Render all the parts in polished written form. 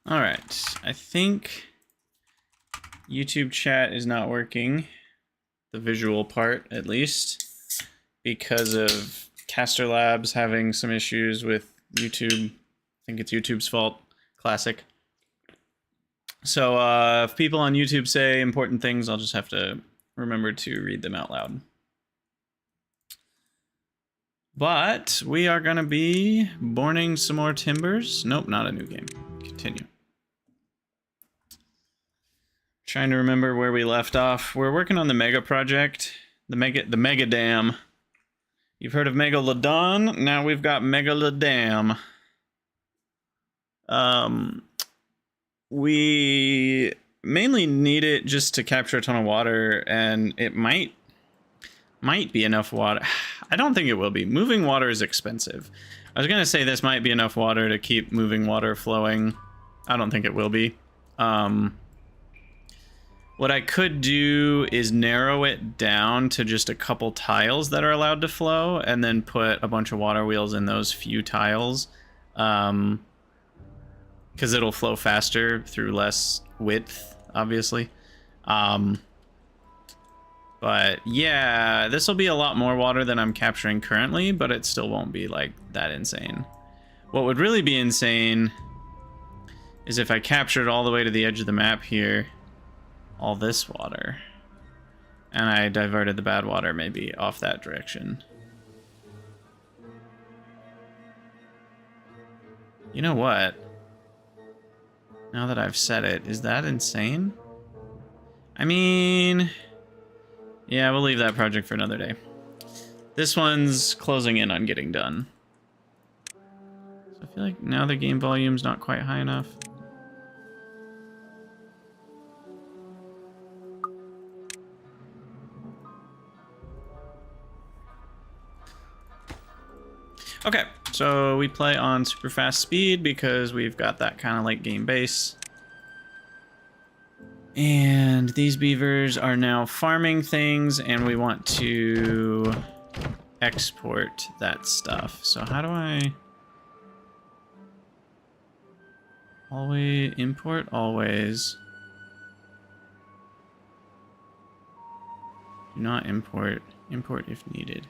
All right, I think YouTube chat is not working, the visual part at least, because of Caster Labs having some issues with YouTube. I think it's YouTube's fault. Classic. So if people on YouTube say important things, I'll just have to remember to read them out loud. But we are going to be borning some more timbers. Nope, not a new game. Continue. Trying to remember where we left off. We're working on the mega project, the mega dam. You've heard of Megalodon? Now we've got Megalodam. We mainly need it just to capture a ton of water, and it might be enough water. I don't think it will be. Moving water is expensive. I was gonna say this might be enough water to keep moving water flowing. I don't think it will be. What I could do is narrow it down to just a couple tiles that are allowed to flow, and then put a bunch of water wheels in those few tiles. Because it'll flow faster through less width, obviously. But yeah, this will be a lot more water than I'm capturing currently, but it still won't be like that insane. What would really be insane is if I captured all the way to the edge of the map here, all this water, and I diverted the bad water maybe off that direction. You know what? Now that I've said it, is that insane? I mean, yeah, we'll leave that project for another day. This one's closing in on getting done. So I feel like now the game volume's not quite high enough. Okay, so we play on super fast speed because we've got that kind of late game base. And these beavers are now farming things, and we want to export that stuff. So how do I always import? Always. Do not import. Import if needed.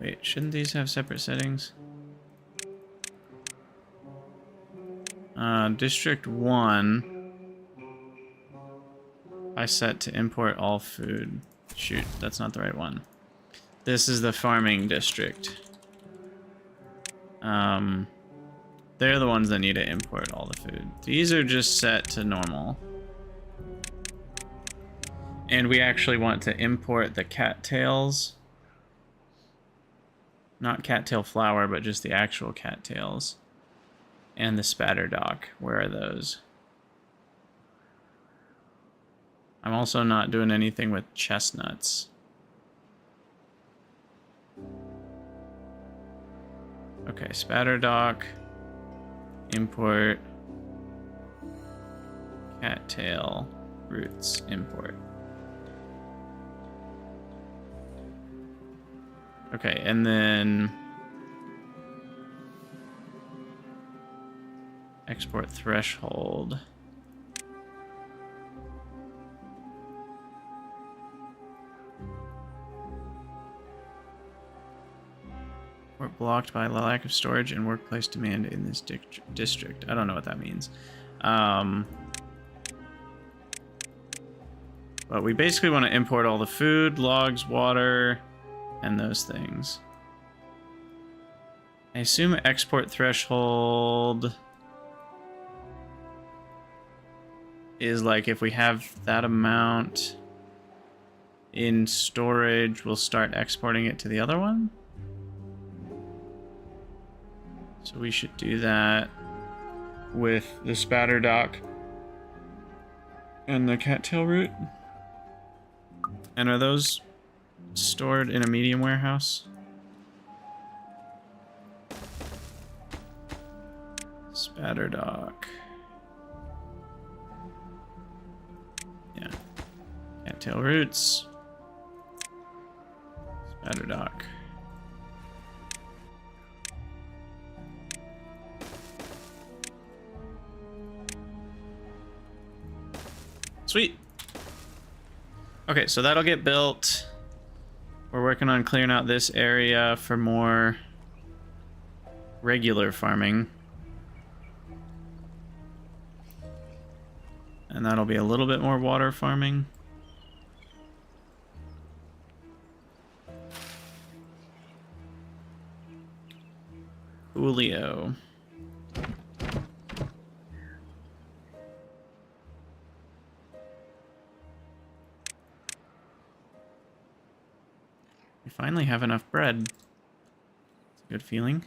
Wait, shouldn't these have separate settings? District 1, I set to import all food. Shoot, that's not the right one. This is the farming district. They're the ones that need to import all the food. These are just set to normal. And we actually want to import the cattails. Not cattail flour, but just the actual cattails. And the spatter dock. Where are those? I'm also not doing anything with chestnuts. Okay, spatter dock. Import. Cattail roots. Import. Okay, and then export threshold. We're blocked by lack of storage and workplace demand in this district. I don't know what that means. But we basically want to import all the food, logs, water, and those things. I assume export threshold is like if we have that amount in storage, we'll start exporting it to the other one. So we should do that with the spatter dock and the cattail root. And are those stored in a medium warehouse? Spatter dock. Yeah. Cattail roots. Spatter dock. Sweet. Okay, so that'll get built. We're working on clearing out this area for more regular farming. And that'll be a little bit more water farming. Julio. We finally have enough bread. It's a good feeling.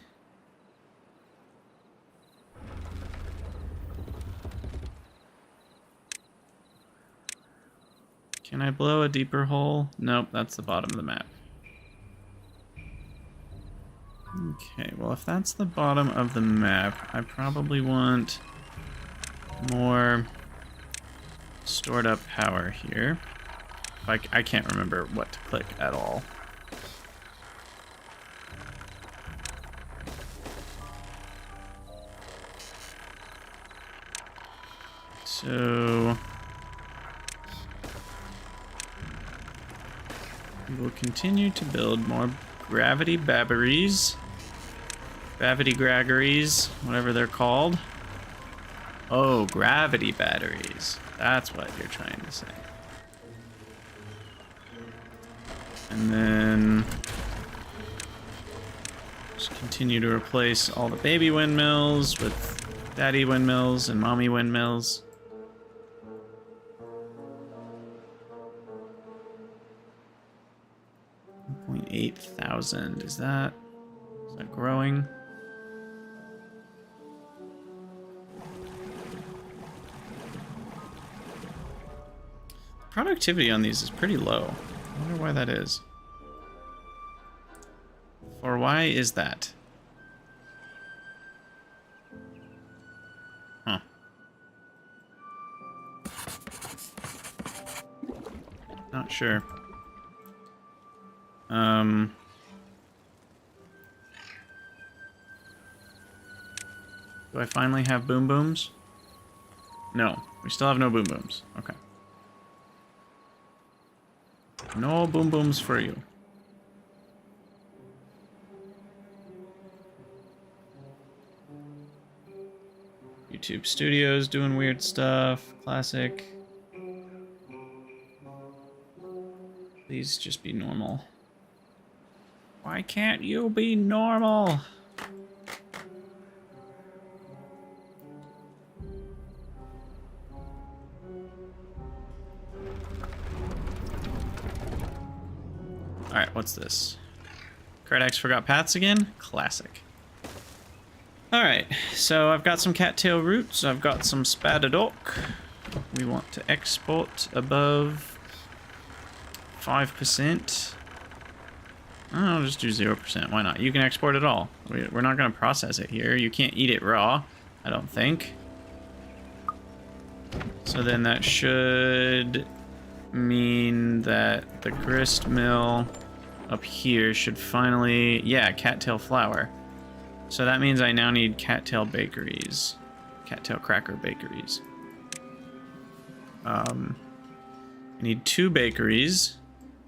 Can I blow a deeper hole? Nope, that's the bottom of the map. Okay, well, if that's the bottom of the map, I probably want more stored up power here. Like, I can't remember what to click at all. So we will continue to build more gravity batteries. Gravity graggeries, whatever they're called. Oh, gravity batteries. That's what you're trying to say. And then just continue to replace all the baby windmills with daddy windmills and mommy windmills. $8,000. Is that growing? Productivity on these is pretty low. I wonder why that is. Or why is that? Huh. Not sure. Do I finally have boom booms? No, we still have no boom booms. Okay. No boom booms for you. YouTube Studios doing weird stuff. Classic. Please just be normal. Why can't you be normal? Alright, what's this? Kredex forgot paths again? Classic. Alright, so I've got some cattail roots, I've got some spadadok. We want to export above 5%. I'll just do 0%, why not? You can export it all. We're not going to process it here. You can't eat it raw, I don't think. So then that should mean that the grist mill up here should finally... Yeah, cattail flour. So that means I now need cattail bakeries. Cattail cracker bakeries. I need 2 bakeries.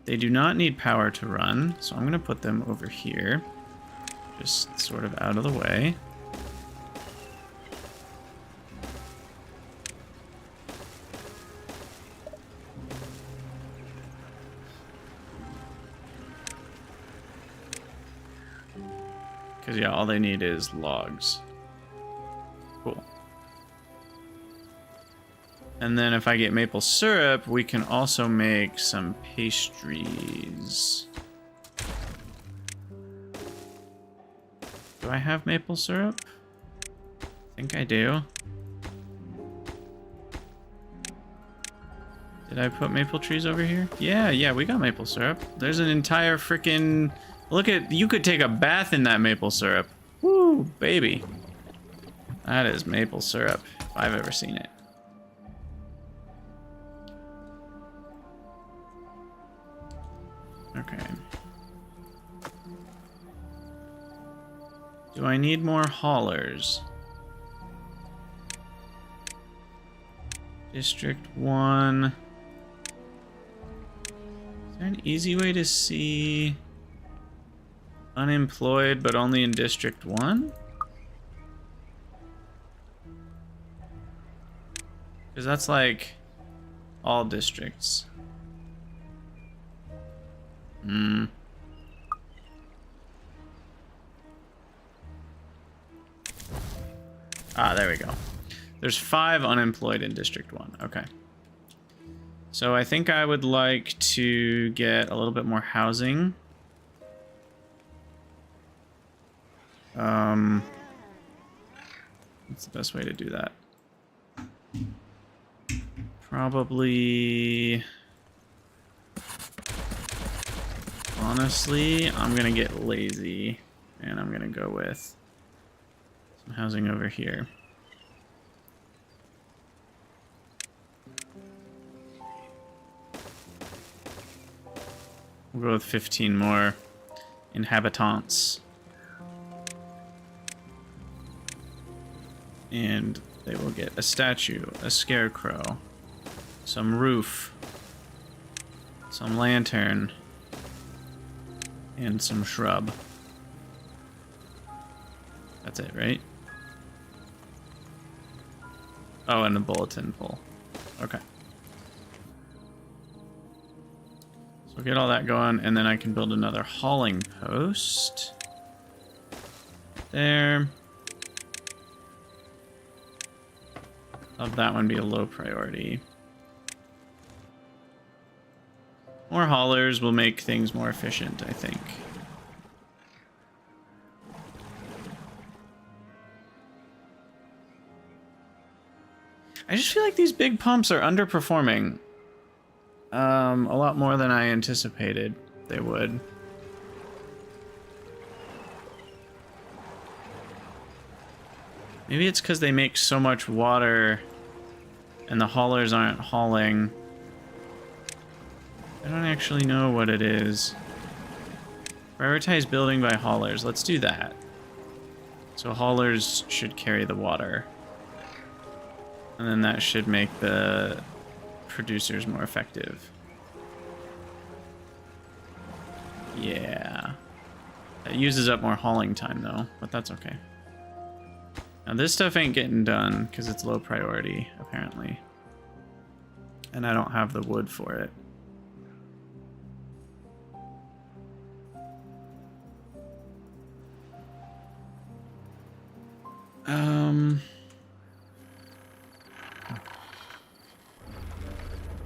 They do not need power to run, so I'm going to put them over here. Just sort of out of the way. Because, yeah, all they need is logs. Cool. And then if I get maple syrup, we can also make some pastries. Do I have maple syrup? I think I do. Did I put maple trees over here? Yeah, we got maple syrup. There's an entire freaking... Look at... You could take a bath in that maple syrup. Woo, baby. That is maple syrup, if I've ever seen it. Okay. Do I need more haulers? District 1. Is there an easy way to see unemployed but only in District 1? Because that's like all districts. Ah, there we go. There's 5 unemployed in District 1. Okay. So I think I would like to get a little bit more housing. What's the best way to do that? Probably... Honestly, I'm gonna get lazy, and I'm gonna go with some housing over here. We'll go with 15 more inhabitants. And they will get a statue, a scarecrow, some roof, some lantern, and some shrub. That's it, right? Oh, and a bulletin pole. Okay. So we'll get all that going, and then I can build another hauling post. There. Have that one be a low priority. More haulers will make things more efficient, I think. I just feel like these big pumps are underperforming. A lot more than I anticipated they would. Maybe it's because they make so much water and the haulers aren't hauling. I don't actually know what it is. Prioritize building by haulers. Let's do that. So haulers should carry the water. And then that should make the producers more effective. Yeah. It uses up more hauling time though, but that's okay. Now this stuff ain't getting done because it's low priority, apparently. And I don't have the wood for it.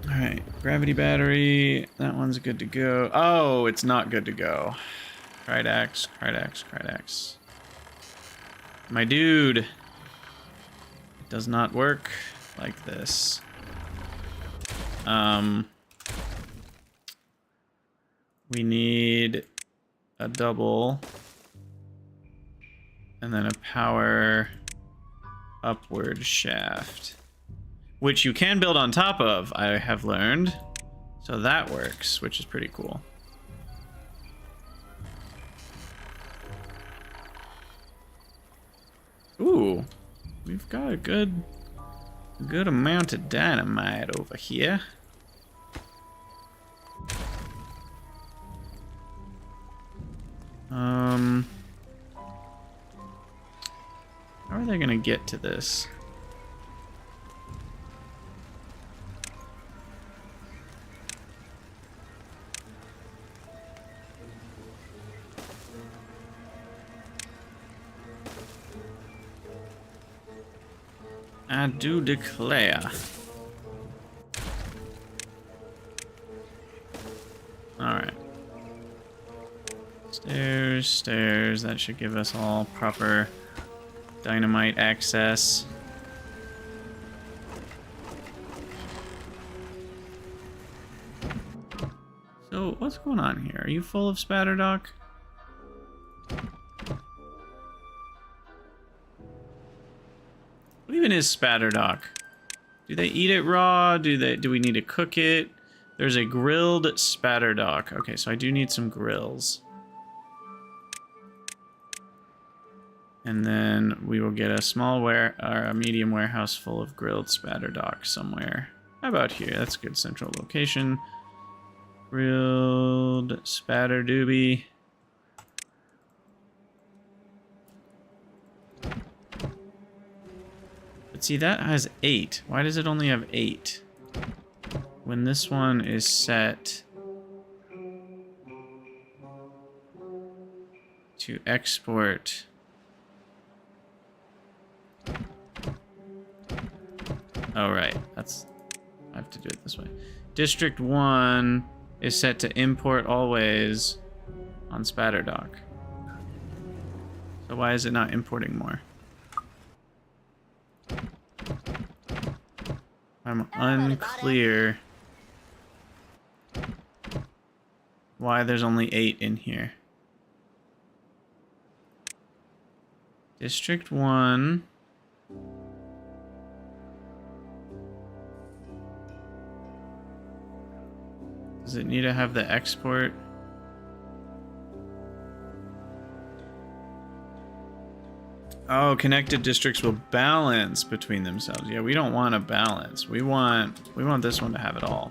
Alright, gravity battery. That one's good to go. Oh, it's not good to go. Cridax, Cridax, Cridax. My dude. It does not work like this. We need a double. And then a power upward shaft. Which you can build on top of, I have learned. So that works, which is pretty cool. Ooh, we've got a good amount of dynamite over here. How are they gonna get to this? I do declare. Alright. Stairs, stairs. That should give us all proper dynamite access. So, what's going on here? Are you full of spatter, Doc? What even is spatter, Doc? Do they eat it raw? Do we need to cook it? There's a grilled spatter, Doc. Okay, so I do need some grills. And then we will get a small or a medium warehouse full of grilled spatter dock somewhere. How about here? That's a good central location. Grilled spatter doobie. But see, that has 8. Why does it only have 8? When this one is set to export. Oh, right. I have to do it this way. District 1 is set to import always on spatter dock. So why is it not importing more? I'm unclear why there's only 8 in here. District 1. Does it need to have the export? Oh, connected districts will balance between themselves. Yeah, we don't want to balance. We want this one to have it all.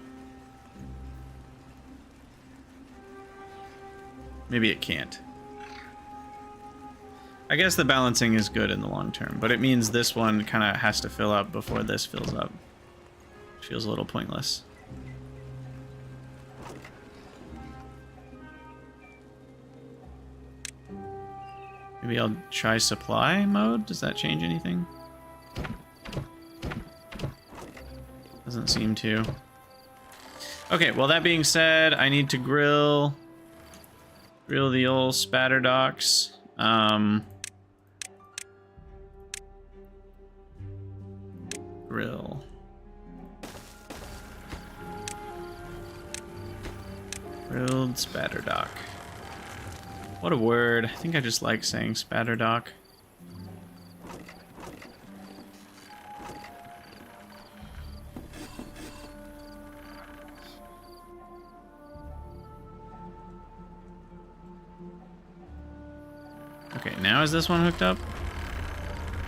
Maybe it can't. I guess the balancing is good in the long term, but it means this one kind of has to fill up before this fills up. Feels a little pointless. Maybe I'll try supply mode. Does that change anything? Doesn't seem to. Okay, well, that being said, I need to grill the old spatter docks. Grill. Grilled spatter dock. What a word. I think I just like saying spatter dock. Okay, now is this one hooked up?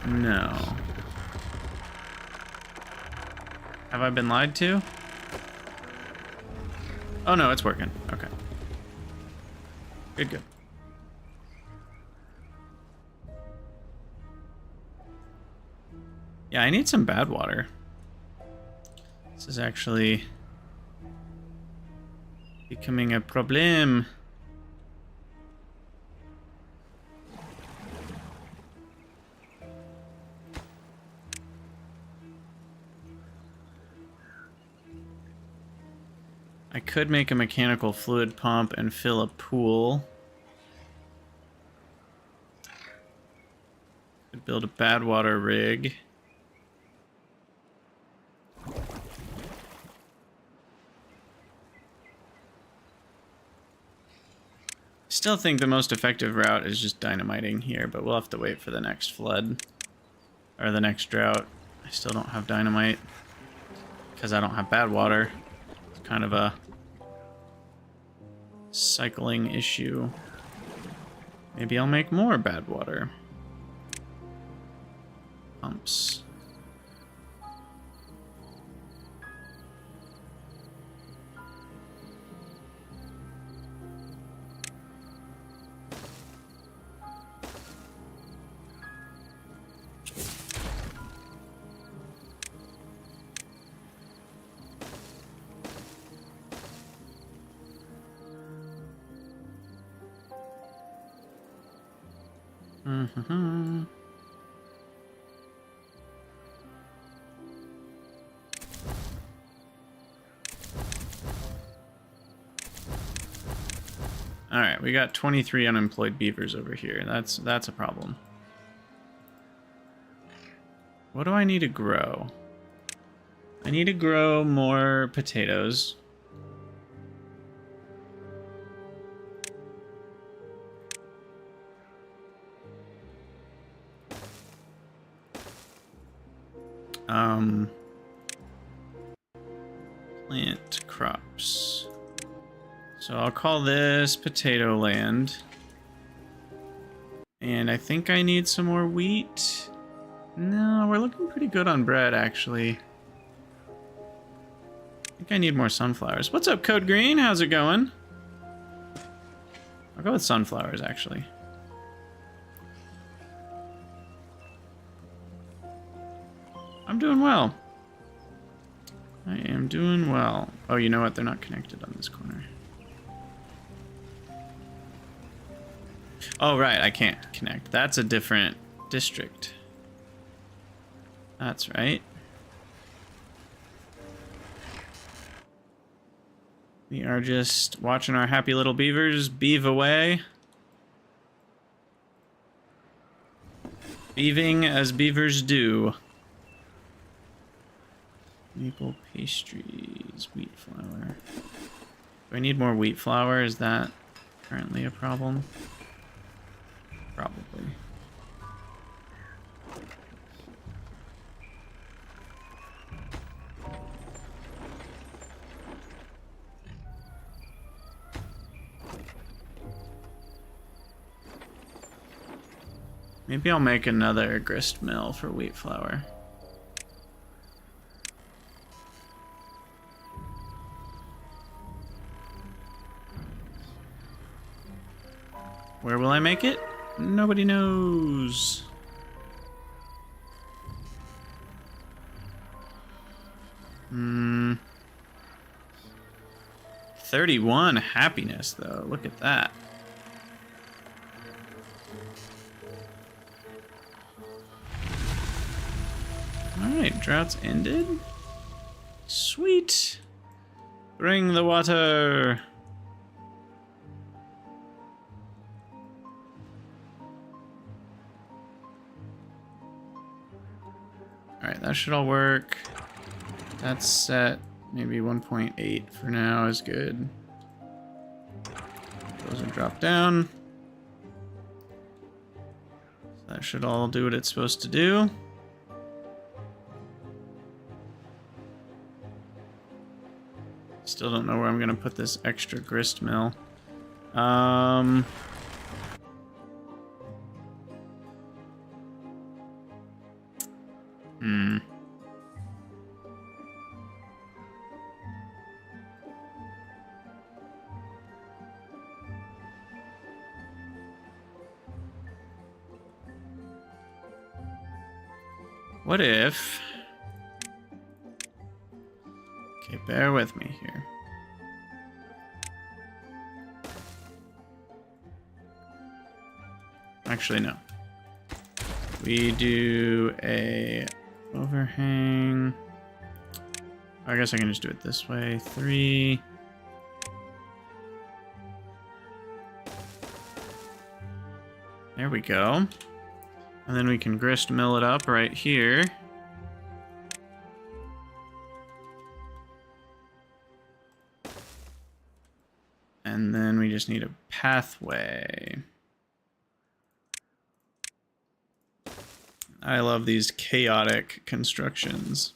No. Have I been lied to? Oh no, it's working. Okay. Good, good. Yeah, I need some bad water. This is actually becoming a problem. I could make a mechanical fluid pump and fill a pool. Could build a bad water rig. Still think the most effective route is just dynamiting here, but we'll have to wait for the next flood or the next drought. I still don't have dynamite because I don't have bad water. It's kind of a cycling issue. Maybe I'll make more bad water pumps. Mm-hmm. All right, we got 23 unemployed beavers over here. That's a problem. What do I need to grow? I need to grow more potatoes. Plant crops. So I'll call this potato land. And I think I need some more wheat. No, we're looking pretty good on bread, actually. I think I need more sunflowers. What's up, Code Green? How's it going? I'll go with sunflowers, actually. I'm doing well. I am doing well. Oh, you know what? They're not connected on this corner. Oh, right. I can't connect. That's a different district. That's right. We are just watching our happy little beavers beave away. Beaving as beavers do. Maple pastries, wheat flour. Do I need more wheat flour? Is that currently a problem? Probably. Maybe I'll make another grist mill for wheat flour. Where will I make it? Nobody knows. Hmm. 31 happiness, though. Look at that. Alright, droughts ended. Sweet. Bring the water. Alright, that should all work. That's set. Maybe 1.8 for now is good. Those will drop down. So that should all do what it's supposed to do. Still don't know where I'm gonna put this extra grist mill. What if... Okay, bear with me here. Actually, no. We do a overhang. I guess I can just do it this way. 3. There we go. And then we can grist mill it up right here. And then we just need a pathway. I love these chaotic constructions.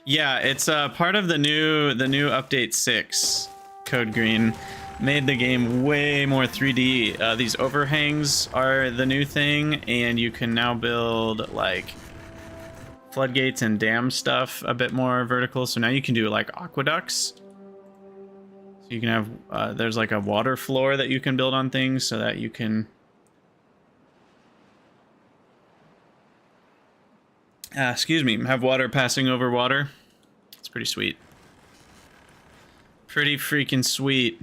Yeah, it's part of the new update 6. Code Green made the game way more 3D. These overhangs are the new thing, and you can now build like floodgates and dam stuff a bit more vertical. So now you can do like aqueducts. So you can have there's like a water floor that you can build on things so that you can excuse me, have water passing over water. It's pretty sweet. Pretty freaking sweet.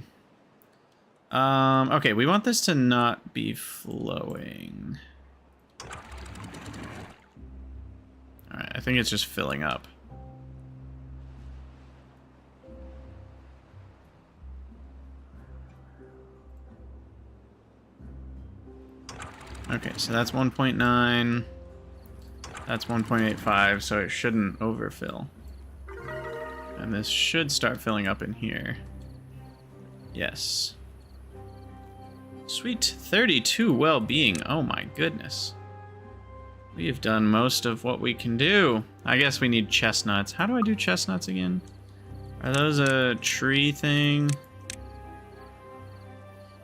Okay, we want this to not be flowing. Alright, I think it's just filling up. Okay, so that's 1.9. That's 1.85, so it shouldn't overfill. And this should start filling up in here. Yes. Sweet 32 well-being. Oh my goodness. We've done most of what we can do. I guess we need chestnuts. How do I do chestnuts again? Are those a tree thing?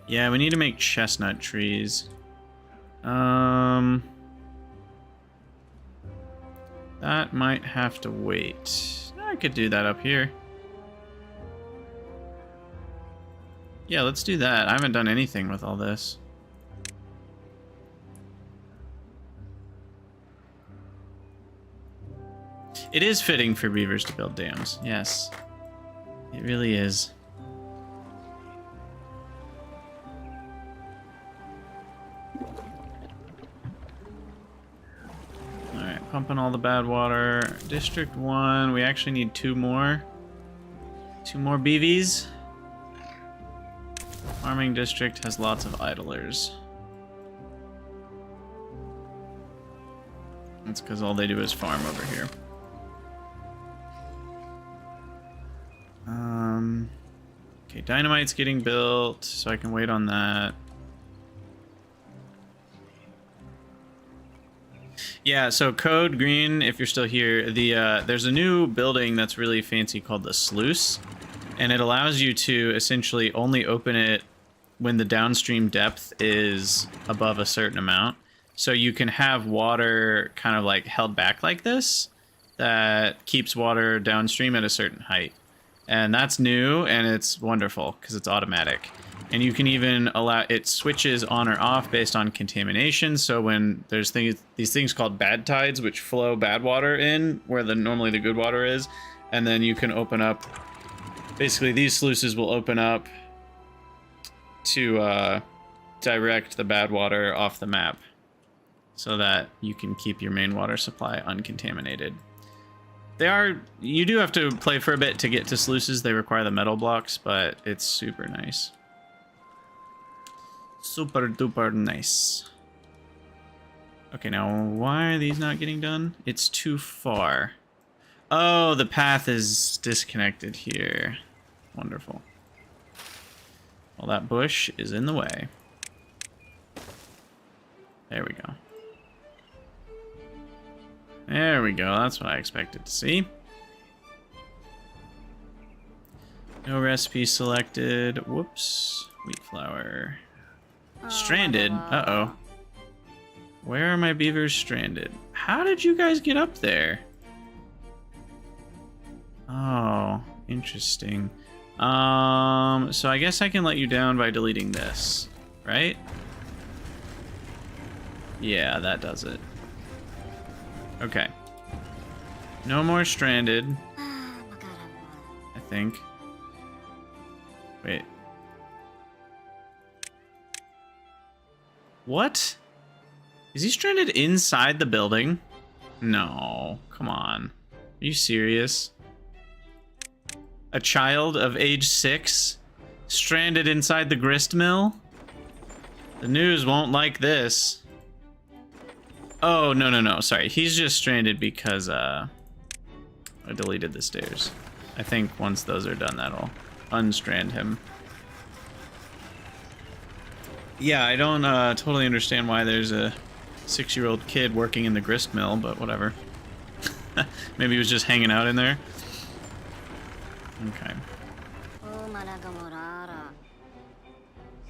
Yeah, we need to make chestnut trees. That might have to wait. I could do that up here. Yeah, let's do that. I haven't done anything with all this. It is fitting for beavers to build dams. Yes. It really is. Alright, pumping all the bad water. District 1, we actually need 2 more. 2 more beevies. Farming district has lots of idlers. That's because all they do is farm over here. Okay, dynamite's getting built, so I can wait on that. Yeah, so Code Green, if you're still here, there's a new building that's really fancy called the Sluice, and it allows you to essentially only open it when the downstream depth is above a certain amount. So you can have water kind of like held back like this that keeps water downstream at a certain height. And that's new, and it's wonderful because it's automatic. And you can even allow it switches on or off based on contamination. So when there's these things called bad tides, which flow bad water in where normally the good water is, and then you can open up. Basically, these sluices will open up to direct the bad water off the map, so that you can keep your main water supply uncontaminated. You do have to play for a bit to get to sluices. They require the metal blocks, but it's super nice. Super duper nice. Okay, now why are these not getting done? It's too far. Oh, the path is disconnected here. Wonderful. Well, that bush is in the way. There we go. There we go, that's what I expected to see. No recipe selected. Whoops. Wheat flour. Stranded? Uh-oh. Where are my beavers stranded? How did you guys get up there? Oh, interesting. So I guess I can let you down by deleting this, right? Yeah, that does it. Okay. No more stranded. I think. Wait. What? Is he stranded inside the building? No. Come on. Are you serious? A child of age 6? Stranded inside the grist mill? The news won't like this. Oh, no. Sorry. He's just stranded because, I deleted the stairs. I think once those are done, that'll unstrand him. Yeah, I don't, totally understand why there's a 6-year-old kid working in the grist mill, but whatever. Maybe he was just hanging out in there. Okay.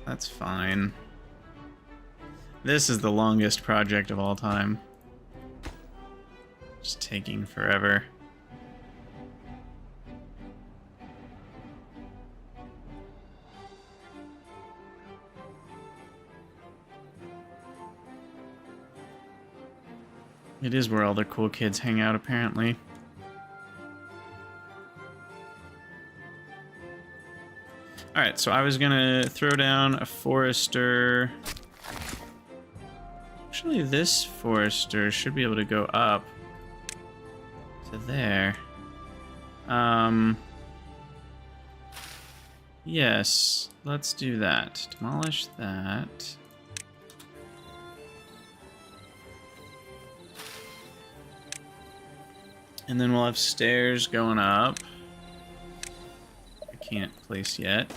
That's fine. This is the longest project of all time. Just taking forever. It is where all the cool kids hang out, apparently. Alright, so I was gonna throw down a forester. Actually, this forester should be able to go up to there. Yes, let's do that. Demolish that. And then we'll have stairs going up. I can't place yet.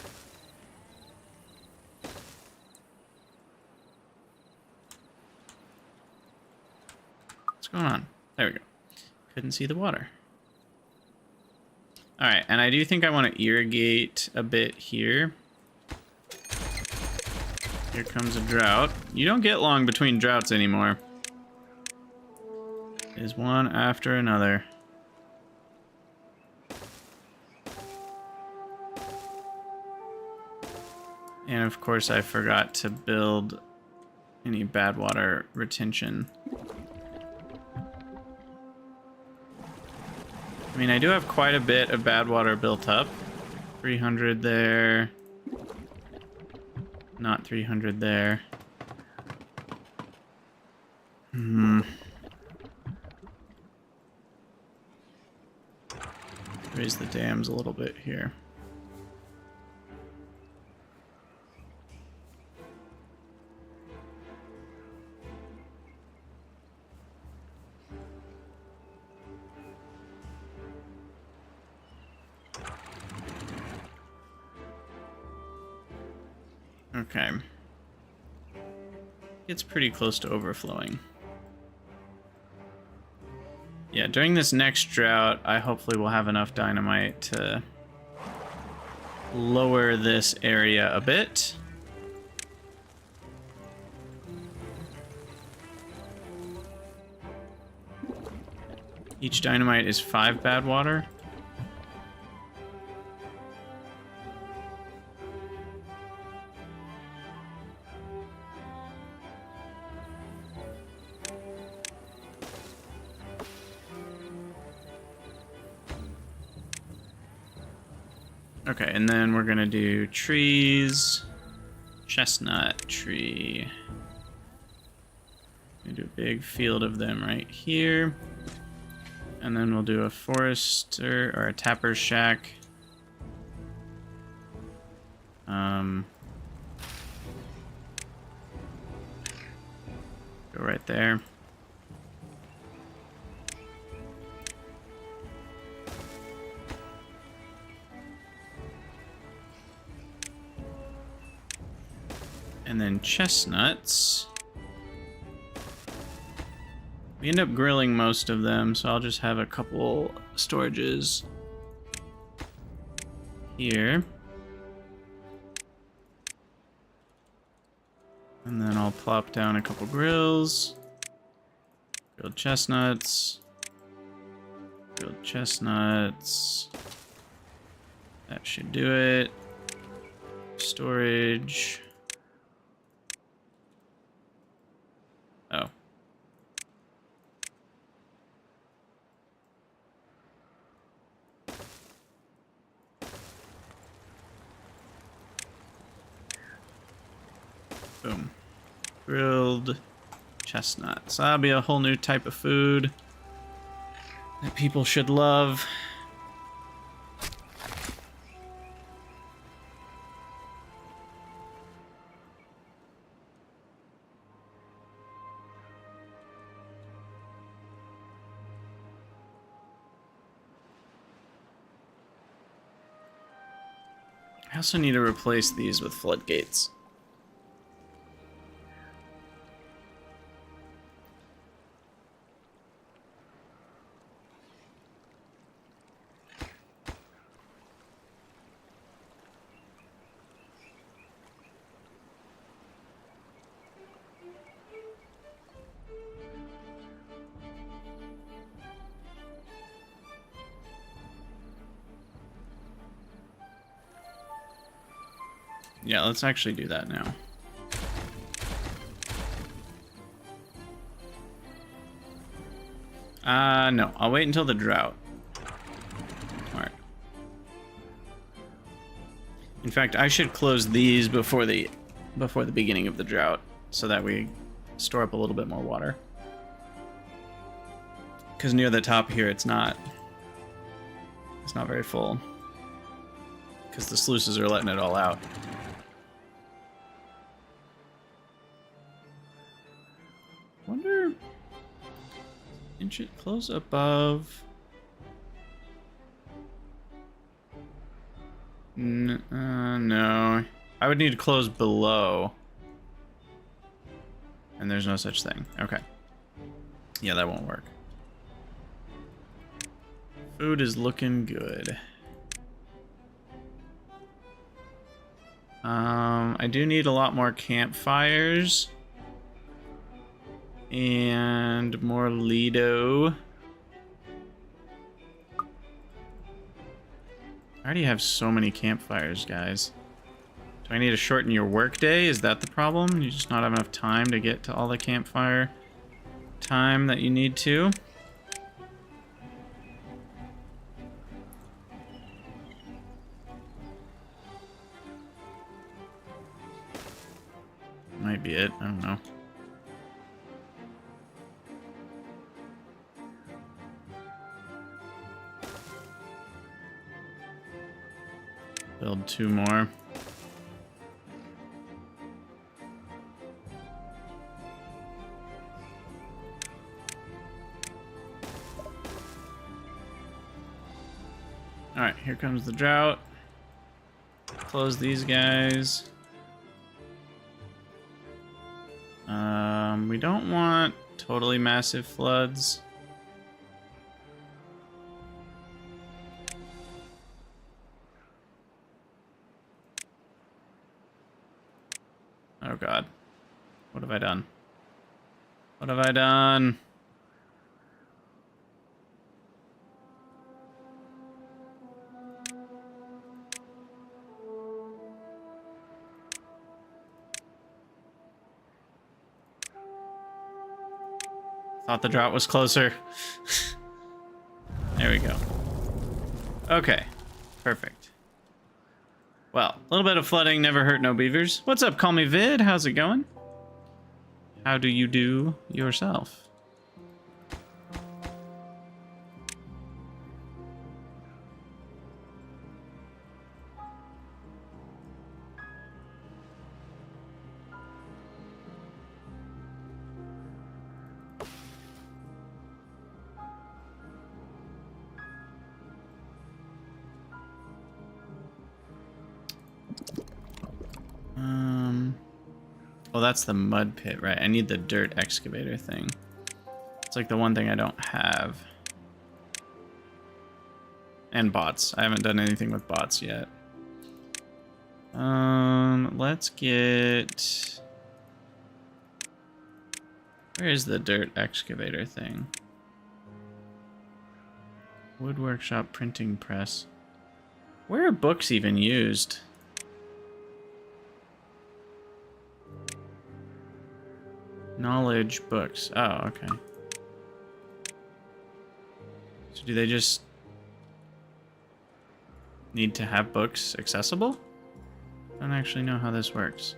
going on? There we go. Couldn't see the water. Alright, and I do think I want to irrigate a bit here. Here comes a drought. You don't get long between droughts anymore. Is one after another. And of course I forgot to build any badwater retention. I mean, I do have quite a bit of badwater built up. 300 there. Not 300 there. Raise the dams a little bit here. Okay. It's pretty close to overflowing. Yeah, during this next drought, I hopefully will have enough dynamite to lower this area a bit. Each dynamite is 5 badwater. Okay, and then we're gonna do trees, chestnut tree. Gonna do a big field of them right here. And then we'll do a forester or a tapper's shack. Go right there. And then chestnuts. We end up grilling most of them, so I'll just have a couple storages here. And then I'll plop down a couple grills. Grilled chestnuts. Grilled chestnuts. That should do it. Storage. Oh. Boom. Grilled chestnuts. That'll be a whole new type of food that people should love. I also need to replace these with floodgates. Yeah, let's actually do that now. No, I'll wait until the drought. Alright. In fact, I should close these before the beginning of the drought, so that we store up a little bit more water. Because near the top here, it's not very full. Because the sluices are letting it all out. Wonder, inch it close above. No. I would need to close below. And there's no such thing. Okay. Yeah, that won't work. Food is looking good. I do need a lot more campfires. And more Lido. I already have so many campfires, guys. Do I need to shorten your workday? Is that the problem? You just not have enough time to get to all the campfire time that you need to? Might be it. I don't know. Build 2 more. Alright, here comes the drought. Close these guys. We don't want totally massive floods. Oh god. What have I done? What have I done? Thought the drought was closer. There we go. Okay. Perfect. Well, a little bit of flooding never hurt no beavers. What's up, call me Vid? How's it going? How do you do yourself? Well, that's the mud pit, right? I need the dirt excavator thing. It's like the one thing I don't have. And bots. I haven't done anything with bots yet. Let's get... Where is the dirt excavator thing? Wood workshop printing press. Where are books even used? Knowledge books. Oh, okay. So do they just need to have books accessible? I don't actually know how this works.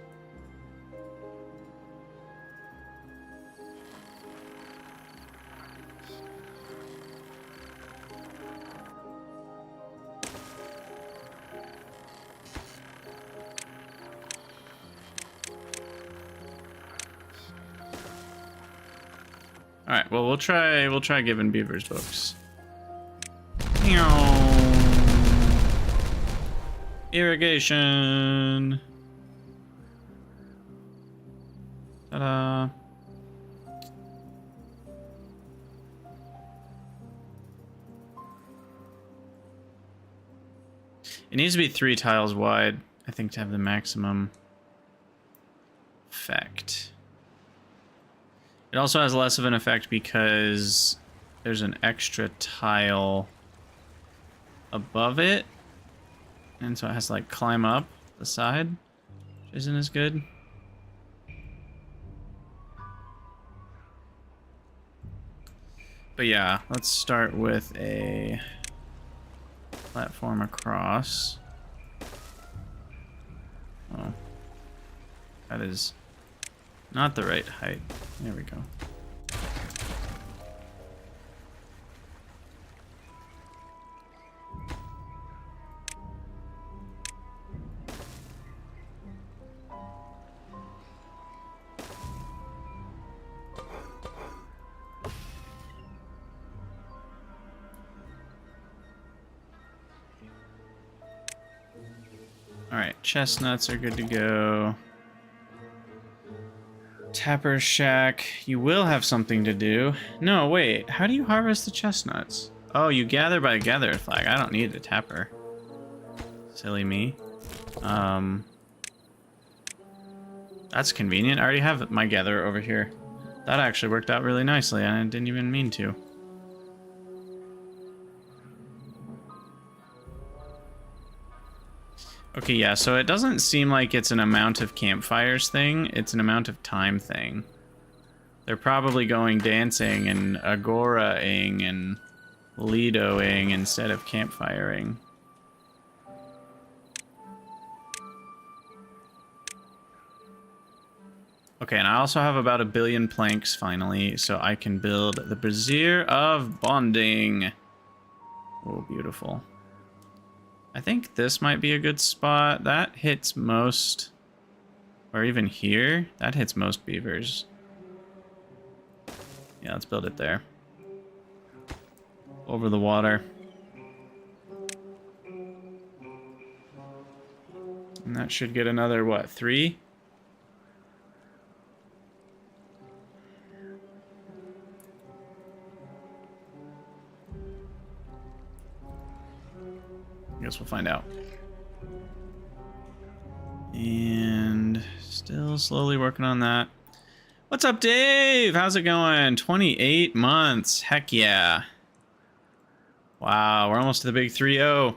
All right, well, we'll try giving beavers books. Irrigation. Ta-da. It needs to be 3 tiles wide, I think, to have the maximum effect. It also has less of an effect because there's an extra tile above it. And so it has to like climb up the side, which isn't as good. But yeah, let's start with a platform across. Oh, that is not the right height. There we go. All right, chestnuts are good to go. Tapper's Shack. You will have something to do. No, wait. How do you harvest the chestnuts? Oh, you gather by gather flag. I don't need the tapper. Silly me. That's convenient. I already have my gatherer over here. That actually worked out really nicely, and I didn't even mean to. Okay, yeah, so it doesn't seem like it's an amount of campfires thing. It's an amount of time thing. They're probably going dancing and agoraing and lidoing instead of campfiring. Okay, and I also have about 1 billion planks finally, so I can build the Brazier of Bonding. Oh, beautiful. I think this might be a good spot. That hits most, or even here, that hits most beavers. Yeah, let's build it there. Over the water. And that should get another, what, 3? I guess we'll find out. And still slowly working on that. What's up, Dave? How's it going? 28 months. Heck yeah. Wow, we're almost to the big 3-0.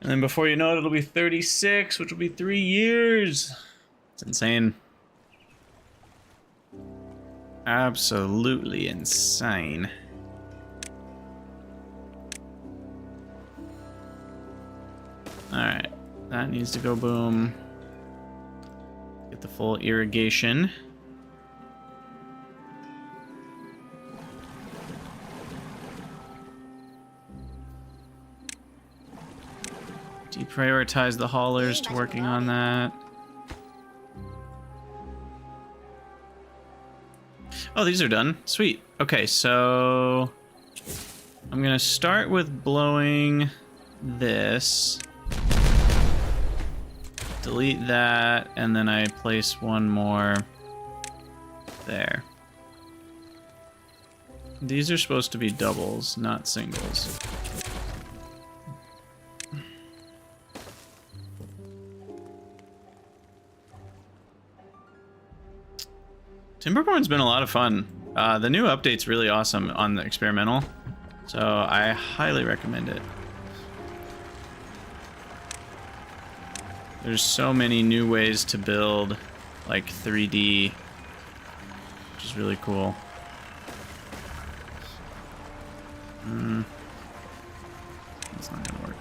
And then before you know it, it'll be 36, which will be 3 years. It's insane. Absolutely insane. Alright, that needs to go boom. Get the full irrigation. Deprioritize the haulers to working on that. Oh, these are done. Sweet. Okay, so I'm gonna start with blowing this. Delete that, and then I place one more there. These are supposed to be doubles, not singles. Timberborn's been a lot of fun. The new update's really awesome on the experimental, so I highly recommend it. There's so many new ways to build, like 3D, which is really cool. That's not gonna work.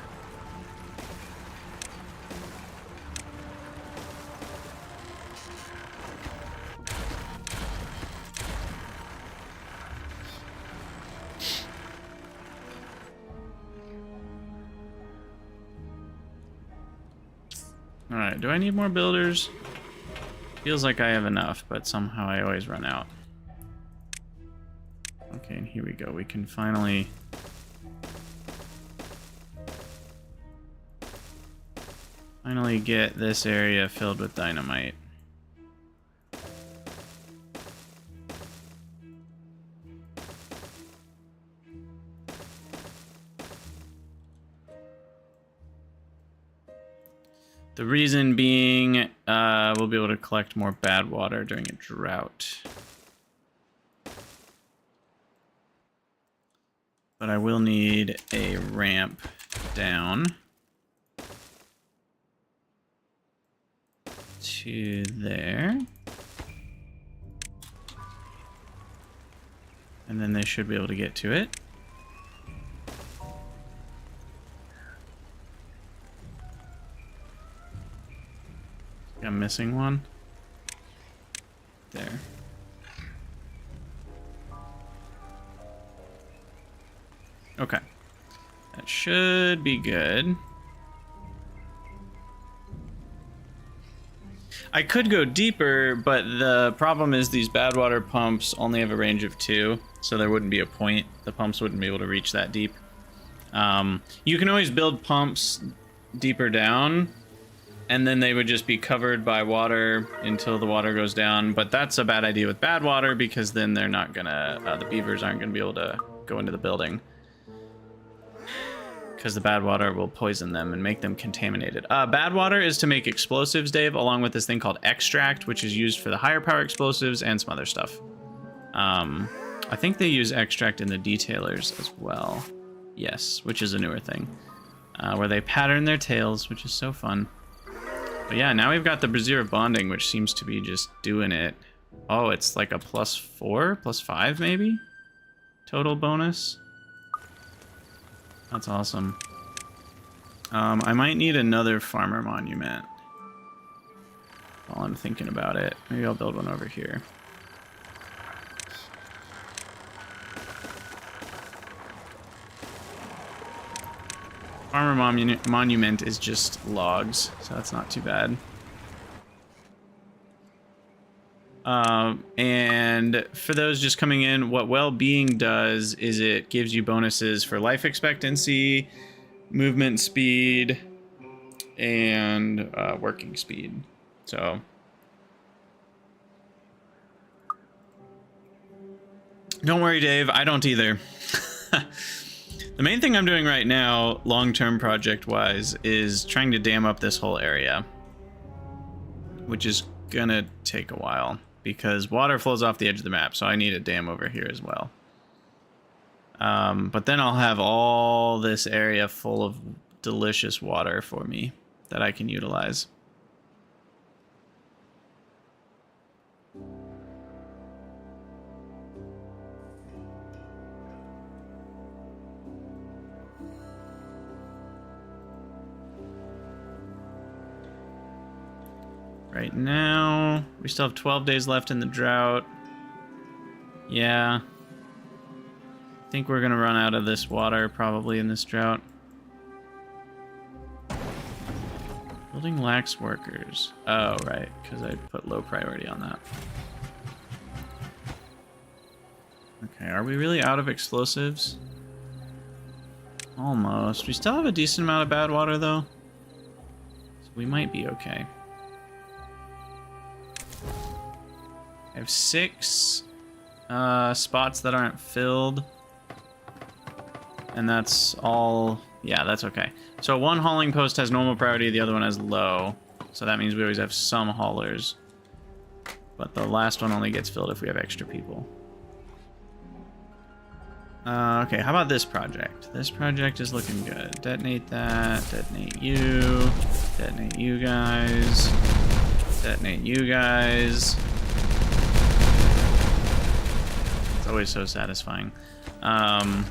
Alright, do I need more builders? Feels like I have enough, but somehow I always run out. Okay, and here we go. We can finally... get this area filled with dynamite. The reason being, we'll be able to collect more bad water during a drought. But I will need a ramp down to there. And then they should be able to get to it. I'm missing one. There. Okay. That should be good. I could go deeper, but the problem is these badwater pumps only have a range of 2, so there wouldn't be a point. The pumps wouldn't be able to reach that deep. You can always build pumps deeper down, and then they would just be covered by water until the water goes down. But that's a bad idea with bad water, because then they're not gonna, the beavers aren't gonna be able to go into the building. Because the bad water will poison them and make them contaminated. Bad water is to make explosives, Dave, along with this thing called extract, which is used for the higher power explosives and some other stuff. I think they use extract in the detailers as well. Yes, which is a newer thing. Where they pattern their tails, which is so fun. But yeah, now we've got the Brazier of Bonding, which seems to be just doing it. Oh, it's like a +4, +5 maybe? Total bonus. That's awesome. I might need another farmer monument while I'm thinking about it. Maybe I'll build one over here. Farmer monument is just logs, so that's not too bad. And for those just coming in, what well-being does is it gives you bonuses for life expectancy, movement speed, and working speed. So don't worry, Dave, I don't either. The main thing I'm doing right now, long-term project-wise, is trying to dam up this whole area, which is gonna take a while because water flows off the edge of the map, so I need a dam over here as well. But then I'll have all this area full of delicious water for me that I can utilize. Right now, we still have 12 days left in the drought. Yeah. I think we're gonna run out of this water probably in this drought. Building lacks workers. Oh, right, because I put low priority on that. Okay, are we really out of explosives? Almost. We still have a decent amount of bad water, though. So we might be okay. I have 6 spots that aren't filled. And that's all... Yeah, that's okay. So one hauling post has normal priority, the other one has low. So that means we always have some haulers. But the last one only gets filled if we have extra people. Okay, how about this project? This project is looking good. Detonate that, detonate you guys, detonate you guys. It's always so satisfying. And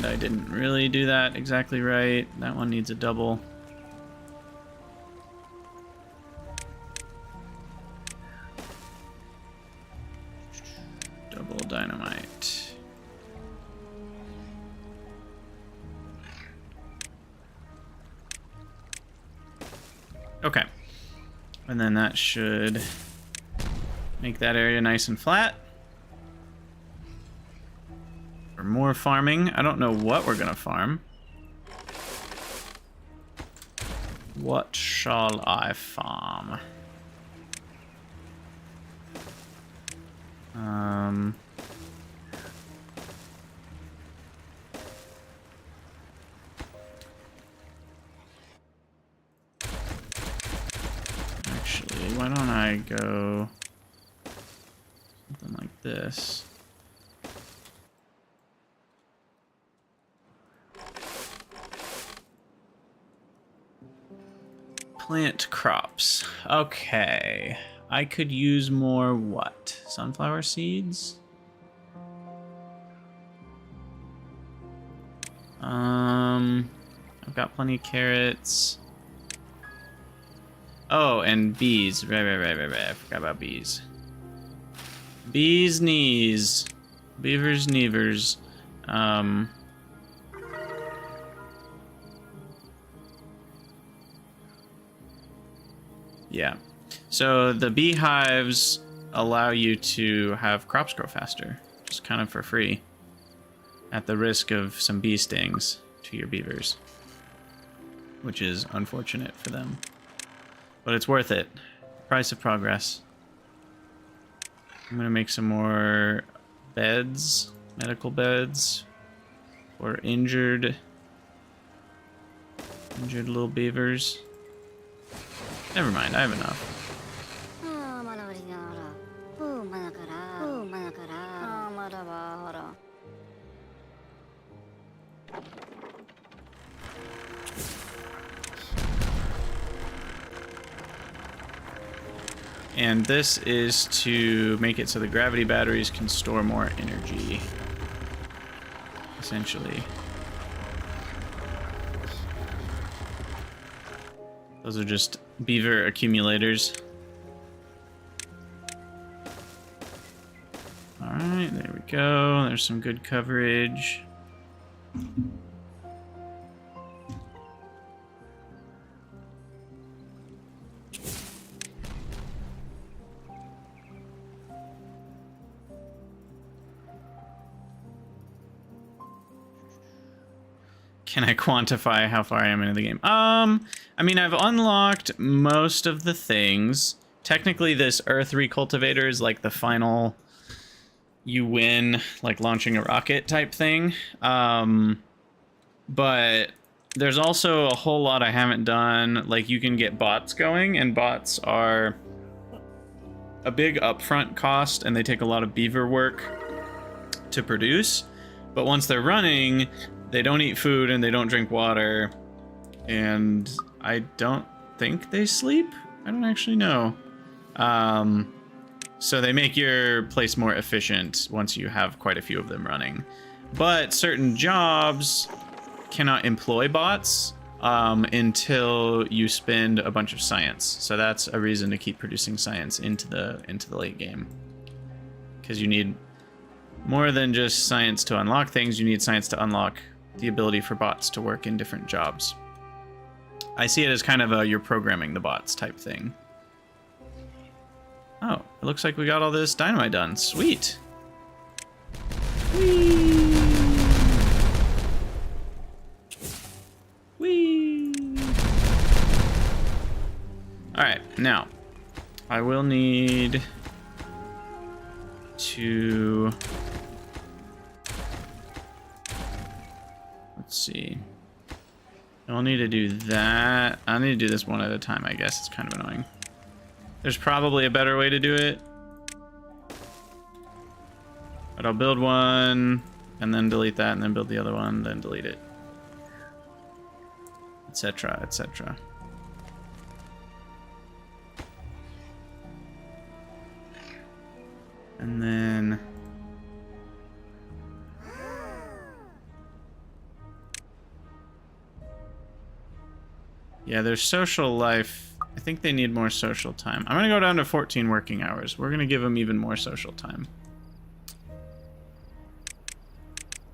I didn't really do that exactly right. That one needs a double. Double dynamite. Okay. And then that should make that area nice and flat. For more farming. I don't know what we're gonna farm. What shall I farm? Actually, why don't I go something like this? Plant crops. Okay. I could use more what? Sunflower seeds? I've got plenty of carrots. Oh, and bees. Right. I forgot about bees. Bees knees. Beavers nevers. Yeah. So the beehives allow you to have crops grow faster, just kind of for free, at the risk of some bee stings to your beavers. which is unfortunate for them. But it's worth it. Price of progress. I'm gonna make some more beds, medical beds, for injured little beavers. Never mind, I have enough. And this is to make it so the gravity batteries can store more energy, essentially. Those are just beaver accumulators. Alright, there we go. There's some good coverage. Can I quantify how far I am into the game? I mean, I've unlocked most of the things. Technically, this earth recultivator is like the final you win, like launching a rocket type thing. But there's also a whole lot I haven't done. Like, you can get bots going, and bots are a big upfront cost, and they take a lot of beaver work to produce. But once they're running, they don't eat food and they don't drink water, and I don't think they sleep? I don't actually know. So they make your place more efficient once you have quite a few of them running. But certain jobs cannot employ bots until you spend a bunch of science. So that's a reason to keep producing science into the late game. Because you need more than just science to unlock things, you need science to unlock the ability for bots to work in different jobs. I see it as kind of a you're programming the bots type thing. Oh, it looks like we got all this dynamite done. Sweet. Whee! Whee! Alright, now I will need to... Let's see. I'll need to do that. I'll need to do this one at a time, I guess. It's kind of annoying. There's probably a better way to do it. But I'll build one, and then delete that, and then build the other one, then delete it. Etc., etc. And then... yeah, their social life, I think they need more social time. I'm going to go down to 14 working hours. We're going to give them even more social time.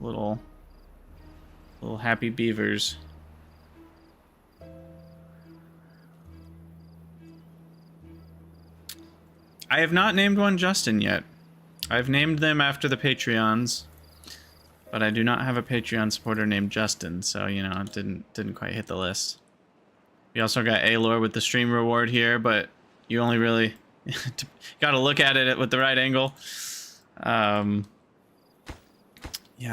Little happy beavers. I have not named one Justin yet. I've named them after the Patreons, but I do not have a Patreon supporter named Justin, so, you know, it didn't quite hit the list. We also got Alor with the stream reward here, but you only really got to look at it with the right angle. Yeah,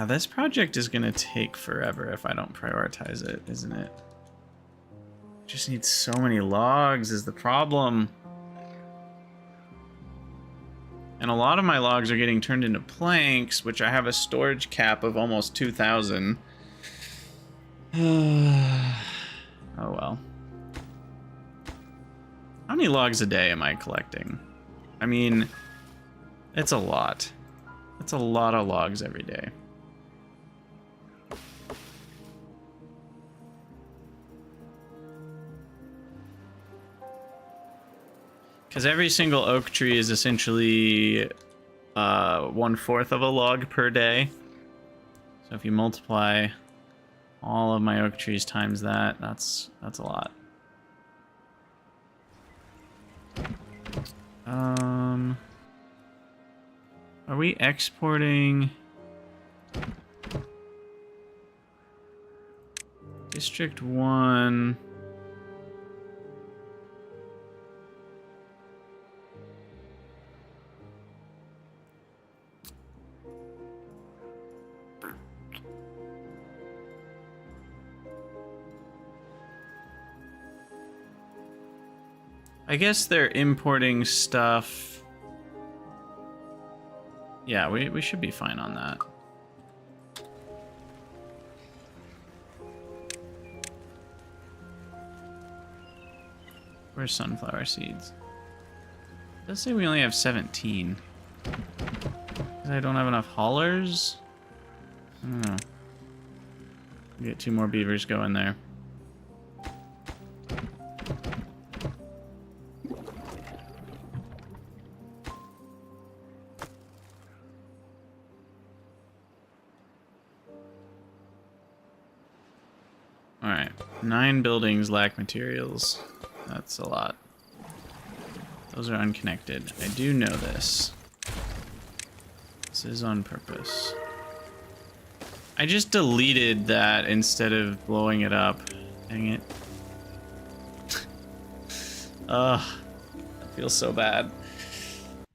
this project is going to take forever if I don't prioritize it, isn't it? Just need so many logs is the problem. And a lot of my logs are getting turned into planks, which I have a storage cap of almost 2,000. Oh well. How many logs a day am I collecting? I mean, it's a lot. It's a lot of logs every day. Because every single oak tree is essentially 1/4 of a log per day. So if you multiply all of my oak trees times that, that's a lot. Are we exporting? District 1. I guess they're importing stuff. Yeah, we should be fine on that. Where's sunflower seeds? It does say we only have 17. I don't have enough haulers? I don't know. Get 2 more beavers going there. Alright, 9 buildings lack materials. That's a lot. Those are unconnected. I do know this. This is on purpose. I just deleted that instead of blowing it up. Dang it. Ugh. That feels so bad.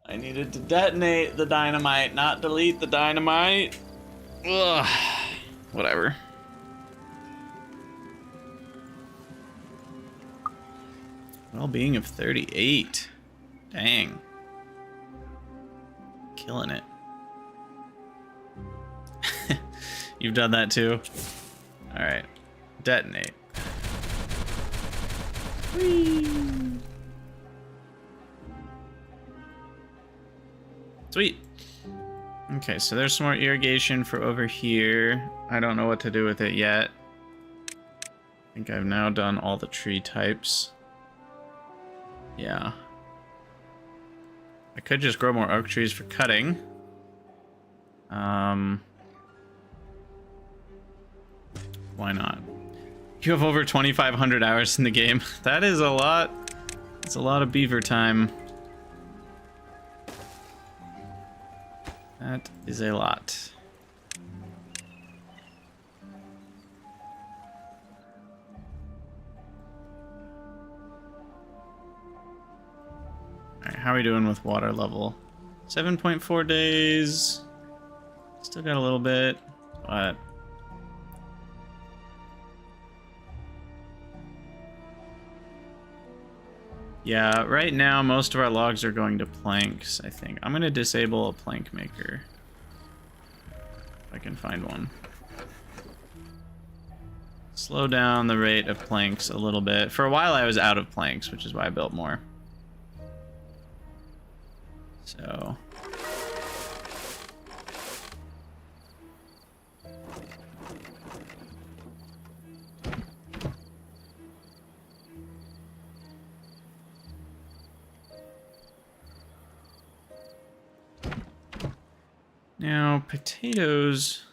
I needed to detonate the dynamite, not delete the dynamite. Ugh. Whatever. Well-being of 38. Dang. Killing it. You've done that too? Alright. Detonate. Whee! Sweet. Okay, so there's some more irrigation for over here. I don't know what to do with it yet. I think I've now done all the tree types. Yeah. I could just grow more oak trees for cutting. Why not? You have over 2,500 hours in the game. That is a lot. It's a lot of beaver time. That is a lot. Alright, how are we doing with water level? 7.4 days. Still got a little bit, but... yeah, right now most of our logs are going to planks, I think. I'm going to disable a plank maker. If I can find one. Slow down the rate of planks a little bit. For a while I was out of planks, which is why I built more. So... now, potatoes...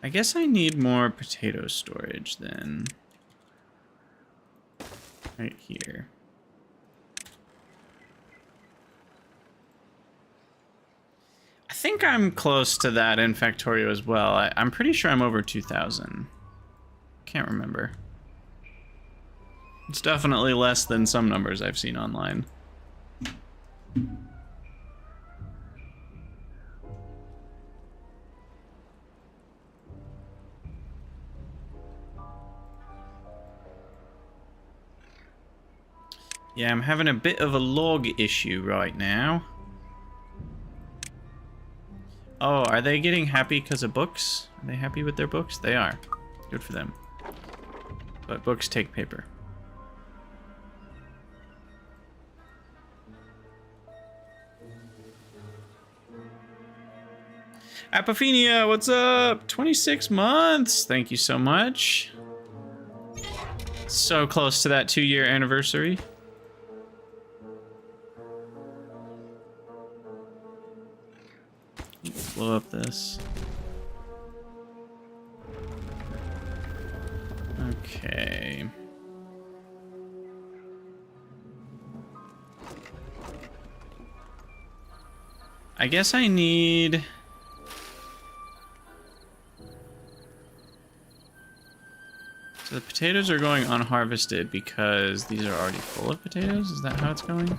I guess I need more potato storage then. Right here. I think I'm close to that in Factorio as well. I'm pretty sure I'm over 2,000. Can't remember. It's definitely less than some numbers I've seen online. Yeah, I'm having a bit of a log issue right now. Oh, are they getting happy because of books? Are they happy with their books? They are. Good for them. But books take paper. Apophenia, what's up? 26 months. Thank you so much. So close to that 2-year anniversary. Let's blow up this. Okay. I guess I need... So the potatoes are going unharvested because these are already full of potatoes? Is that how it's going?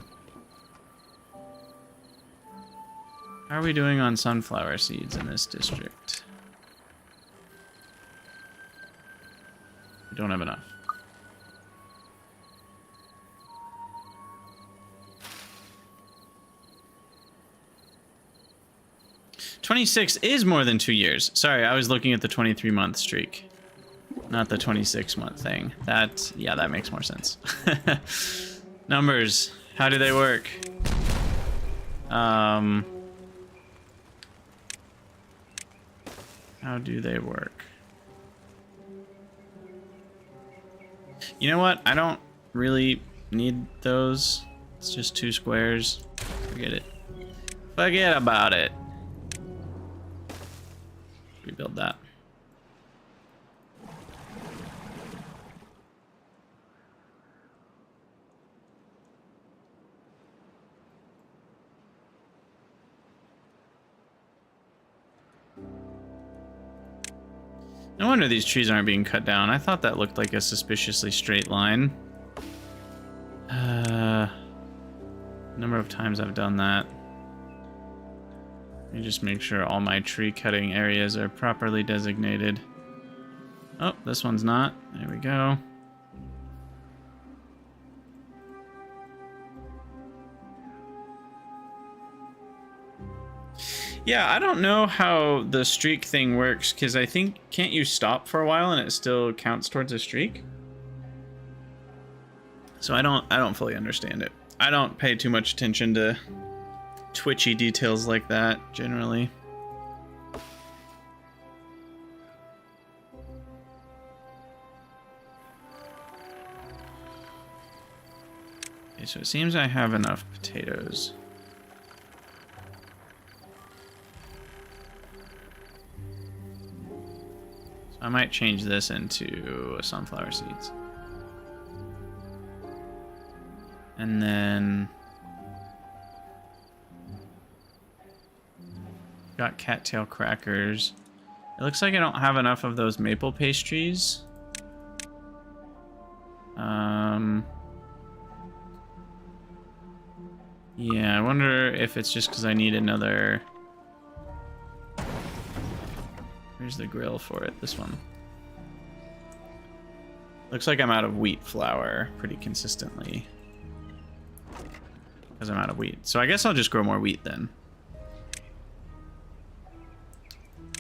How are we doing on sunflower seeds in this district? We don't have enough. '26 is more than 2 years. Sorry, I was looking at the 23-month streak, not the 26-month thing. Yeah, that makes more sense. Numbers, how do they work? How do they work? You know what? I don't really need those. It's just 2 squares. Forget it. Forget about it. Rebuild that. No wonder these trees aren't being cut down. I thought that looked like a suspiciously straight line. Number of times I've done that. Let me just make sure all my tree cutting areas are properly designated. Oh, this one's not. There we go. Yeah, I don't know how the streak thing works, because I think, can't you stop for a while and it still counts towards a streak? So I don't fully understand it. I don't pay too much attention to twitchy details like that, generally. Okay, so it seems I have enough potatoes. So I might change this into sunflower seeds. And then got cattail crackers. It looks like I don't have enough of those maple pastries. Yeah, I wonder if it's just because I need another... Where's the grill for it? This one. Looks like I'm out of wheat flour pretty consistently. Because I'm out of wheat. So I guess I'll just grow more wheat then.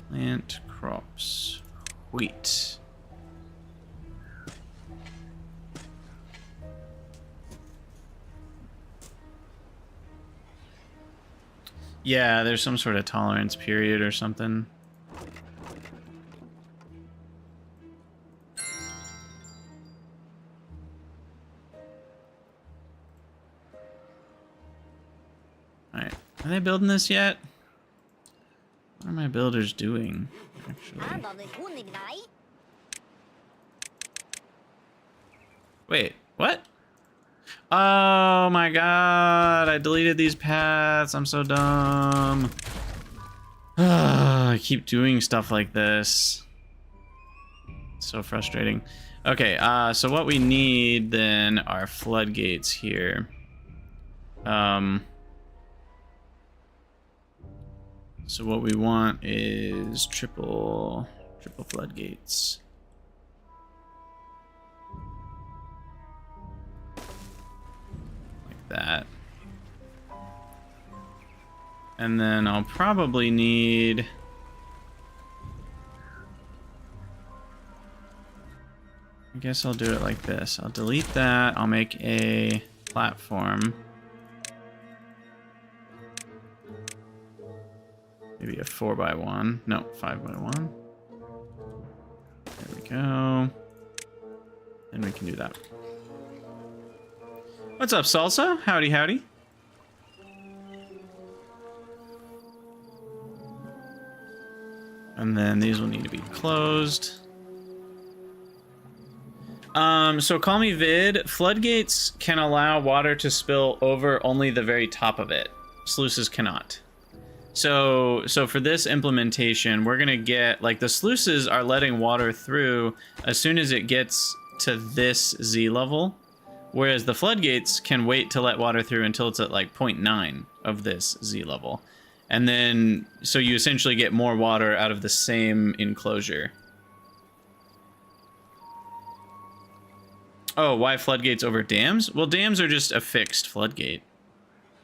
Plant crops. Wheat. Yeah, there's some sort of tolerance period or something. Alright, are they building this yet? What are my builders doing, actually? Wait, what? Oh my god, I deleted these paths. I'm so dumb. I keep doing stuff like this. It's so frustrating. Okay, so what we need then are floodgates here. So what we want is triple floodgates. Like that. And then I'll probably need... I guess I'll do it like this. I'll delete that. I'll make a platform. Maybe a 4x1. No, 5x1. There we go. And we can do that. What's up, Salsa? Howdy, howdy. And then these will need to be closed. So call me vid. Floodgates can allow water to spill over only the very top of it. Sluices cannot. So for this implementation, we're gonna get, like, the sluices are letting water through as soon as it gets to this Z level, whereas the floodgates can wait to let water through until it's at like 0.9 of this Z level. And then, so you essentially get more water out of the same enclosure. Oh, why floodgates over dams? Well, dams are just a fixed floodgate.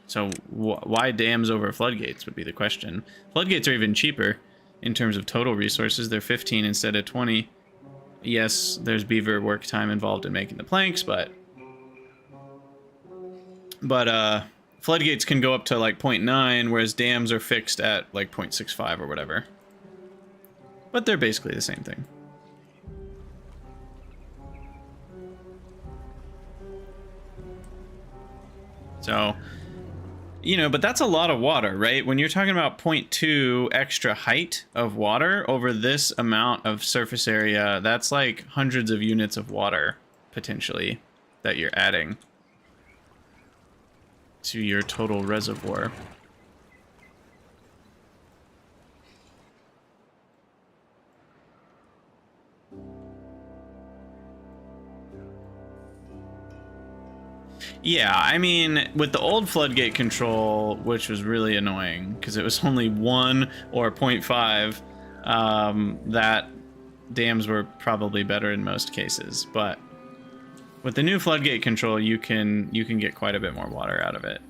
So why dams over floodgates would be the question. Floodgates are even cheaper in terms of total resources. They're 15 instead of 20. Yes, there's beaver work time involved in making the planks, but floodgates can go up to like 0.9, whereas dams are fixed at like 0.65 or whatever. But they're basically the same thing. So, you know, but that's a lot of water, right? When you're talking about 0.2 extra height of water over this amount of surface area, that's like hundreds of units of water, potentially, that you're adding to your total reservoir. Yeah, I mean, with the old floodgate control, which was really annoying because it was only 1 or 0.5, that dams were probably better in most cases. But with the new floodgate control, you can get quite a bit more water out of it.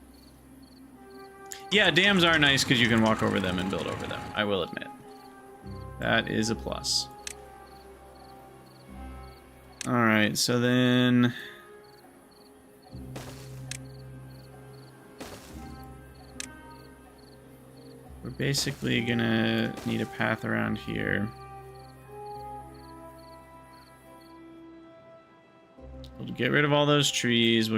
Yeah, dams are nice because you can walk over them and build over them, I will admit. That is a plus. Alright, so then... we're basically gonna need a path around here. We'll get rid of all those trees,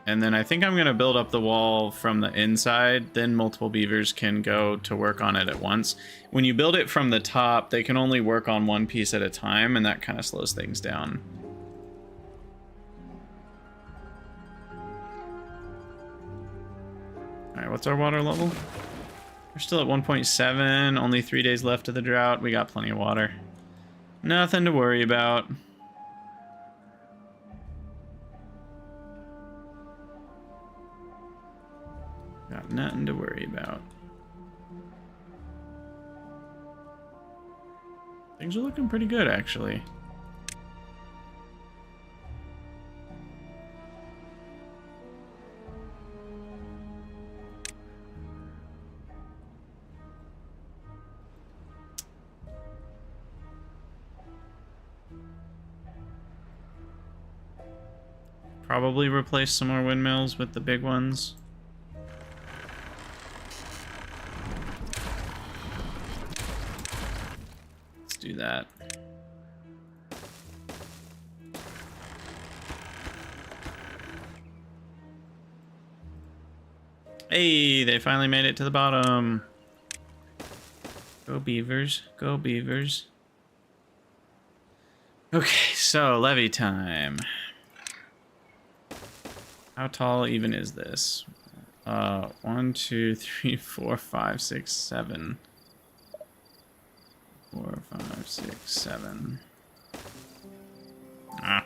and then I think I'm gonna build up the wall from the inside, then multiple beavers can go to work on it at once. When you build it from the top, they can only work on one piece at a time, and that kind of slows things down. Alright, what's our water level? We're still at 1.7, only 3 days left of the drought. We got plenty of water. Nothing to worry about. Got nothing to worry about. Things are looking pretty good, actually. Probably replace some more windmills with the big ones. Let's do that. Hey, they finally made it to the bottom. Go beavers, go beavers. Okay, so levee time. How tall even is this? 1, 2, 3, 4, 5, 6, 7. 4, 5, 6, 7. Ah.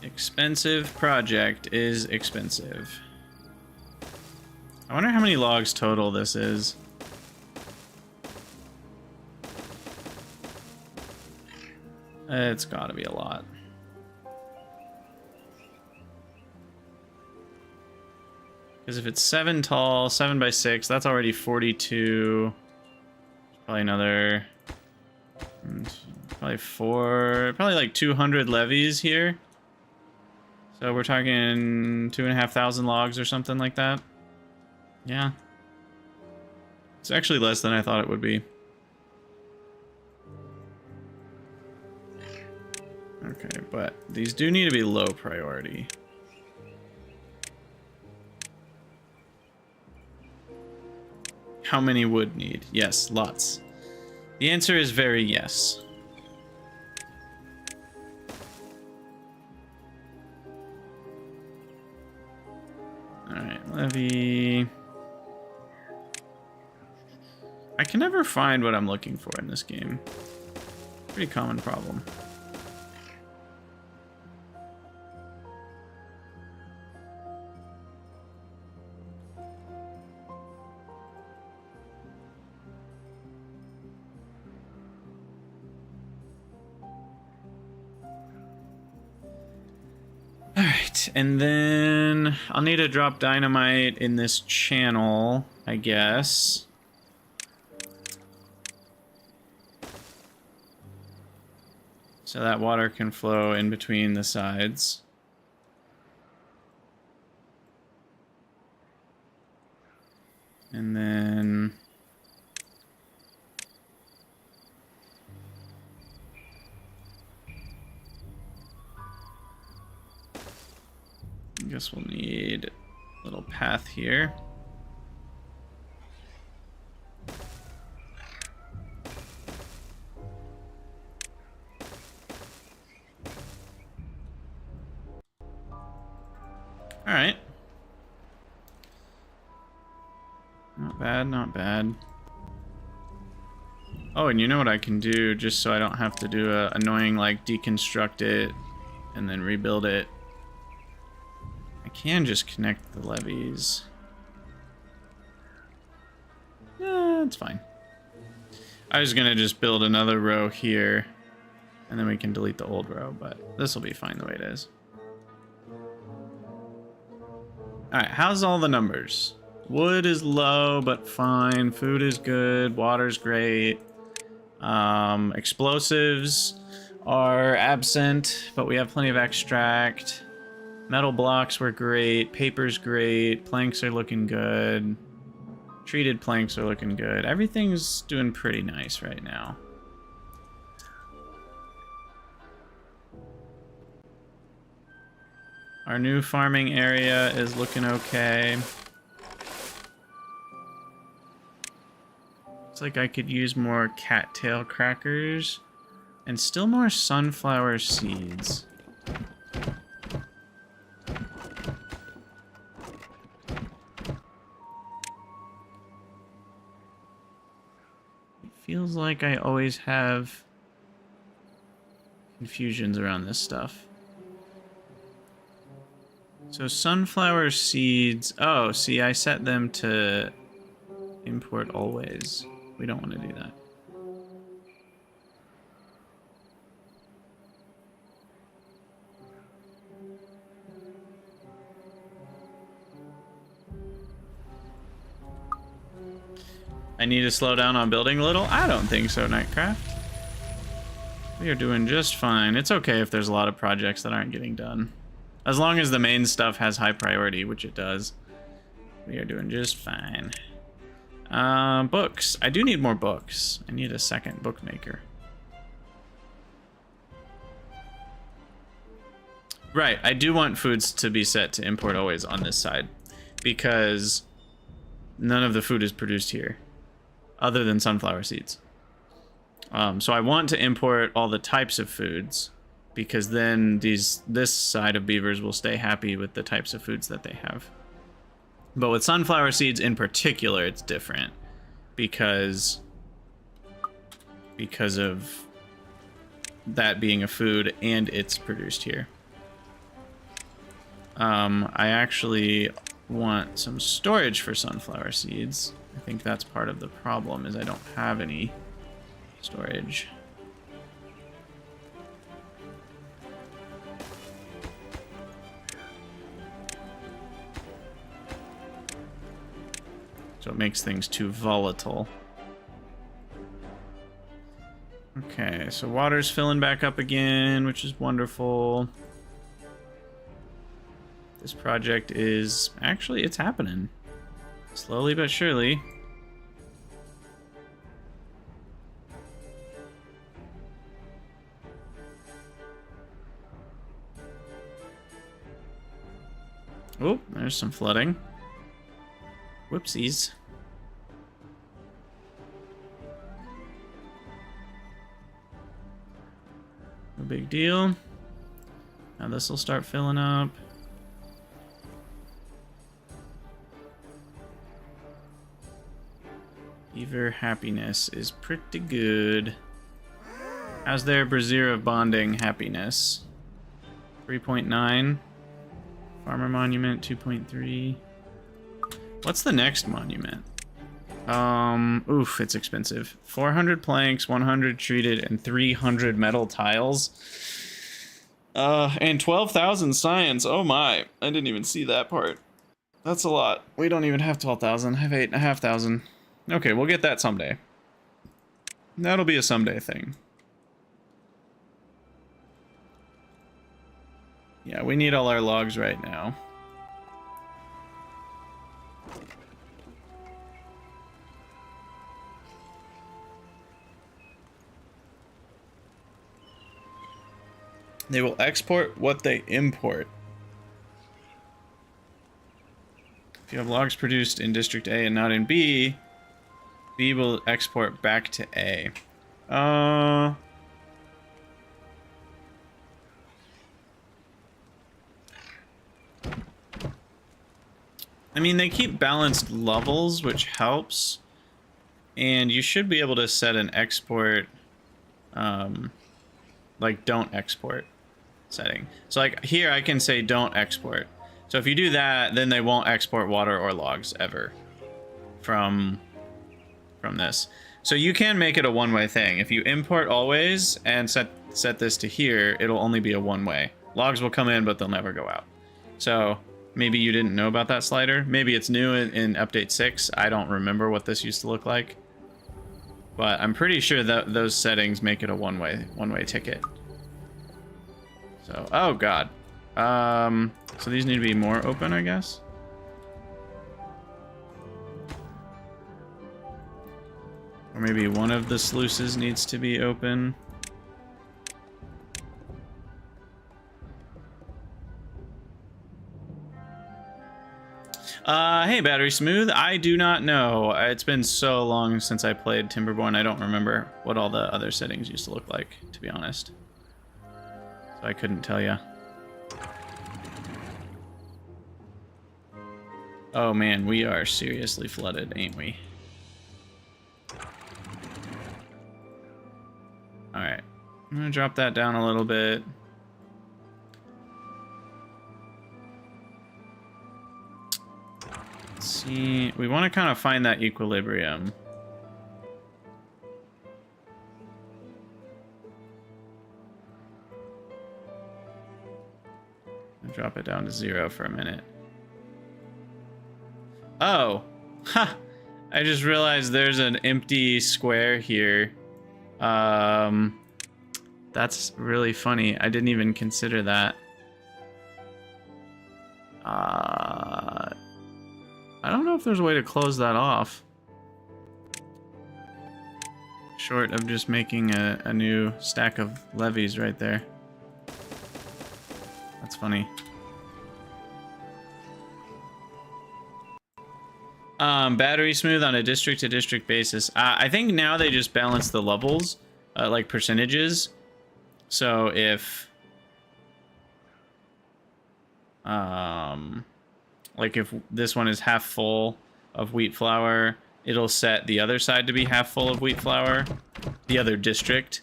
Expensive project is expensive. I wonder how many logs total this is. It's gotta be a lot. Because if it's 7 tall, 7 by 6, that's already 42. Probably another... probably like 200 levees here. So we're talking 2,500 logs or something like that. Yeah. It's actually less than I thought it would be. Okay, but these do need to be low priority. how many wood need? Yes, lots. The answer is very yes. Alright, levy. I can never find what I'm looking for in this game. Pretty common problem. Alright, and then I'll need to drop dynamite in this channel, I guess. So that water can flow in between the sides. And then... I guess we'll need a little path here. All right. Not bad, not bad. Oh, and you know what I can do, just so I don't have to do a annoying, like, deconstruct it and then rebuild it. I can just connect the levees. Yeah, it's fine. I was gonna just build another row here, and then we can delete the old row, but this will be fine the way it is. Alright, how's all the numbers? Wood is low, but fine. Food is good. Water's great. Explosives are absent, but we have plenty of extract. Metal blocks were great. Paper's great. Planks are looking good. Treated planks are looking good. Everything's doing pretty nice right now. Our new farming area is looking okay. Looks like I could use more cattail crackers and still more sunflower seeds. It feels like I always have confusions around this stuff. So sunflower seeds, oh, see, I set them to import always. We don't want to do that. I need to slow down on building a little? I don't think so, Nightcraft. We are doing just fine. It's okay if there's a lot of projects that aren't getting done. As long as the main stuff has high priority, which it does, we are doing just fine. Books. I do need more books. I need a second bookmaker. Right, I do want foods to be set to import always on this side, because none of the food is produced here, other than sunflower seeds. So I want to import all the types of foods, because then this side of beavers will stay happy with the types of foods that they have. But with sunflower seeds in particular, it's different because of that being a food and it's produced here. I actually want some storage for sunflower seeds. I think that's part of the problem, is I don't have any storage. So it makes things too volatile. Okay, so water's filling back up again, which is wonderful. This project is... actually, it's happening. Slowly but surely. Oh, there's some flooding. Whoopsies. No big deal. Now this will start filling up. Beaver happiness is pretty good. How's their Brazier of Bonding happiness? 3.9. Farmer Monument, 2.3. What's the next monument? Oof, it's expensive. 400 planks, 100 treated, and 300 metal tiles. And 12,000 science. Oh my, I didn't even see that part. That's a lot. We don't even have 12,000. I have 8,500. Okay, we'll get that someday. That'll be a someday thing. Yeah, we need all our logs right now. They will export what they import. If you have logs produced in District A and not in B, B will export back to A. I mean, they keep balanced levels, which helps. And you should be able to set an export, like don't export setting. So like here I can say don't export. So if you do that, then they won't export water or logs ever from this. So you can make it a one-way thing. If you import always and set this to here, it'll only be a one-way. Logs will come in, but they'll never go out. So maybe you didn't know about that slider. Maybe it's new in update 6. I don't remember what this used to look like. But I'm pretty sure that those settings make it a one-way ticket. So, oh god. So these need to be more open, I guess. Or maybe one of the sluices needs to be open. Hey, Battery Smooth. I do not know. It's been so long since I played Timberborn, I don't remember what all the other settings used to look like, to be honest. So I couldn't tell you. Oh man, we are seriously flooded, ain't we? Alright. I'm gonna drop that down a little bit. See, we want to kind of find that equilibrium. I'll drop it down to 0 for a minute. Oh, ha! I just realized there's an empty square here. That's really funny. I didn't even consider that. I don't know if there's a way to close that off. Short of just making a new stack of levees right there. That's funny. Battery Smooth on a district-to-district basis. I think now they just balance the levels, like percentages. So if... like if this one is half full of wheat flour, it'll set the other side to be half full of wheat flour, the other district.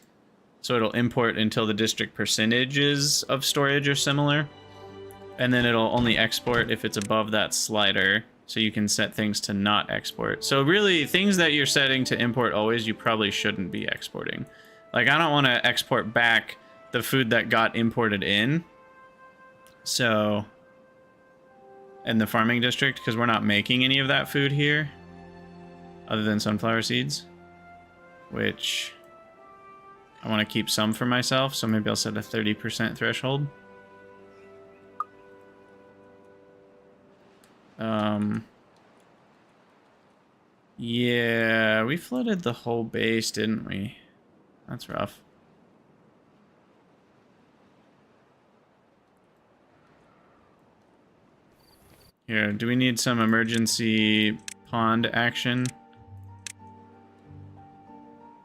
So it'll import until the district percentages of storage are similar. And then it'll only export if it's above that slider. So you can set things to not export. So really, things that you're setting to import always, you probably shouldn't be exporting. Like, I don't want to export back the food that got imported in. So... in the farming district, because we're not making any of that food here other than sunflower seeds, which I want to keep some for myself, so maybe I'll set a 30% threshold. Yeah, we flooded the whole base, didn't we? That's rough. Here, do we need some emergency pond action?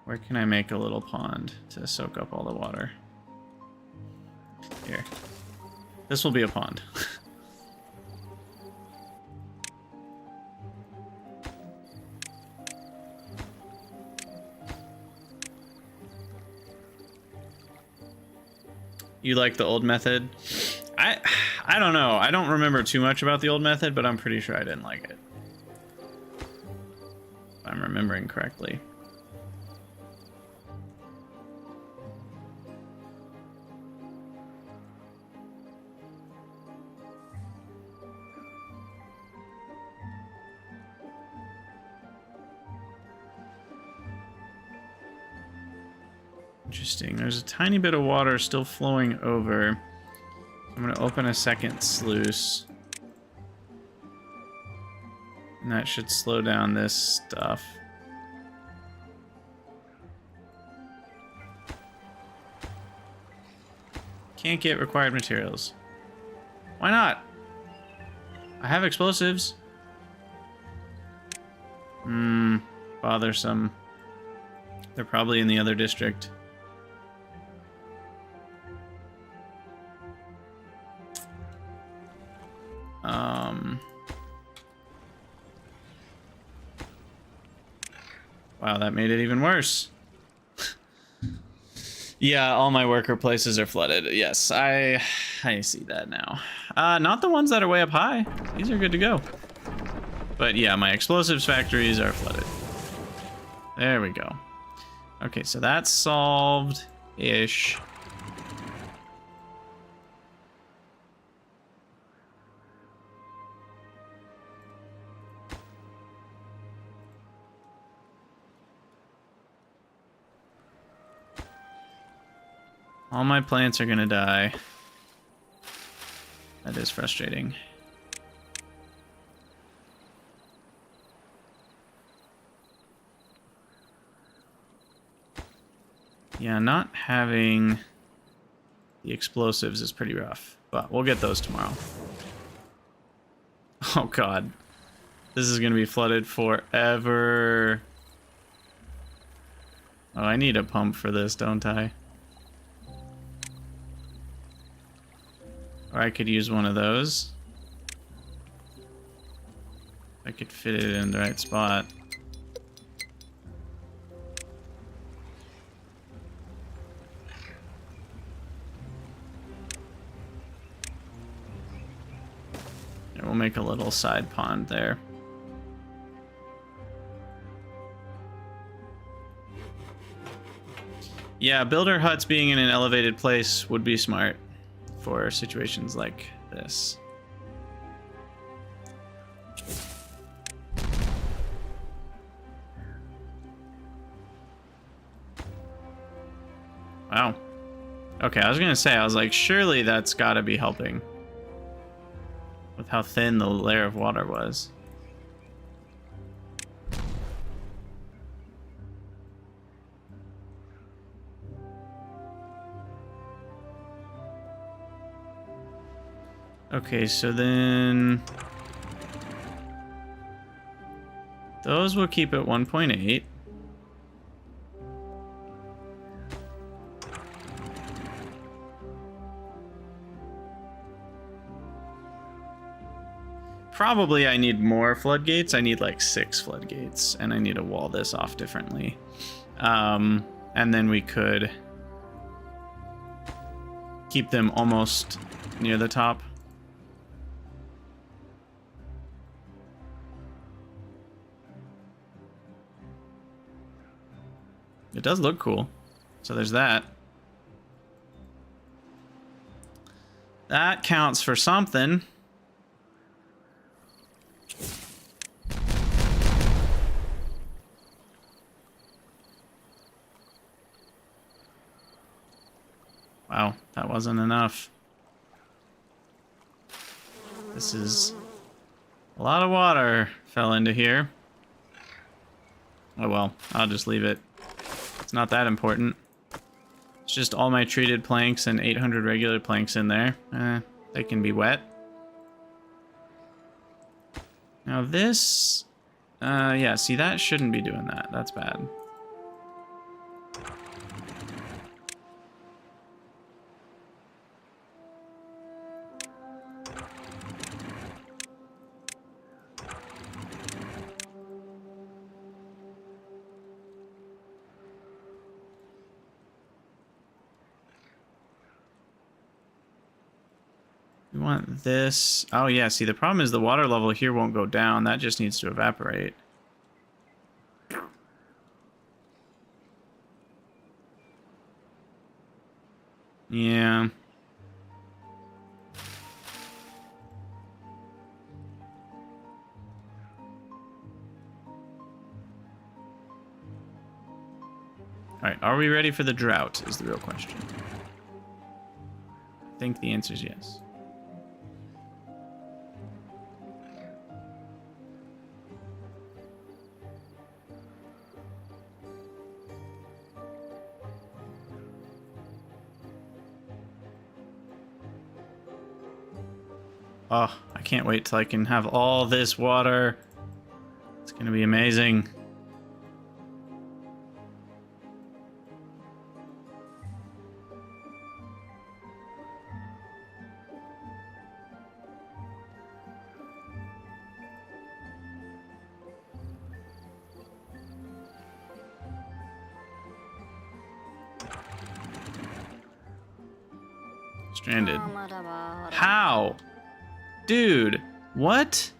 Where can I make a little pond to soak up all the water? Here. This will be a pond. You like the old method? I don't know. I don't remember too much about the old method, but I'm pretty sure I didn't like it. If I'm remembering correctly. Interesting. There's a tiny bit of water still flowing over. I'm going to open a second sluice. And that should slow down this stuff. Can't get required materials. Why not? I have explosives. Bothersome. They're probably in the other district. Wow, that made it even worse. Yeah, all my worker places are flooded. Yes, I see that now. Not the ones that are way up high. These are good to go. But yeah, my explosives factories are flooded. There we go. Okay, so that's solved-ish. All my plants are gonna die. That is frustrating. Yeah, not having the explosives is pretty rough, but we'll get those tomorrow. Oh god. This is gonna be flooded forever. Oh, I need a pump for this, don't I? Or I could use one of those. I could fit it in the right spot. Yeah, we'll make a little side pond there. Yeah, builder huts being in an elevated place would be smart for situations like this. Wow. Okay, I was gonna say, I was like, surely that's gotta be helping with how thin the layer of water was. Okay, so then those will keep at 1.8. Probably I need more floodgates. I need like 6 floodgates, and I need to wall this off differently. And then we could keep them almost near the top. It does look cool. So there's that. That counts for something. Wow, that wasn't enough. This is a lot of water fell into here. Oh well, I'll just leave it. It's not that important. It's just all my treated planks and 800 regular planks in there. They can be wet. Now this... yeah, see, that shouldn't be doing that. That's bad. want this. Oh yeah, see the problem is the water level here won't go down. That just needs to evaporate. Yeah. Alright, are we ready for the drought is the real question. I think the answer is yes. Oh, I can't wait till I can have all this water. It's gonna be amazing. Stranded. How? Dude, what?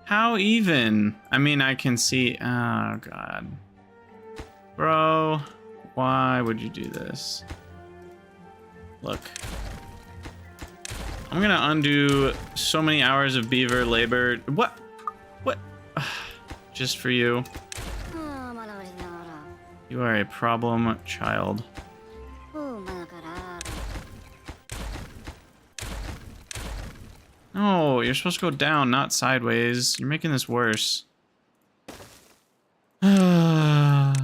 How even? I mean, I can see... Oh, God. Bro, why would you do this? Look. I'm gonna undo so many hours of beaver labor. What? What? Just for you. You are a problem child. No, you're supposed to go down, not sideways. You're making this worse. The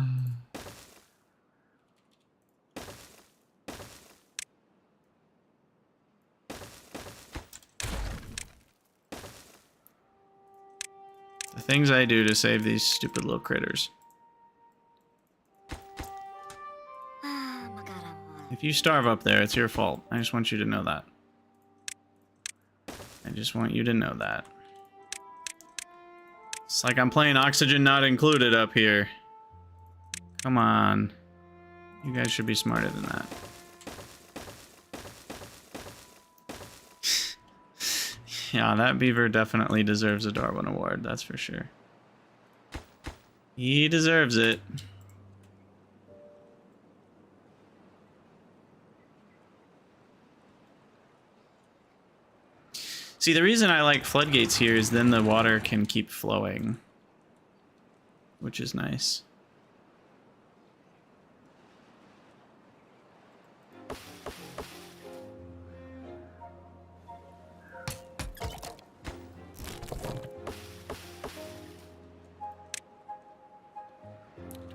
things I do to save these stupid little critters. If you starve up there, it's your fault. I just want you to know that. I just want you to know that. It's like I'm playing Oxygen Not Included up here. Come on. You guys should be smarter than that. Yeah, that beaver definitely deserves a Darwin Award, that's for sure. He deserves it. See, the reason I like floodgates here is then the water can keep flowing, which is nice. Do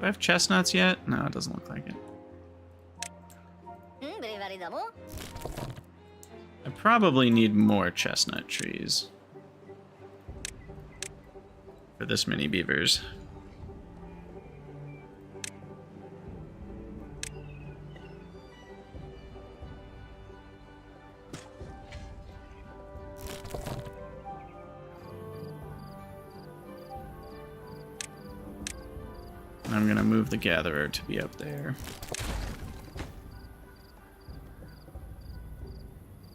I have chestnuts yet? No, it doesn't look like it. I probably need more chestnut trees for this many beavers. And I'm gonna move the gatherer to be up there.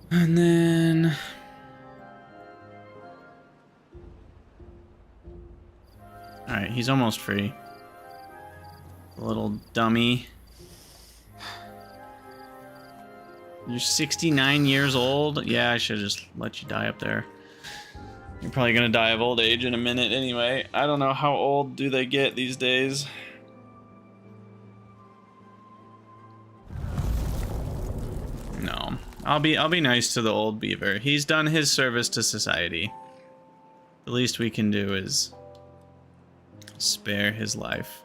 And then... Alright, he's almost free. The little dummy. You're 69 years old? Yeah, I should just let you die up there. You're probably gonna die of old age in a minute anyway. I don't know how old do they get these days. No. I'll be nice to the old beaver. He's done his service to society. The least we can do is spare his life.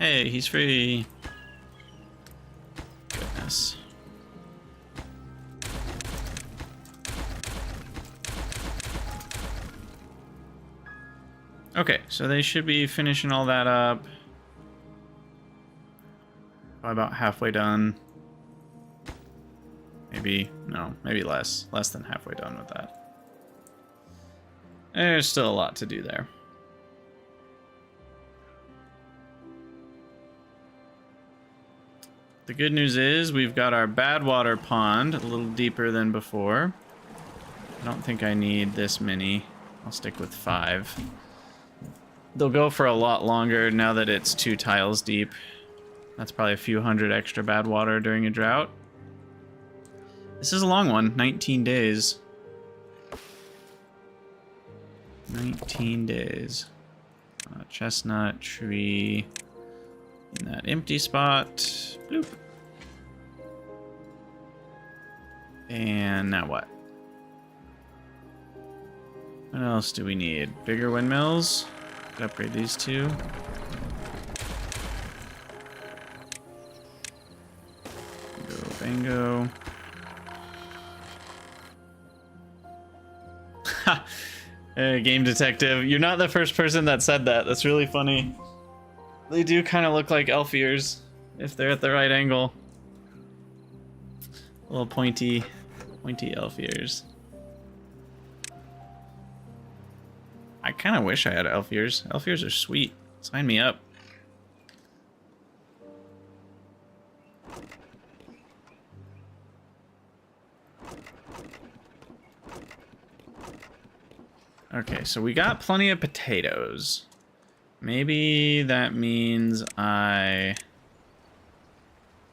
Hey, he's free. Goodness. Okay, so they should be finishing all that up. Probably about halfway done. Maybe, no, maybe less. Less than halfway done with that. There's still a lot to do there. The good news is we've got our badwater pond a little deeper than before. I don't think I need this many. I'll stick with 5. They'll go for a lot longer now that it's 2 tiles deep. That's probably a few hundred extra badwater during a drought. This is a long one, 19 days. 19 days. Chestnut tree in that empty spot. Bloop. And now what? What else do we need? Bigger windmills. Could upgrade these 2. Go bango. Hey, game detective. You're not the first person that said that. That's really funny. They do kind of look like elf ears if they're at the right angle. Little pointy elf ears. I kind of wish I had elf ears. Elf ears are sweet. Sign me up. Okay, so we got plenty of potatoes. Maybe that means I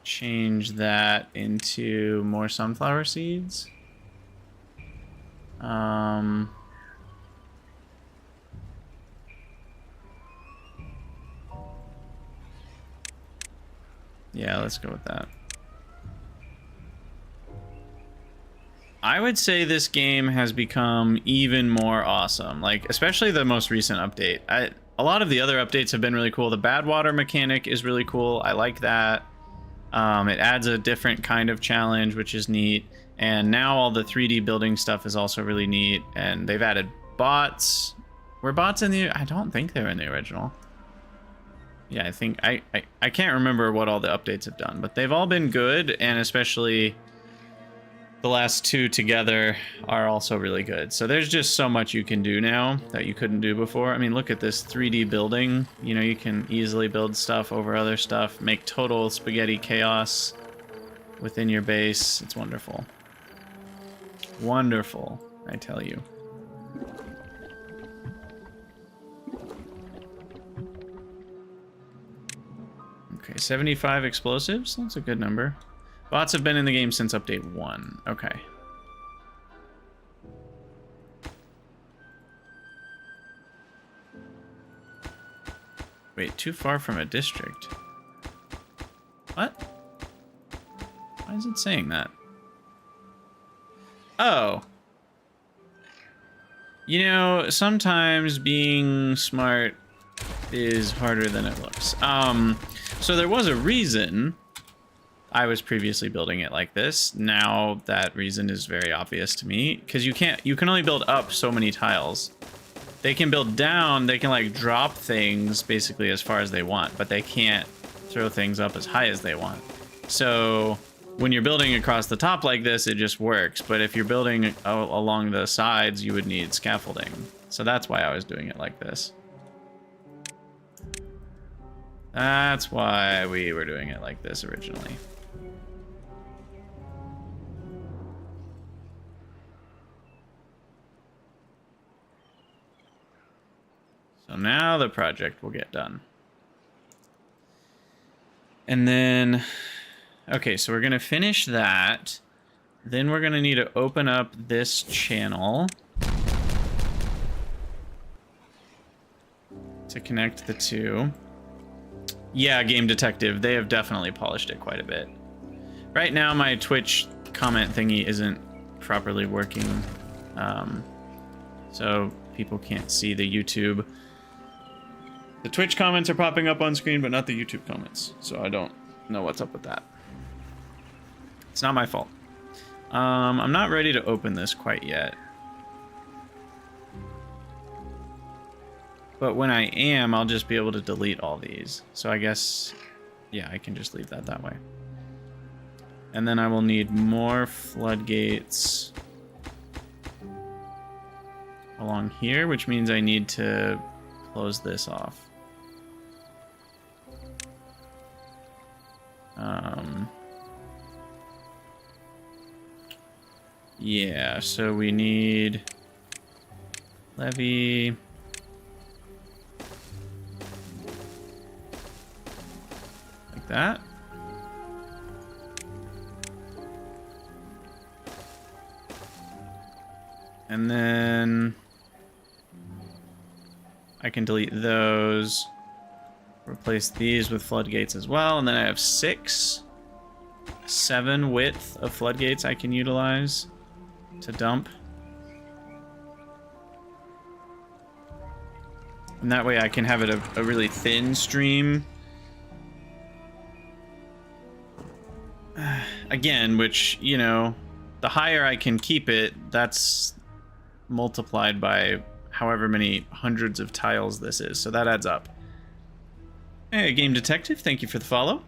change that into more sunflower seeds. Yeah, let's go with that. I would say this game has become even more awesome, like especially the most recent update. A lot of the other updates have been really cool. The badwater mechanic is really cool. I like that. It adds a different kind of challenge, which is neat. And now all the 3D building stuff is also really neat. And they've added bots. Were bots in the... I don't think they were in the original. Yeah, I think... I can't remember what all the updates have done, but they've all been good, and especially... the last 2 together are also really good. So there's just so much you can do now that you couldn't do before. I mean, look at this 3D building. You know, you can easily build stuff over other stuff, make total spaghetti chaos within your base. It's wonderful. Wonderful, I tell you. Okay, 75 explosives. That's a good number. Bots have been in the game since update 1. Okay. Wait, too far from a district. What? Why is it saying that? Oh. You know, sometimes being smart is harder than it looks. So there was a reason I was previously building it like this. Now that reason is very obvious to me, because you can only build up so many tiles. They can build down, they can like drop things basically as far as they want, but they can't throw things up as high as they want. So when you're building across the top like this, it just works. But if you're building along the sides, you would need scaffolding. So that's why I was doing it like this. That's why we were doing it like this originally. So now the project will get done. And then, okay, so we're gonna finish that. Then we're gonna need to open up this channel to connect the 2. Yeah, Game Detective, they have definitely polished it quite a bit. Right now, my Twitch comment thingy isn't properly working, so people can't see the YouTube. The Twitch comments are popping up on screen, but not the YouTube comments, so I don't know what's up with that. It's not my fault. I'm not ready to open this quite yet. But when I am, I'll just be able to delete all these. So I guess, yeah, I can just leave that way. And then I will need more floodgates along here, which means I need to close this off. Yeah, so we need levee. Like that. And then I can delete those. Replace these with floodgates as well. And then I have 7 width of floodgates I can utilize to dump. And that way I can have it a really thin stream. Again, which, you know, the higher I can keep it, that's multiplied by however many hundreds of tiles this is. So that adds up. Hey, Game Detective, thank you for the follow.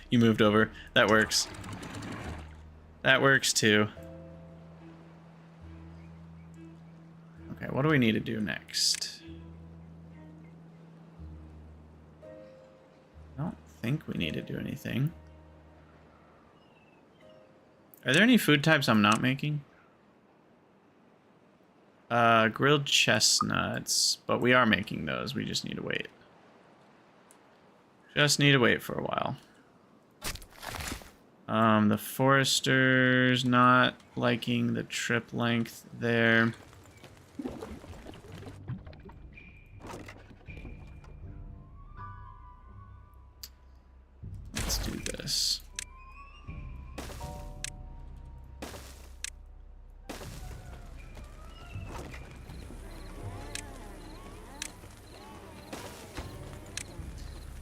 You moved over. That works. That works too. Okay, what do we need to do next? I don't think we need to do anything. Are there any food types I'm not making? Grilled chestnuts, but we are making those. We just need to wait. Just need to wait for a while. The forester's not liking the trip length there. Let's do this.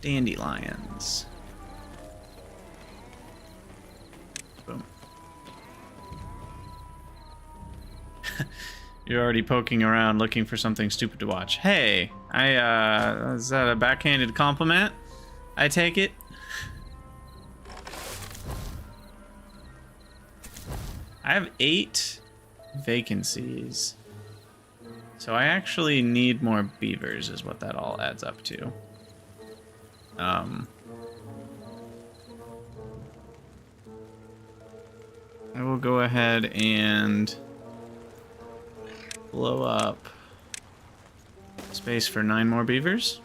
Dandelions. Boom. You're already poking around looking for something stupid to watch. Hey, is that a backhanded compliment? I take it. I have 8 vacancies. So I actually need more beavers is what that all adds up to. I will go ahead and blow up space for 9 more beavers.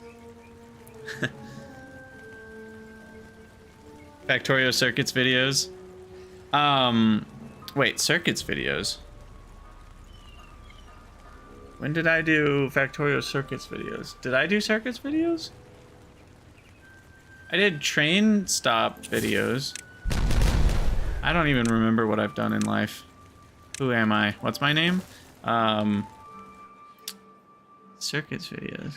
Factorio Circuits videos. Wait, Circuits videos? When did I do Factorio Circuits videos? Did I do Circuits videos? I did train stop videos. I don't even remember what I've done in life. Who am I? What's my name? Circuits videos.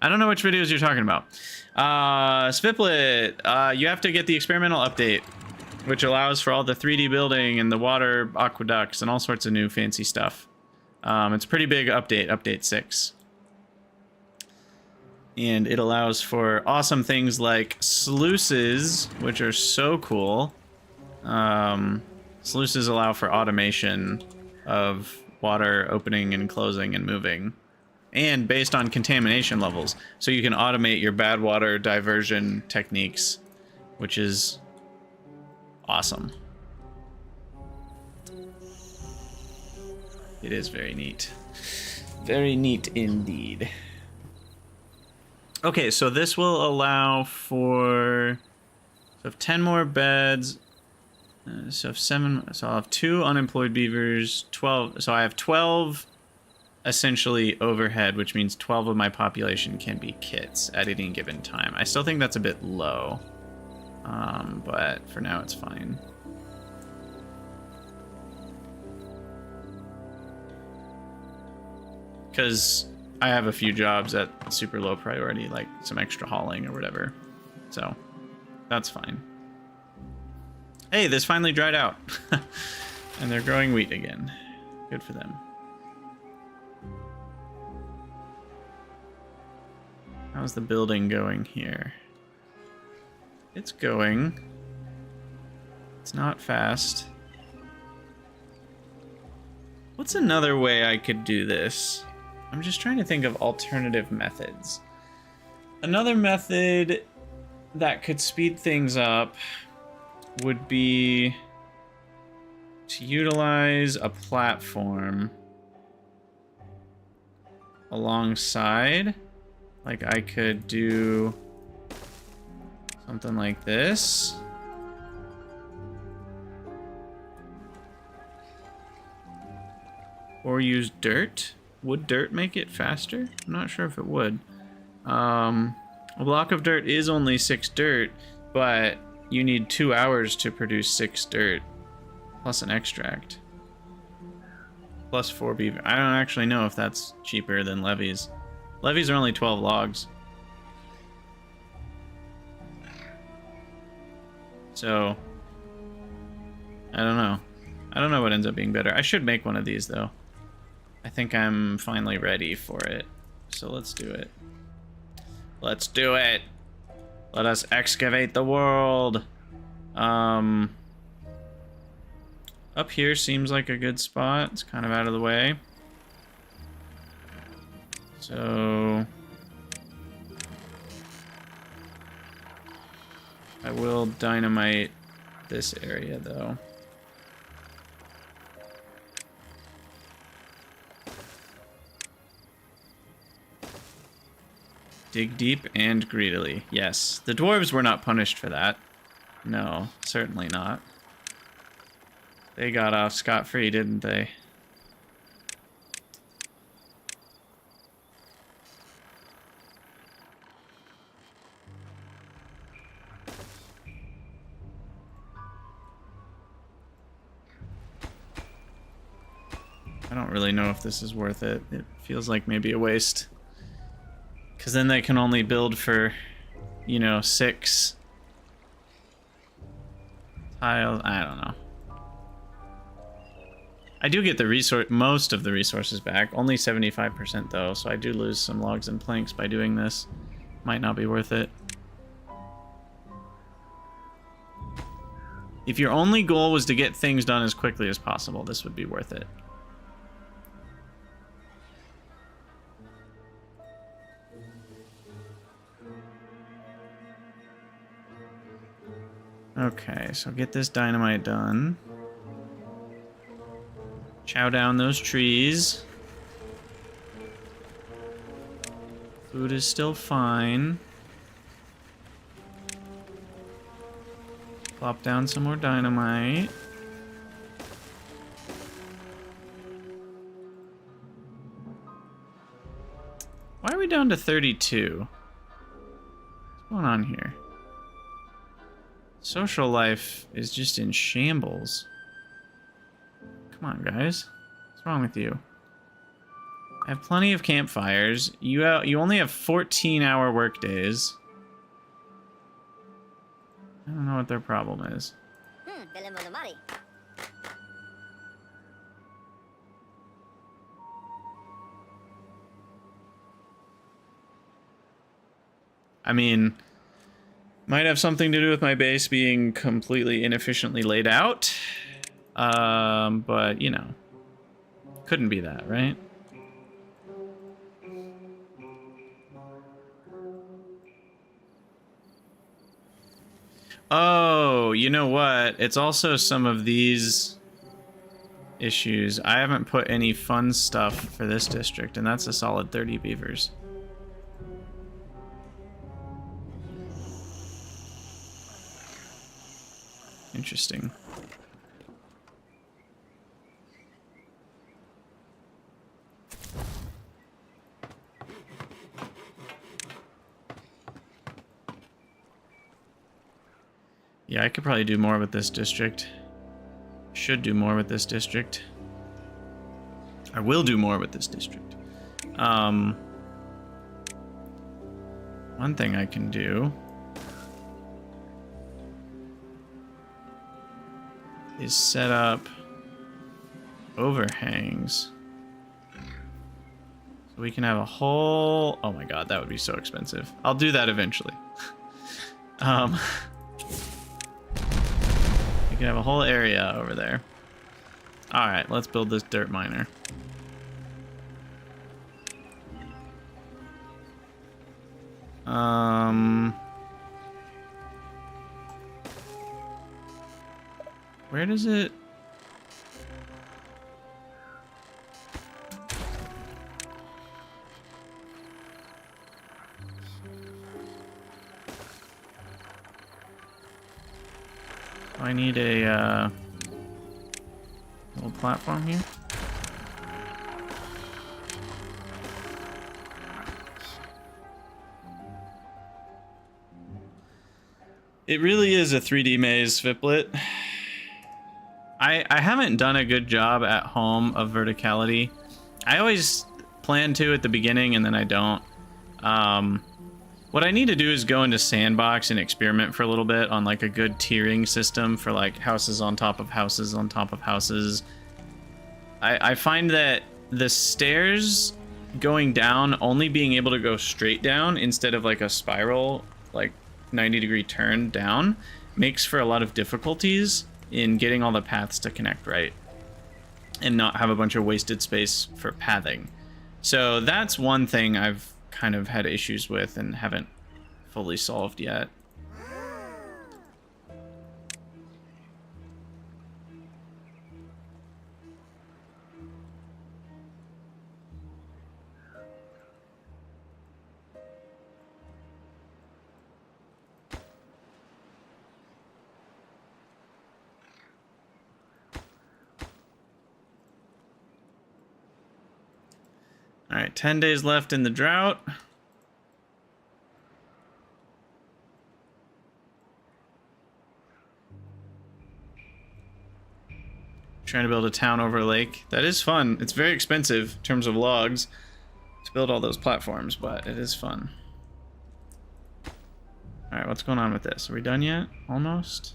I don't know which videos you're talking about. Sviplet, you have to get the experimental update, which allows for all the 3D building and the water aqueducts and all sorts of new fancy stuff. It's a pretty big update, update 6. And it allows for awesome things like sluices, which are so cool. Sluices allow for automation of water opening and closing and moving, and based on contamination levels. So you can automate your bad water diversion techniques, which is awesome. It is very neat. Very neat indeed. Okay, so this will allow for 10 more beds. So I'll have 2 unemployed beavers, 12. So I have 12 essentially overhead, which means 12 of my population can be kits at any given time. I still think that's a bit low, but for now it's fine. Because I have a few jobs at super low priority, like some extra hauling or whatever. So that's fine. Hey, this finally dried out. And they're growing wheat again. Good for them. How's the building going here? It's going. It's not fast. What's another way I could do this? I'm just trying to think of alternative methods. Another method that could speed things up would be to utilize a platform alongside. Like I could do something like this. Or use dirt. Would dirt make it faster? I'm not sure if it would. A block of dirt is only 6 dirt, but you need 2 hours to produce 6 dirt, plus an extract. Plus 4 beaver. I don't actually know if that's cheaper than levees. Levees are only 12 logs. So, I don't know. I don't know what ends up being better. I should make one of these, though. I think I'm finally ready for it. So let's do it. Let's do it! Let us excavate the world! Up here seems like a good spot. It's kind of out of the way. So... I will dynamite this area, though. Dig deep and greedily. Yes. The dwarves were not punished for that. No, certainly not. They got off scot-free, didn't they? I don't really know if this is worth it. It feels like maybe a waste. Because then they can only build for, you know, 6 tiles. I don't know. I do get the most of the resources back. Only 75% though, so I do lose some logs and planks by doing this. Might not be worth it. If your only goal was to get things done as quickly as possible, this would be worth it. Okay, so get this dynamite done. Chow down those trees. Food is still fine. Plop down some more dynamite. Why are we down to 32? What's going on here? Social life is just in shambles. Come on, guys. What's wrong with you? I have plenty of campfires. You only have 14-hour work days. I don't know what their problem is. I mean, might have something to do with my base being completely inefficiently laid out. But, you know, couldn't be that, right? Oh, you know what? It's also some of these issues. I haven't put any fun stuff for this district, and that's a solid 30 beavers. Interesting. Yeah, I could probably do more with this district. Should do more with this district. I will do more with this district. One thing I can do is set up overhangs. So we can have a whole... Oh my god, that would be so expensive. I'll do that eventually. We can have a whole area over there. Alright, let's build this dirt miner. Where does it... I need a little platform here. It really is a 3D maze, Viplet. I haven't done a good job at home of verticality. I always plan to at the beginning and then I don't. What I need to do is go into Sandbox and experiment for a little bit on like a good tiering system for like houses on top of houses on top of houses. I find that the stairs going down, only being able to go straight down instead of like a spiral, like 90-degree turn down, makes for a lot of difficulties in getting all the paths to connect right and not have a bunch of wasted space for pathing. So that's one thing I've kind of had issues with and haven't fully solved yet. All right, 10 days left in the drought. Trying to build a town over a lake. That is fun. It's very expensive in terms of logs to build all those platforms, but it is fun. All right, what's going on with this? Are we done yet? Almost?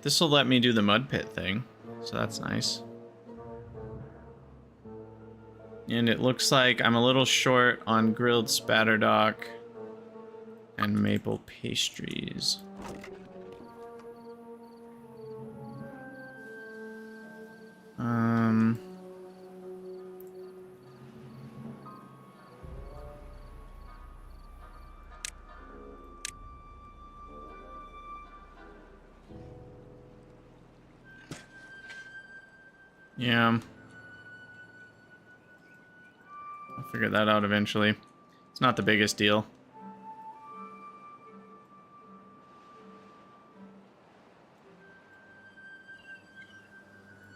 This will let me do the mud pit thing, so that's nice. And it looks like I'm a little short on grilled spatterdock and maple pastries. Yeah. I'll figure that out eventually. It's not the biggest deal.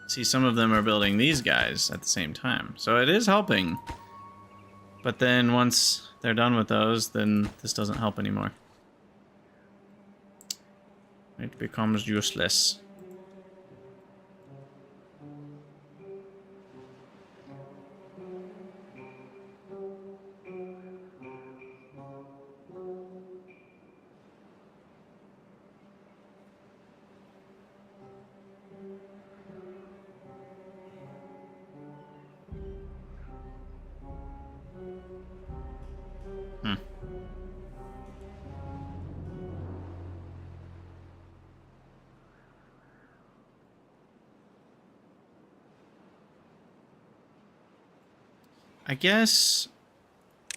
See, some of them are building these guys at the same time. So it is helping. But then once they're done with those, then this doesn't help anymore. It becomes useless. I guess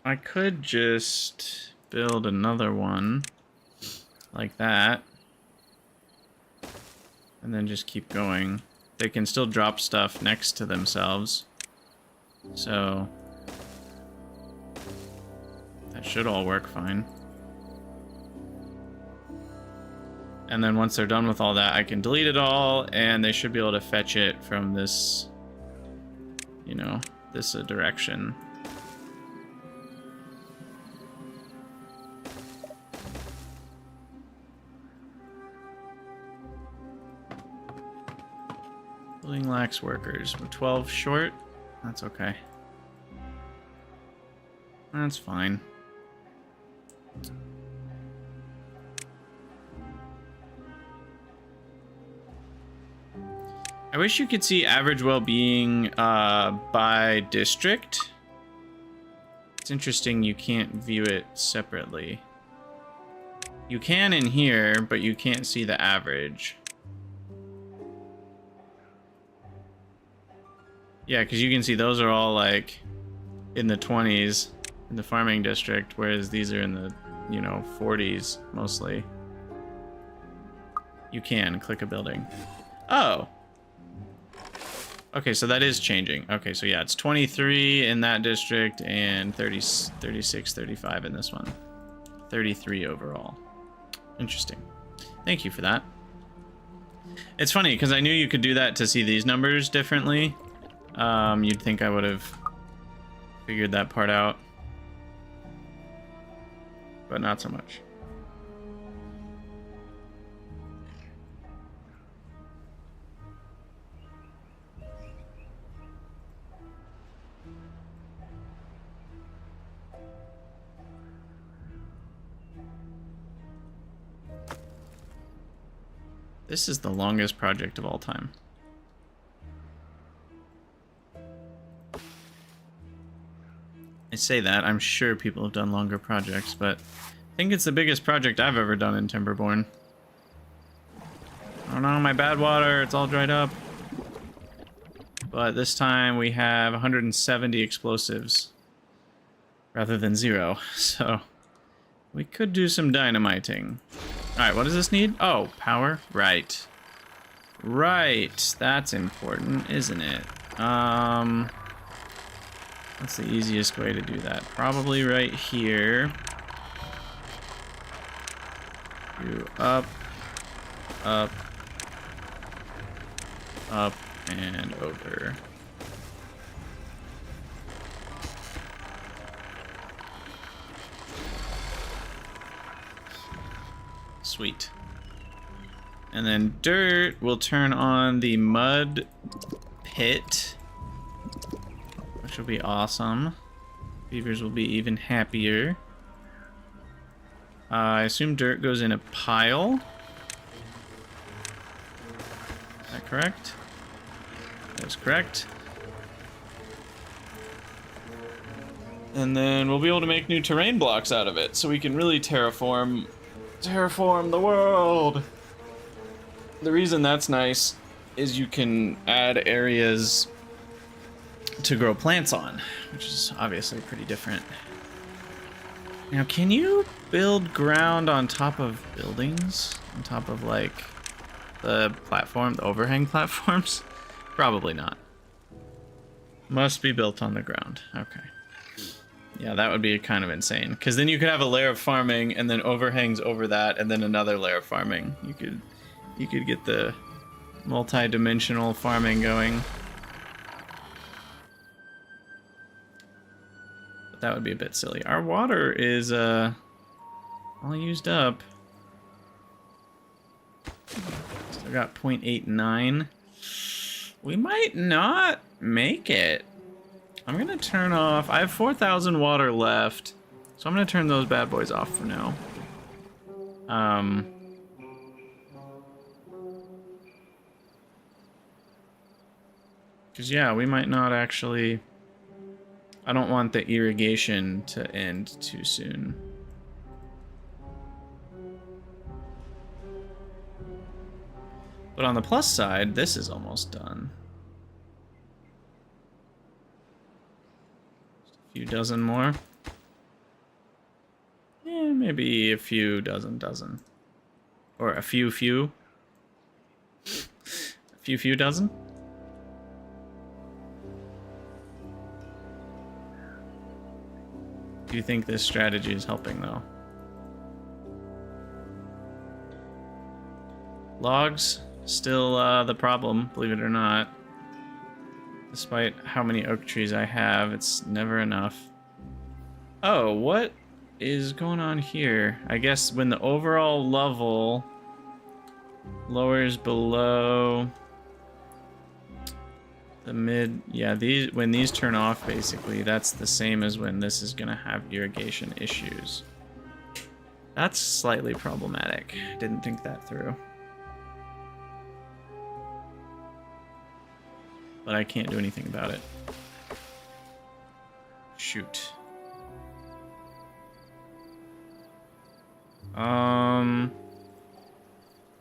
I could just build another one like that and then just keep going. They can still drop stuff next to themselves, so that should all work fine. And then once they're done with all that, I can delete it all and they should be able to fetch it from this, you know, this direction. Building lacks workers. We're 12 short. That's okay. That's fine. I wish you could see average well-being by district. It's interesting you can't view it separately. You can in here, but you can't see the average. Yeah, because you can see those are all like in the 20s in the farming district, whereas these are in the, you know, 40s mostly. You can click a building. Oh. Okay, so that is changing. Okay, so yeah, it's 23 in that district and 30, 36, 35 in this one. 33 overall. Interesting. Thank you for that. It's funny, because I knew you could do that to see these numbers differently. You'd think I would have figured that part out. But not so much. This is the longest project of all time. I say that, I'm sure people have done longer projects, but I think it's the biggest project I've ever done in Timberborn. Oh no, my badwater, it's all dried up. But this time we have 170 explosives rather than 0, so we could do some dynamiting. Alright, what does this need? Oh, power? Right. Right, that's important, isn't it? What's the easiest way to do that? Probably right here. Do up, up, up, and over. Sweet. And then dirt will turn on the mud pit, which will be awesome. Beavers will be even happier. I assume dirt goes in a pile. Is that correct? That is correct. And then we'll be able to make new terrain blocks out of it, so we can really terraform the world. The reason that's nice is you can add areas to grow plants on, which is obviously pretty different. Now, can you build ground on top of buildings? On top of, like, the platform, the overhang platforms? Probably not. Must be built on the ground. Okay. Yeah, that would be kind of insane. Because then you could have a layer of farming, and then overhangs over that, and then another layer of farming. You could get the multi-dimensional farming going. But that would be a bit silly. Our water is all used up. Still got 0.89. We might not make it. I'm gonna turn off. I have 4,000 water left, so I'm gonna turn those bad boys off for now. Because yeah, we might not actually. I don't want the irrigation to end too soon. But on the plus side, this is almost done. Just a few dozen more. Yeah, maybe a few dozen. Or a few. A few dozen? Do you think this strategy is helping, though? Logs, still the problem, believe it or not. Despite how many oak trees I have, it's never enough. Oh, what is going on here? I guess when the overall level lowers below The mid, yeah, when these turn off, basically, that's the same as when this is gonna have irrigation issues. That's slightly problematic. Didn't think that through. But I can't do anything about it. Shoot.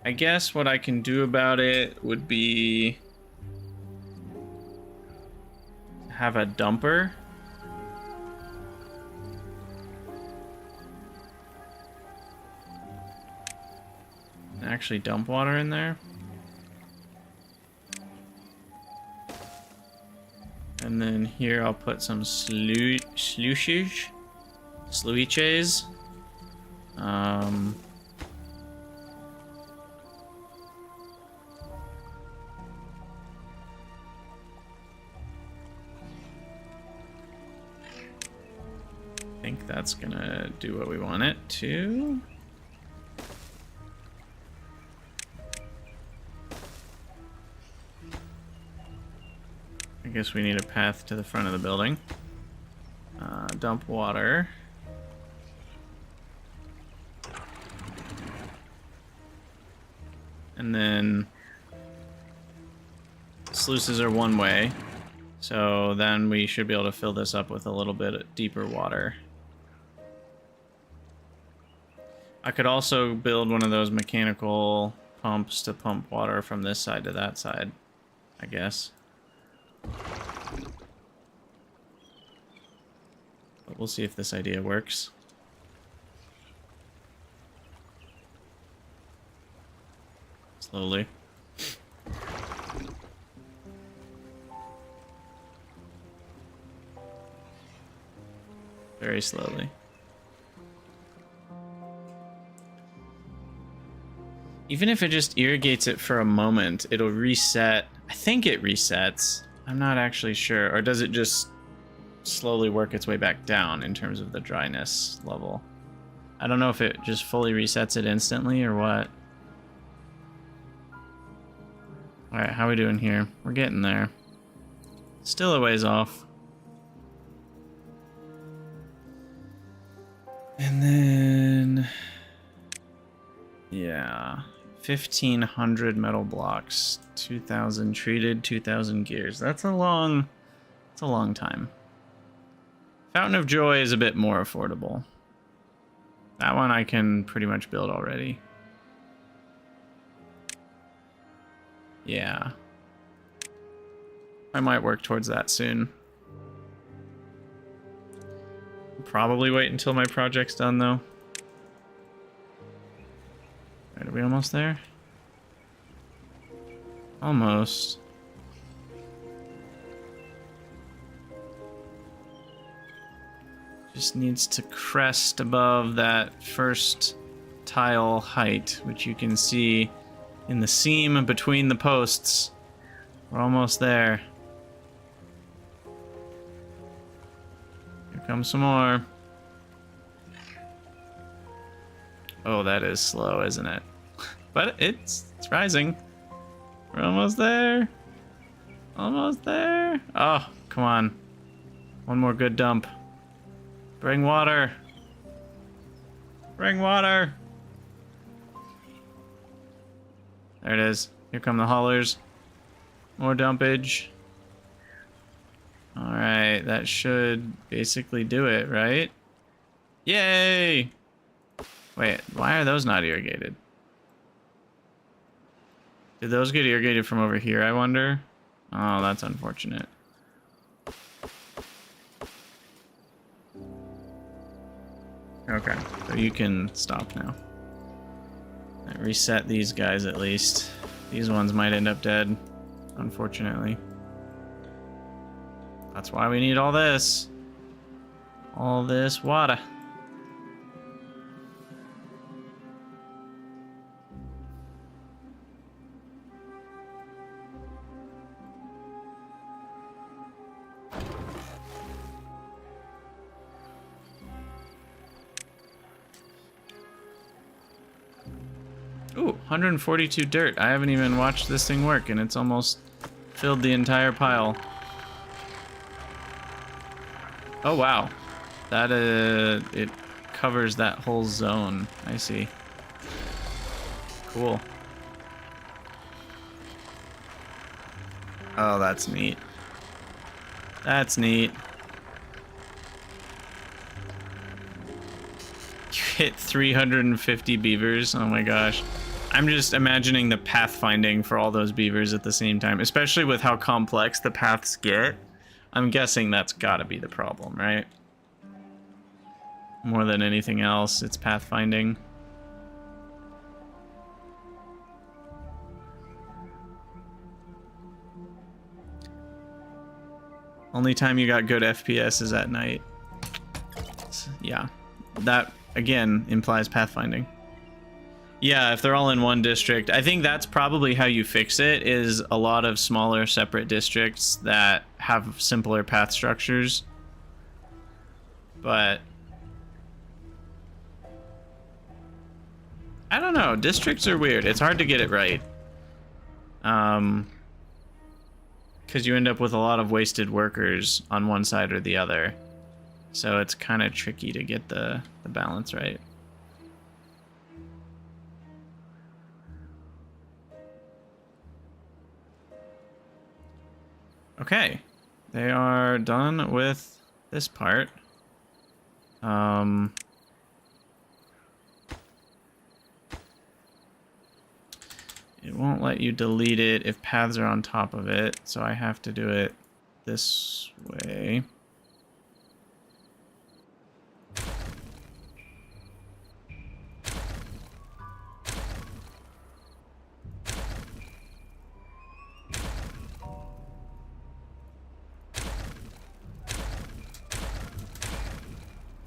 I guess what I can do about it would be have a dumper. And actually dump water in there. And then here I'll put some sluices. I think that's gonna do what we want it to. I guess we need a path to the front of the building. Dump water. And then sluices are one way. So then we should be able to fill this up with a little bit deeper water. I could also build one of those mechanical pumps to pump water from this side to that side, I guess. But we'll see if this idea works. Slowly. Very slowly. Even if it just irrigates it for a moment, it'll reset. I think it resets. I'm not actually sure. Or does it just slowly work its way back down in terms of the dryness level? I don't know if it just fully resets it instantly or what. Alright, how are we doing here? We're getting there. Still a ways off. And then... yeah... 1,500 metal blocks, 2,000 treated, 2,000 gears. That's a long time. Fountain of Joy is a bit more affordable. That one I can pretty much build already. Yeah. I might work towards that soon. Probably wait until my project's done though. Alright, are we almost there? Almost. Just needs to crest above that first tile height, which you can see in the seam between the posts. We're almost there. Here comes some more. Oh, that is slow, isn't it? But it's rising. We're almost there. Almost there. Oh, come on. One more good dump. Bring water. Bring water. There it is. Here come the haulers. More dumpage. Alright, that should basically do it, right? Yay! Wait, why are those not irrigated? Did those get irrigated from over here, I wonder? Oh, that's unfortunate. Okay, so you can stop now. I reset these guys at least. These ones might end up dead, unfortunately. That's why we need all this. All this water. Ooh, 142 dirt. I haven't even watched this thing work, and it's almost Filled the entire pile. Oh wow. That it covers that whole zone. I see. Cool. Oh, that's neat. That's neat. You hit 350 beavers. Oh my gosh. I'm just imagining the pathfinding for all those beavers at the same time, especially with how complex the paths get. I'm guessing that's gotta be the problem, right? More than anything else, it's pathfinding. Only time you got good FPS is at night. So, yeah, that again implies pathfinding. Yeah, if they're all in one district, I think that's probably how you fix it, is a lot of smaller separate districts that have simpler path structures. But I don't know, districts are weird. It's hard to get it right. Because you end up with a lot of wasted workers on one side or the other. So it's kind of tricky to get the balance right. Okay, they are done with this part. It won't let you delete it if paths are on top of it, so I have to do it this way.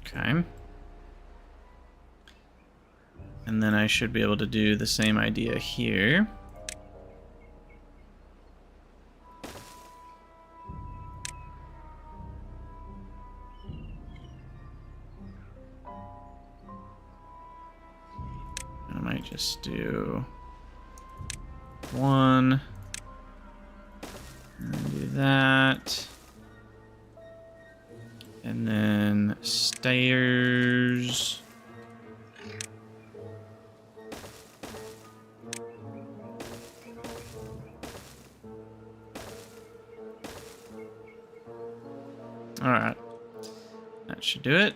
Okay. And then I should be able to do the same idea here. I might just do one. And do that. And then stairs. All right, that should do it.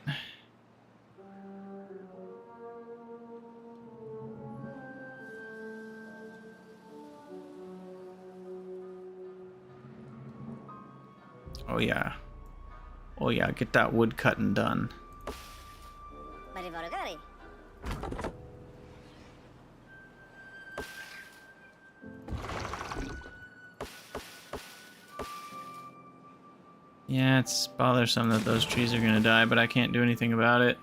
Oh yeah. Oh yeah, get that wood cutting done. Yeah, it's bothersome that those trees are gonna die, but I can't do anything about it.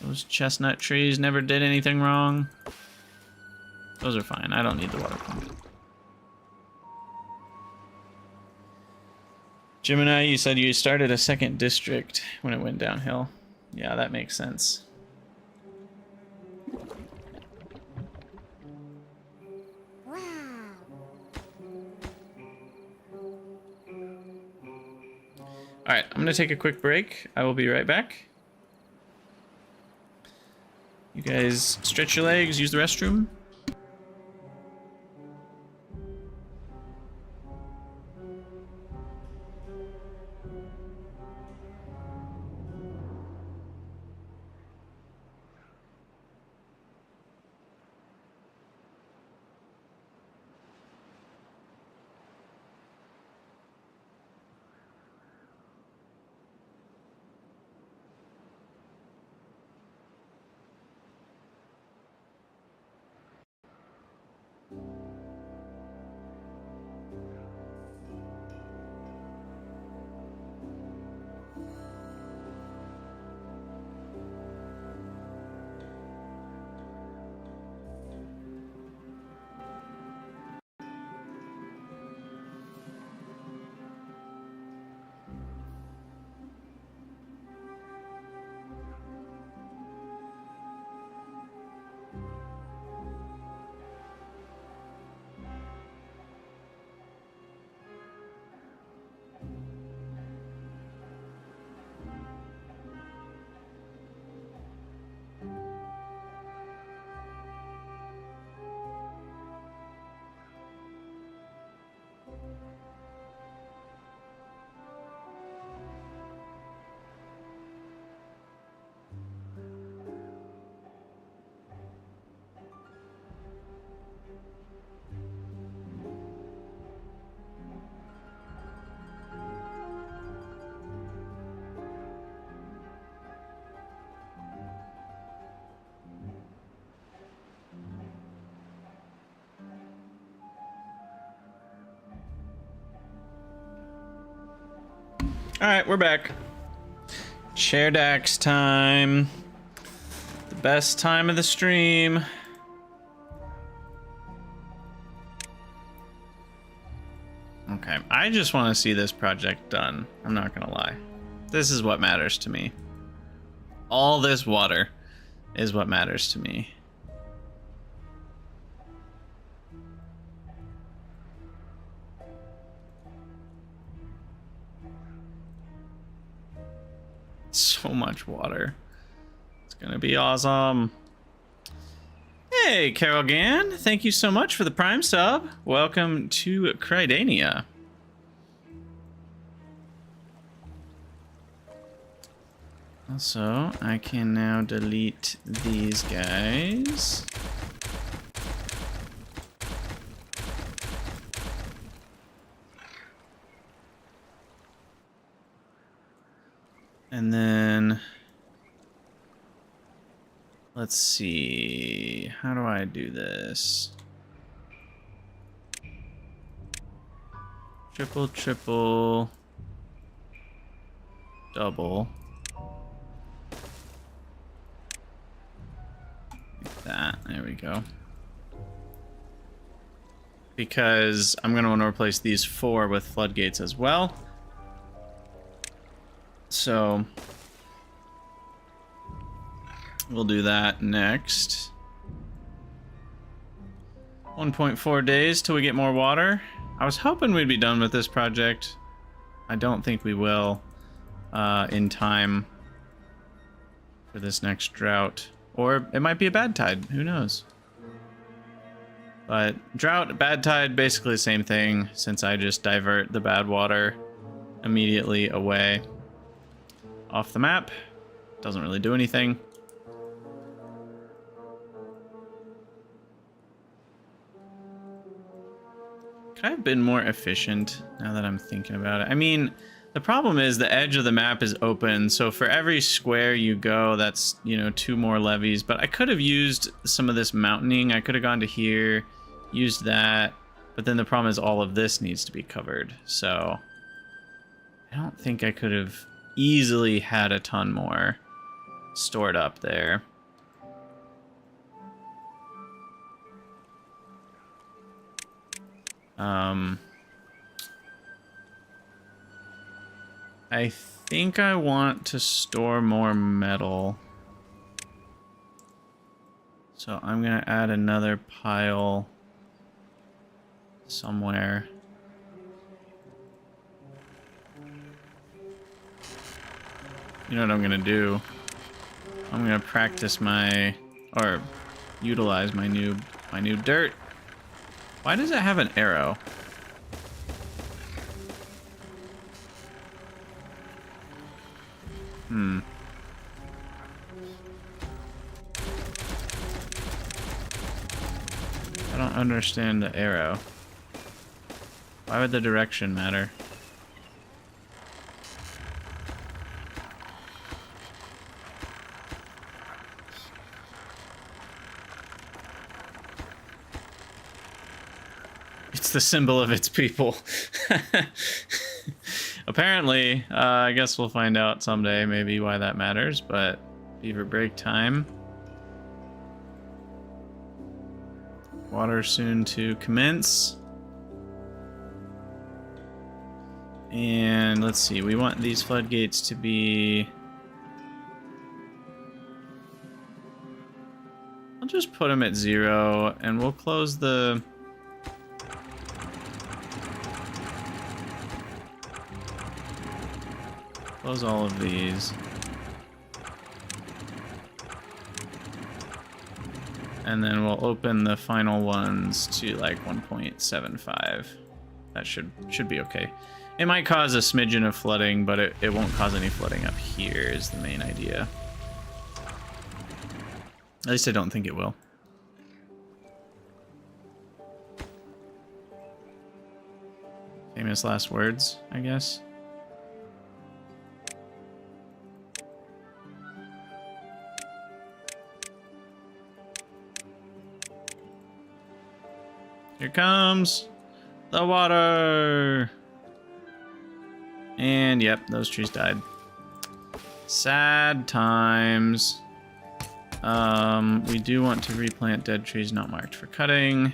Those chestnut trees never did anything wrong. Those are fine. I don't need the water pump. Gemini, you said you started a second district when it went downhill. Yeah, that makes sense. Wow. Alright, I'm gonna take a quick break. I will be right back. You guys stretch your legs, use the restroom. Alright, we're back. Chair Dax time. The best time of the stream. Okay, I just want to see this project done. I'm not gonna lie. This is what matters to me. All this water is what matters to me. So much water. It's gonna be awesome. Hey, Carol Gann, thank you so much for the Prime sub. Welcome to Crydania. Also, I can now delete these guys. And then, let's see, how do I do this? Triple, triple, double. Like that, there we go. Because I'm gonna want to replace these 4 with floodgates as well. So we'll do that next. 1.4 days till we get more water. I was hoping we'd be done with this project. I don't think we will in time for this next drought. Or it might be a bad tide, who knows? But drought, bad tide, basically the same thing, since I just divert the bad water immediately away. Off the map. Doesn't really do anything. Could I have been more efficient now that I'm thinking about it? I mean, the problem is the edge of the map is open, so for every square you go, that's, you know, 2 more levees. But I could have used some of this mountaining. I could have gone to here, used that, but then the problem is all of this needs to be covered. So I don't think I could have easily had a ton more stored up there. I think I want to store more metal. So I'm gonna add another pile somewhere. You know what I'm gonna do? I'm gonna practice or utilize my new dirt. Why does it have an arrow? I don't understand the arrow. Why would the direction matter? It's the symbol of its people. Apparently, I guess we'll find out someday maybe why that matters, but beaver break time. Water soon to commence. And let's see, we want these floodgates to be... I'll just put them at 0, and we'll close the... Close all of these. And then we'll open the final ones to like 1.75. That should be okay. It might cause a smidgen of flooding, but it won't cause any flooding up here is the main idea. At least I don't think it will. Famous last words, I guess. Here comes the water. And yep, those trees died. Sad times. We do want to replant dead trees not marked for cutting.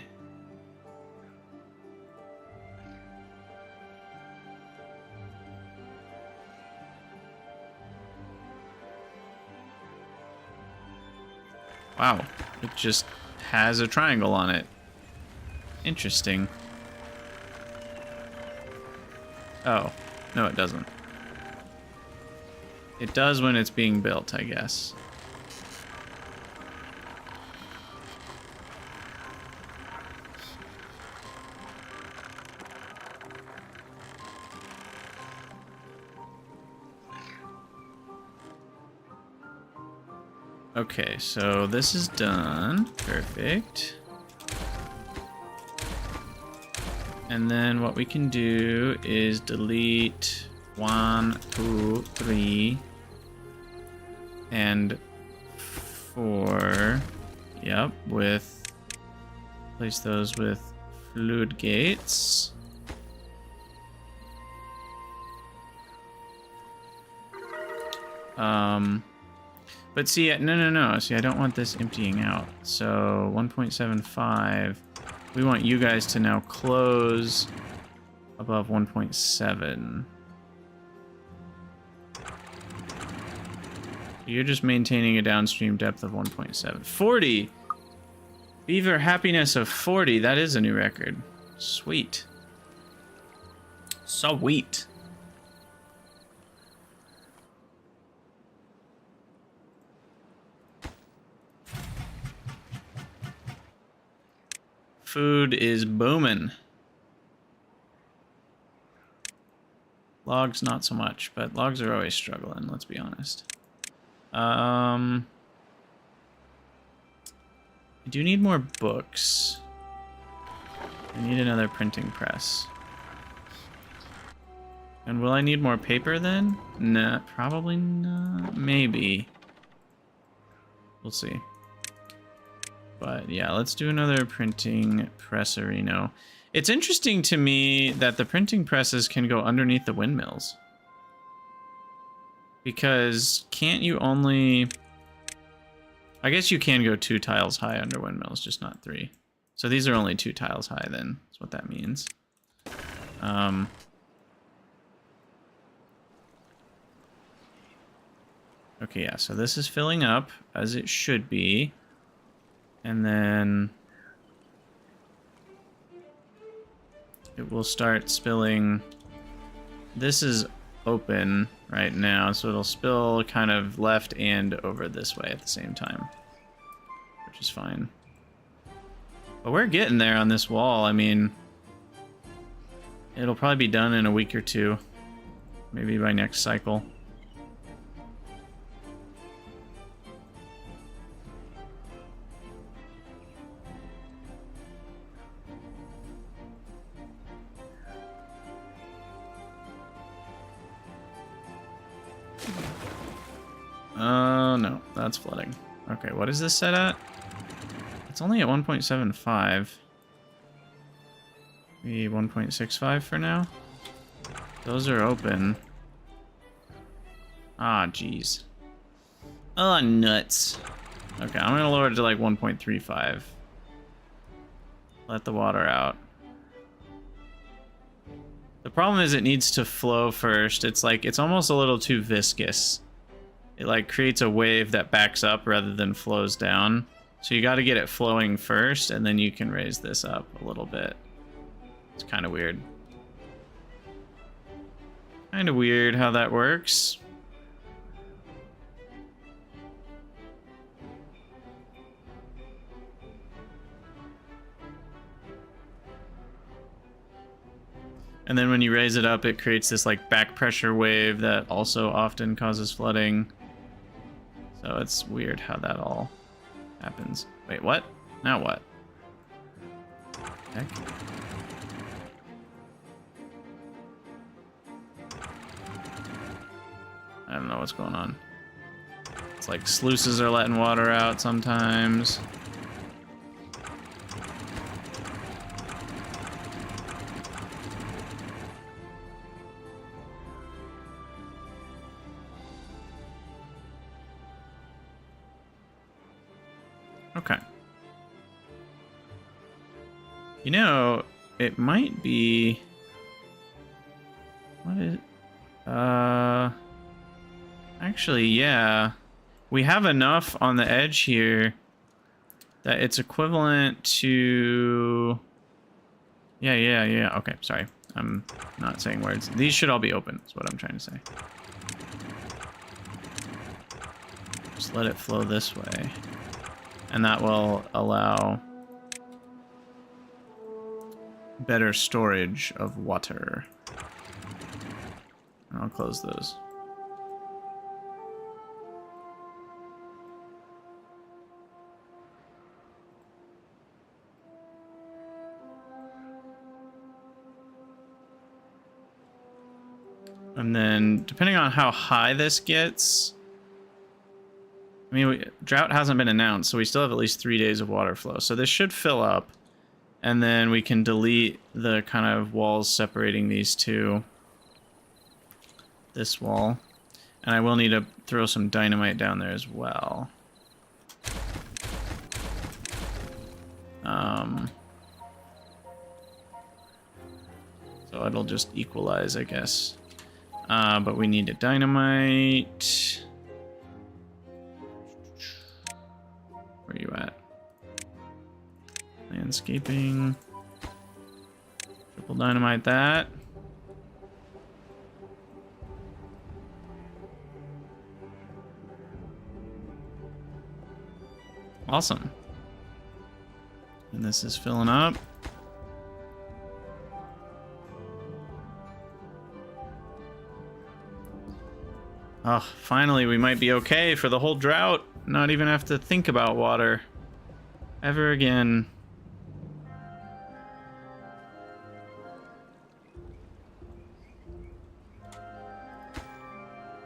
Wow, it just has a triangle on it. Interesting. Oh, no it doesn't. It does when it's being built, I guess. Okay, so this is done. Perfect. And then what we can do is delete 1, 2, 3, and 4. Yep, place those with fluid gates. But see, no. See, I don't want this emptying out. So 1.75. We want you guys to now close above 1.7. You're just maintaining a downstream depth of 1.7. 40! Beaver happiness of 40. That is a new record. Sweet. Sweet. Food is booming. Logs, not so much, but logs are always struggling, let's be honest. I do need more books. I need another printing press. And will I need more paper then? Nah, probably not. Maybe. We'll see. But yeah, let's do another printing presserino. It's interesting to me that the printing presses can go underneath the windmills. Because can't you only... I guess you can go 2 tiles high under windmills, just not 3. So these are only 2 tiles high then, that's what that means. Okay, yeah, so this is filling up as it should be. And then it will start spilling. This is open right now, so it'll spill kind of left and over this way at the same time, which is fine. But we're getting there on this wall. I mean, it'll probably be done in a week or 2, maybe by next cycle. Oh, no, that's flooding. Okay, what is this set at? It's only at 1.75. Maybe 1.65 for now? Those are open. Ah, jeez. Oh, nuts. Okay, I'm gonna lower it to like 1.35. Let the water out. The problem is it needs to flow first. It's like, it's almost a little too viscous. It like creates a wave that backs up rather than flows down. So you got to get it flowing first, and then you can raise this up a little bit. It's kind of weird. Kind of weird how that works. And then when you raise it up, it creates this like back pressure wave that also often causes flooding. So it's weird how that all happens. Wait, what? Now what? Heck? I don't know what's going on. It's like sluices are letting water out sometimes. Okay. You know, it might be... What is... Actually, yeah. We have enough on the edge here that it's equivalent to... Yeah. Okay, sorry. I'm not saying words. These should all be open, is what I'm trying to say. Just let it flow this way. And that will allow better storage of water. And I'll close those. And then, depending on how high this gets... I mean, drought hasn't been announced, so we still have at least 3 days of water flow. So this should fill up. And then we can delete the kind of walls separating these two. This wall. And I will need to throw some dynamite down there as well. So it'll just equalize, I guess. But we need a dynamite. Where are you at? Landscaping. Triple dynamite that. Awesome. And this is filling up. Oh, finally we might be okay for the whole drought. Not even have to think about water ever again.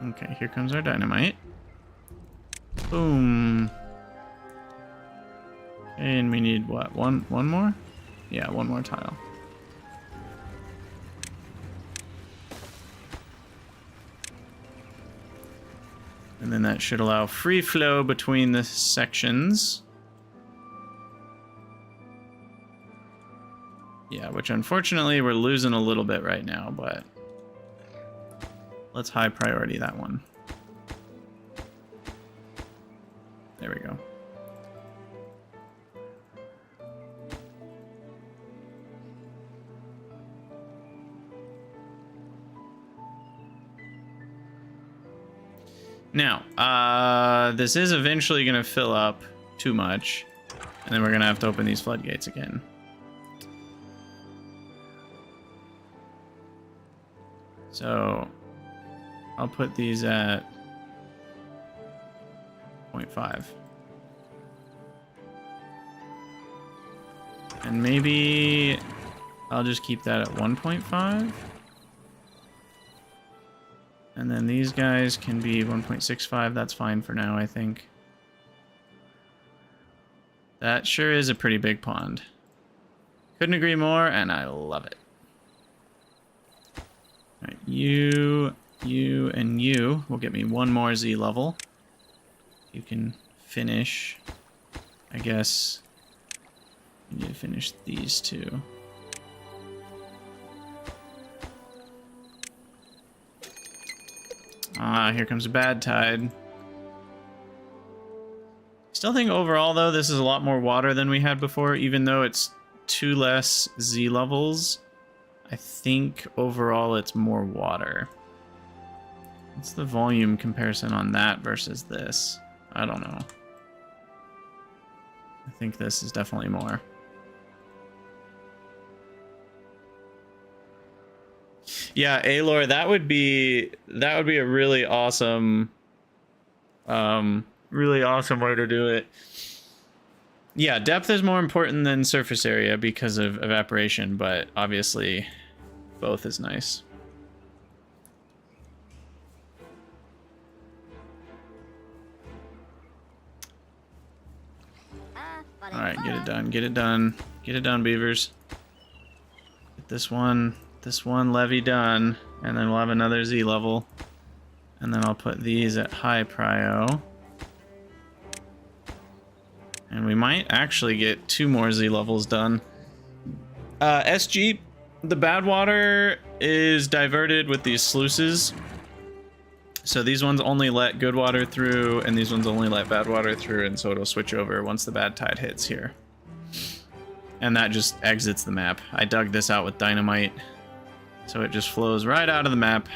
Okay, here comes our dynamite. Boom. And we need what? One more? Yeah, one more tile. And then that should allow free flow between the sections. Yeah, which unfortunately we're losing a little bit right now, but let's high priority that one. There we go. Now, this is eventually going to fill up too much, and then we're going to have to open these floodgates again. So, I'll put these at 0.5. And maybe I'll just keep that at 1.5. And then these guys can be 1.65. That's fine for now, I think. That sure is a pretty big pond. Couldn't agree more, and I love it. All right, you, and you will get me one more Z level. You can finish, I guess. You need to finish these two. Ah, here comes a bad tide. Still think overall, though, this is a lot more water than we had before, even though it's 2 less Z levels. I think overall it's more water. What's the volume comparison on that versus this? I don't know. I think this is definitely more. Yeah, Alor, that would be a really awesome way to do it. Yeah, depth is more important than surface area because of evaporation, but obviously both is nice. All right, get it done. Get it done. Get it done, beavers. Get this one levee done, and then we'll have another Z level. And then I'll put these at high prio. And we might actually get 2 more Z levels done. SG, the badwater is diverted with these sluices. So these ones only let good water through, and these ones only let bad water through, and so it'll switch over once the bad tide hits here. And that just exits the map. I dug this out with dynamite, so it just flows right out of the map.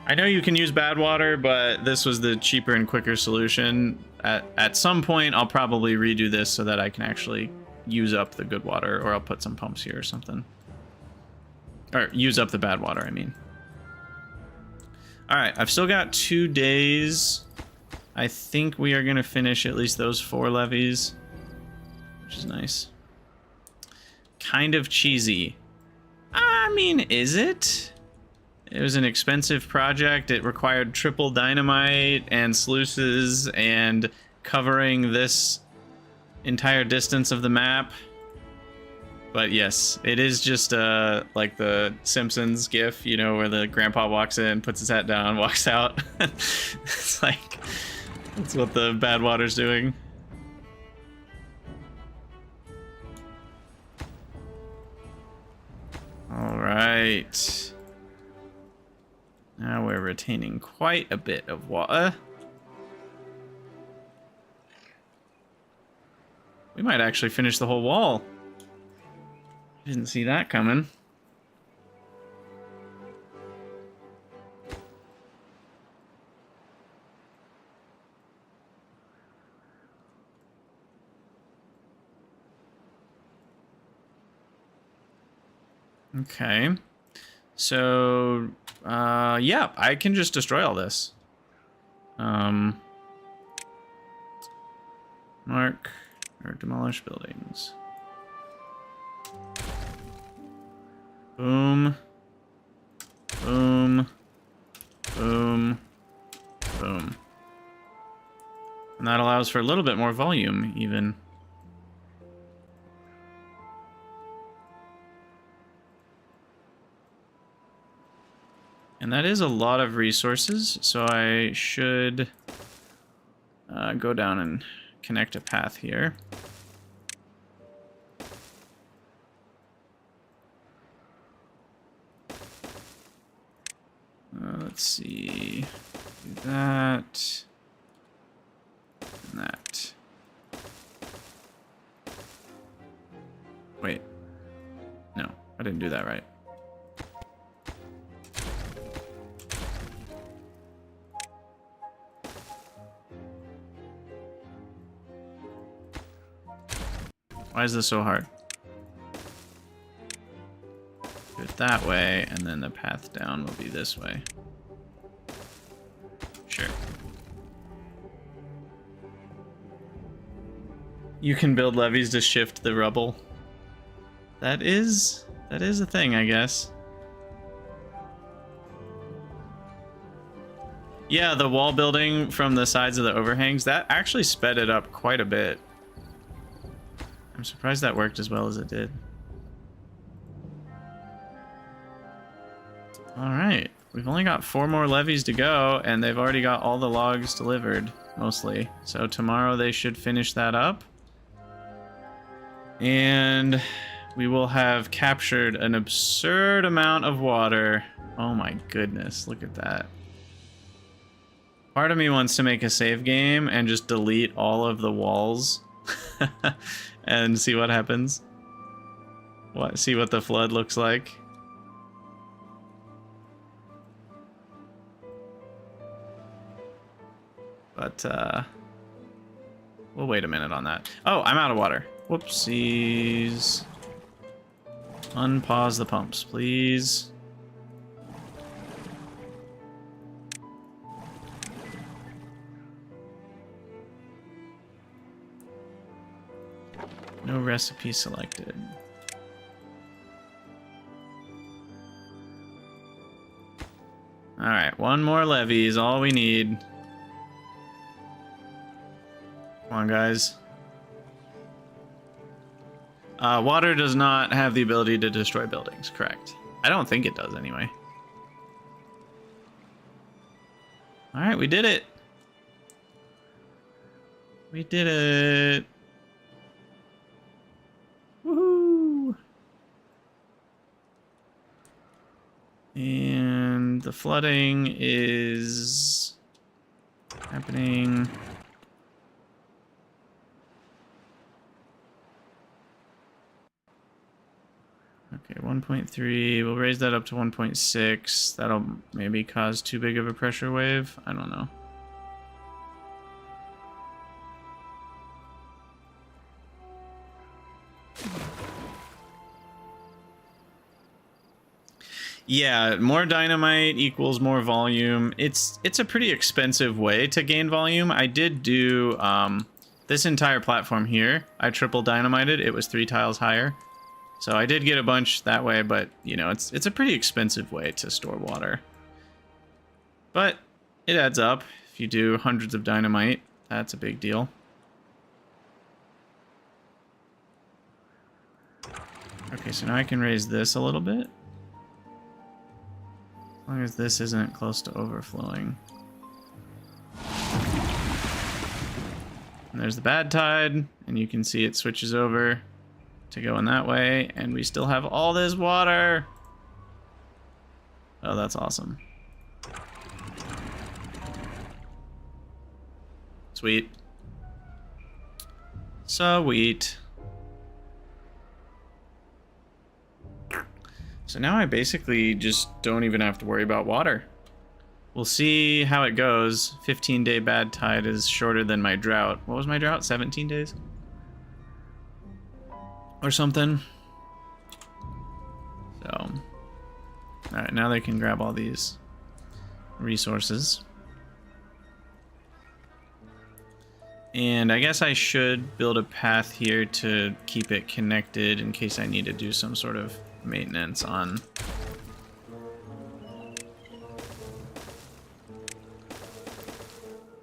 I know you can use bad water, but this was the cheaper and quicker solution. At some point, I'll probably redo this so that I can actually use up the good water, or I'll put some pumps here or something. Or use up the bad water, I mean. Alright, I've still got 2 days. I think we are going to finish at least those 4 levees, which is nice. Kind of cheesy. I mean, is it? It was an expensive project. It required triple dynamite and sluices and covering this entire distance of the map. But yes, it is just like the Simpsons gif, you know, where the grandpa walks in, puts his hat down, walks out. It's like, that's what the bad water's doing. All right. Now we're retaining quite a bit of water. We might actually finish the whole wall. Didn't see that coming. Okay. So, yeah, I can just destroy all this. Mark or demolish buildings. Boom. Boom. Boom. Boom. And that allows for a little bit more volume, even. And that is a lot of resources, so I should go down and connect a path here. Let's see, do that, and that. Wait, no, I didn't do that right. Why is this so hard? Do it that way, and then the path down will be this way. Sure. You can build levees to shift the rubble. That is a thing, I guess. Yeah, the wall building from the sides of the overhangs, that actually sped it up quite a bit. I'm surprised that worked as well as it did. Alright, we've only got 4 more levees to go, and they've already got all the logs delivered, mostly. So tomorrow they should finish that up. And we will have captured an absurd amount of water. Oh my goodness, look at that. Part of me wants to make a save game and just delete all of the walls. And see what happens. See what the flood looks like. But we'll wait a minute on that. Oh, I'm out of water. Whoopsies. Unpause the pumps, please. No recipe selected. Alright, 1 more levee is all we need. Come on, guys. Water does not have the ability to destroy buildings, correct? I don't think it does, anyway. Alright, we did it. We did it. And the flooding is happening. Okay, 1.3. We'll raise that up to 1.6. That'll maybe cause too big of a pressure wave. I don't know. Yeah, more dynamite equals more volume. It's a pretty expensive way to gain volume. I did do this entire platform here. I triple dynamited. It was 3 tiles higher. So I did get a bunch that way, but you know, it's a pretty expensive way to store water. But it adds up. If you do hundreds of dynamite, that's a big deal. Okay, so now I can raise this a little bit. As long as this isn't close to overflowing. And there's the bad tide, and you can see it switches over to go in that way, and we still have all this water. Oh, that's awesome. Sweet. Sweet. So now I basically just don't even have to worry about water. We'll see how it goes. 15-day bad tide is shorter than my drought. What was my drought? 17 days? Or something. So, alright, now they can grab all these resources. And I guess I should build a path here to keep it connected in case I need to do some sort of maintenance on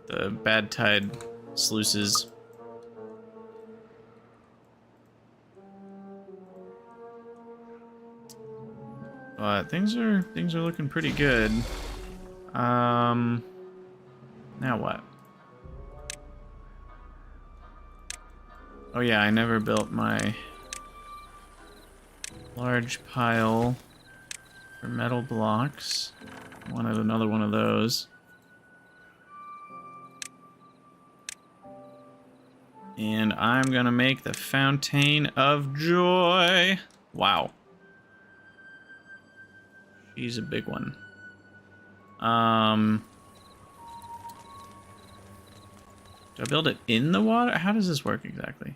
the bad tide sluices. But things are looking pretty good. Now what? Oh yeah, I never built my large pile for metal blocks. Wanted another one of those. And I'm gonna make the Fountain of Joy. Wow. She's a big one. Do I build it in the water? How does this work exactly?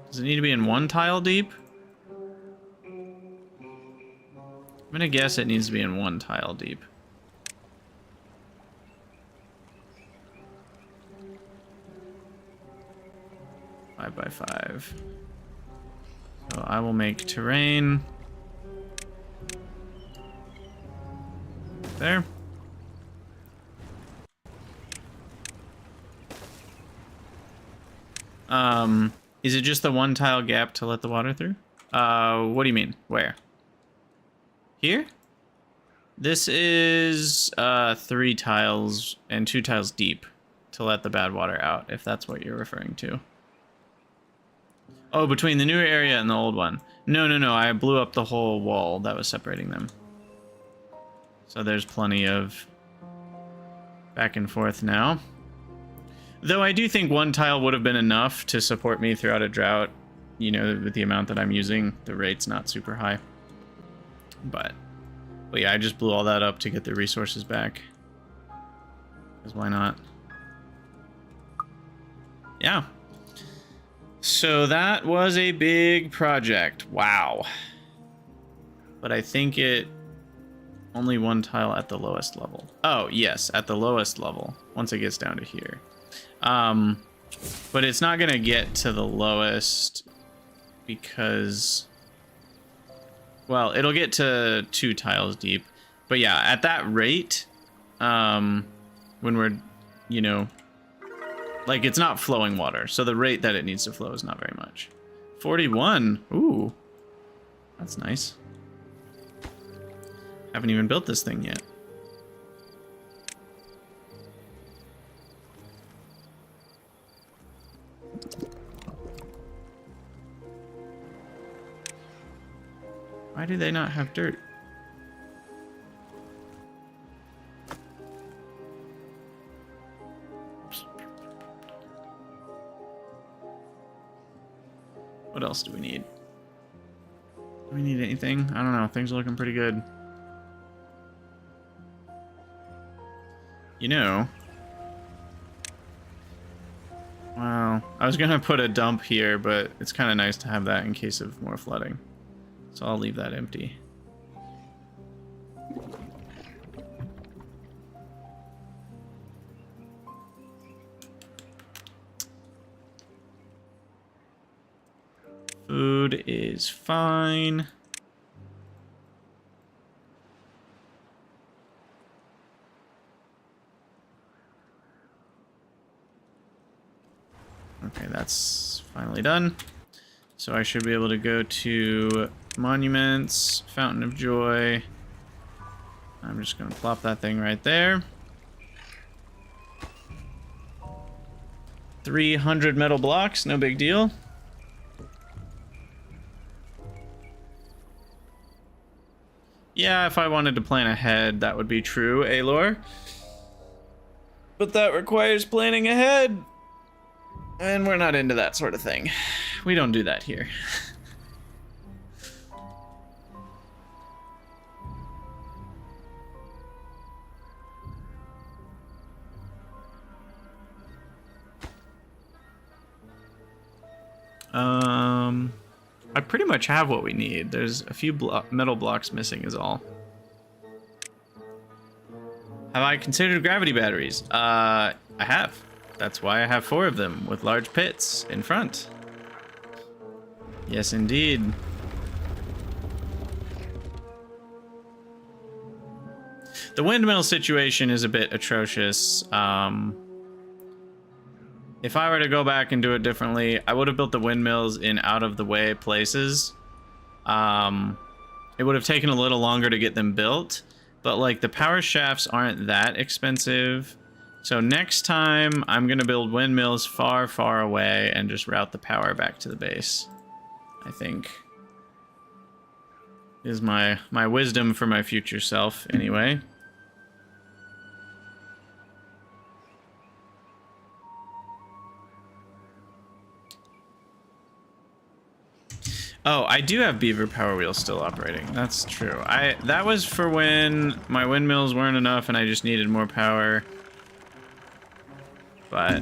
Does it need to be in 1 tile deep? I'm gonna guess it needs to be in 1 tile deep. Five by 5. So I will make terrain. There. Is it just the 1 tile gap to let the water through? What do you mean? Where? Here? This is 3 tiles and 2 tiles deep to let the bad water out, if that's what you're referring to. Oh, between the new area and the old one. No, I blew up the whole wall that was separating them. So there's plenty of back and forth now. Though I do think 1 tile would have been enough to support me throughout a drought. You know, with the amount that I'm using, the rate's not super high. But yeah, I just blew all that up to get the resources back. Because why not? Yeah. So that was a big project. Wow. But I think it... Only 1 tile at the lowest level. Oh, yes, at the lowest level. Once it gets down to here. But it's not going to get to the lowest because... Well, it'll get to 2 tiles deep. But yeah, at that rate, when we're, you know... Like, it's not flowing water, so the rate that it needs to flow is not very much. 41. Ooh. That's nice. Haven't even built this thing yet. Why do they not have dirt? What else do we need? Do we need anything? I don't know. Things are looking pretty good. You know... Wow. I was gonna put a dump here, but it's kind of nice to have that in case of more flooding. So I'll leave that empty. Food is fine. Okay, that's finally done. So I should be able to go to Monuments, Fountain of Joy. I'm just going to plop that thing right there. 300 metal blocks, no big deal. Yeah, if I wanted to plan ahead, that would be true, Alor. But that requires planning ahead. And we're not into that sort of thing. We don't do that here. I pretty much have what we need. There's a few metal blocks missing is all. Have I considered gravity batteries? I have. That's why I have 4 of them with large pits in front. Yes, indeed. The windmill situation is a bit atrocious. If I were to go back and do it differently, I would have built the windmills in out-of-the-way places. It would have taken a little longer to get them built, but like the power shafts aren't that expensive. So next time, I'm going to build windmills far, far away and just route the power back to the base, I think. Is my wisdom for my future self, anyway. Oh, I do have Beaver power wheels still operating. That's true. That was for when my windmills weren't enough and I just needed more power. But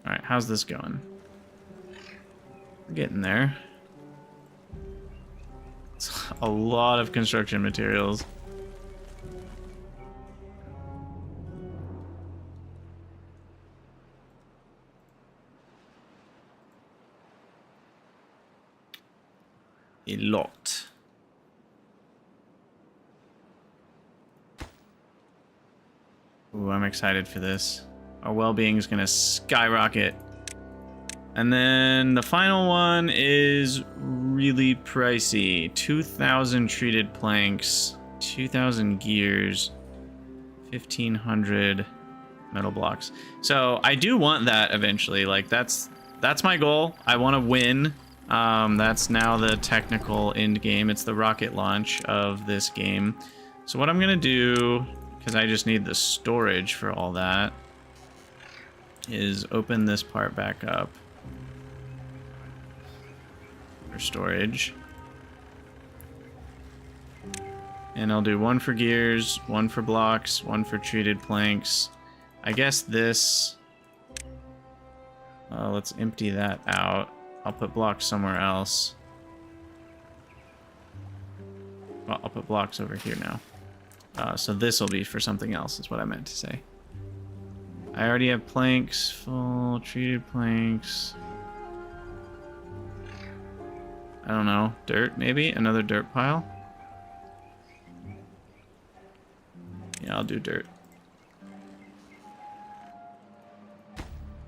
all right, how's this going? We're getting there. It's a lot of construction materials. A lot. Ooh, I'm excited for this. Our well-being is gonna skyrocket. And then the final one is really pricey. 2,000 treated planks, 2,000 gears, 1,500 metal blocks. So I do want that eventually. Like that's my goal. I want to win. That's now the technical end game. It's the rocket launch of this game. So what I'm gonna do, because I just need the storage for all that, is open this part back up for storage. And I'll do 1 for gears, 1 for blocks, 1 for treated planks. I guess this, let's empty that out. I'll put blocks somewhere else. Well, I'll put blocks over here now. So this will be for something else, is what I meant to say. I already have planks, full treated planks. I don't know, dirt maybe? Another dirt pile? Yeah, I'll do dirt.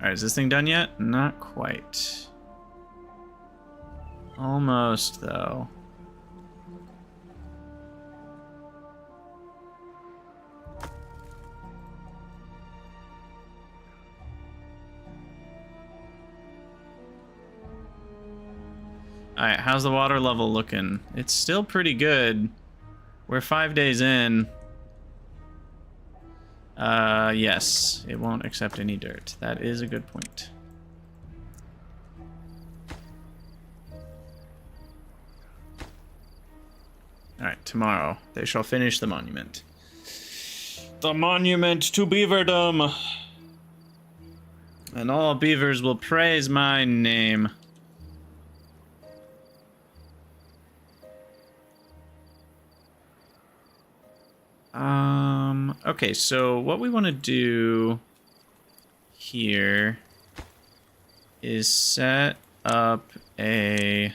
Alright, is this thing done yet? Not quite. Almost, though. Alright, how's the water level looking? It's still pretty good. We're 5 days in. Yes, it won't accept any dirt. That is a good point. Alright, tomorrow they shall finish the monument. The monument to beaverdom! And all beavers will praise my name. Okay, so what we want to do here is set up a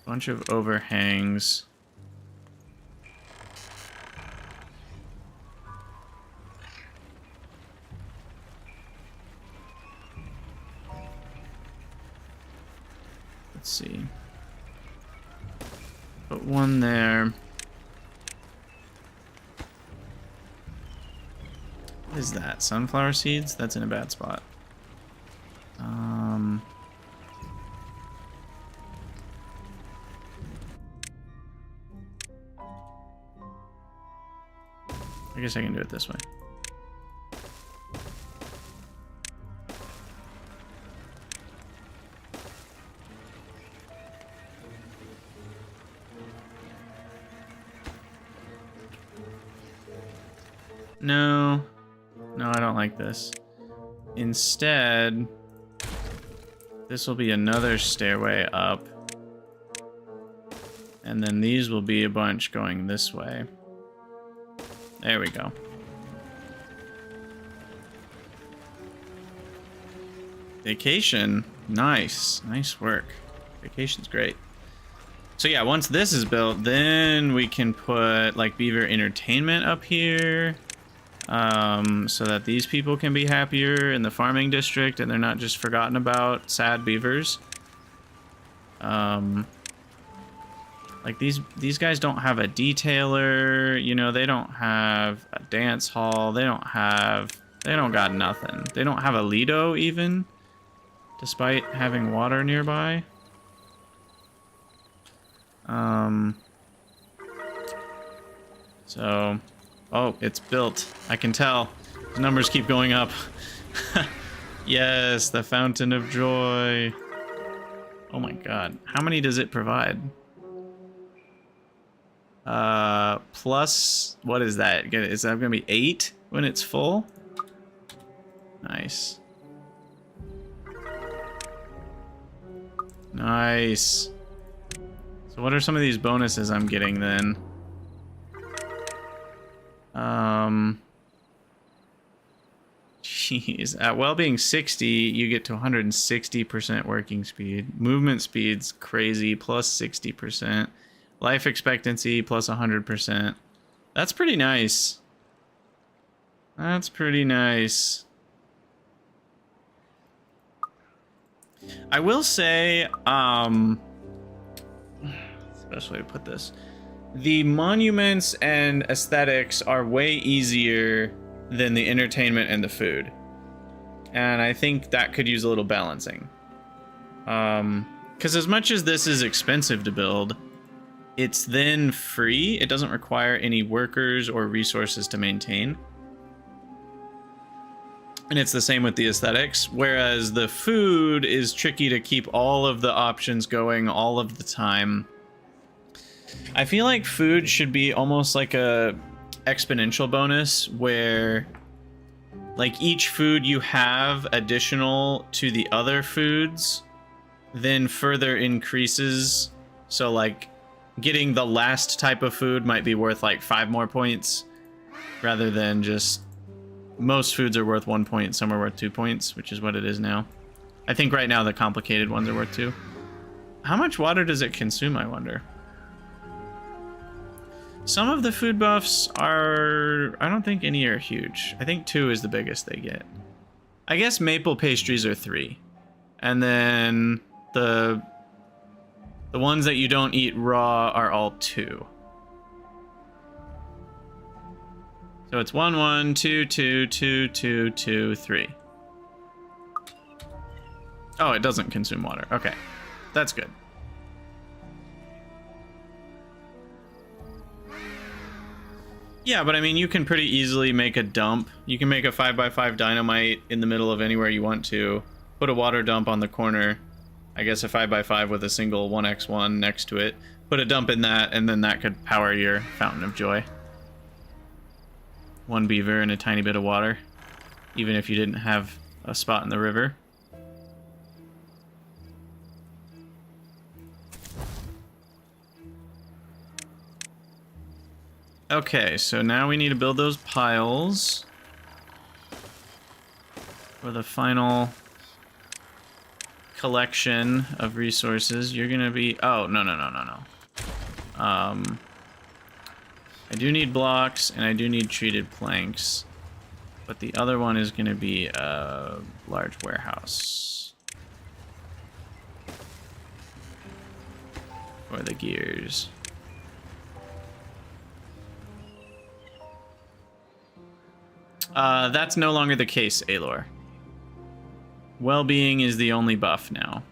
bunch of overhangs. Let's see. Put one there. What is that? Sunflower seeds? That's in a bad spot. I guess I can do it this way. No, I don't like this. Instead, this will be another stairway up. And then these will be a bunch going this way. There we go. Vacation. Nice. Nice work. Vacation's great. So yeah, once this is built, then we can put like beaver entertainment up here. So that these people can be happier in the farming district and they're not just forgotten about sad beavers. Like these guys don't have a detailer, you know, they don't have a dance hall, they don't got nothing. They don't have a Lido even, despite having water nearby. So, oh, it's built. I can tell. The numbers keep going up. Yes, the fountain of joy. Oh my god. How many does it provide? Plus, what is that? Is that gonna be 8 when it's full? Nice. Nice. So what are some of these bonuses I'm getting then? Jeez. At well-being 60, you get to 160% working speed. Movement speed's crazy, plus 60%. Life expectancy, plus 100%. That's pretty nice. That's pretty nice. I will say, best way to put this. The monuments and aesthetics are way easier than the entertainment and the food. And I think that could use a little balancing. Because as much as this is expensive to build, it's then free. It doesn't require any workers or resources to maintain. And it's the same with the aesthetics, whereas the food is tricky to keep all of the options going all of the time. I feel like food should be almost like a exponential bonus where like each food you have additional to the other foods then further increases. So like getting the last type of food might be worth like 5 more points rather than just most foods are worth 1 point, some are worth 2 points, which is what it is now. I think right now the complicated ones are worth 2. How much water does it consume, I wonder? Some of the food buffs are... I don't think any are huge. I think 2 is the biggest they get. I guess maple pastries are 3. And then the ones that you don't eat raw are all 2. So it's 1, 1, 2, 2, 2, 2, 2, 3. Oh, it doesn't consume water. Okay, that's good. Yeah, but I mean, you can pretty easily make a dump. You can make a 5x5 dynamite in the middle of anywhere you want to. Put a water dump on the corner. I guess a 5x5 with a single 1x1 next to it. Put a dump in that, and then that could power your fountain of joy. One beaver and a tiny bit of water. Even if you didn't have a spot in the river. Okay, so now we need to build those piles for the final collection of resources. You're gonna be... Oh, no. I do need blocks, and I do need treated planks. But the other one is gonna be a large warehouse. For the gears. That's no longer the case, Aelor. Well-being is the only buff now.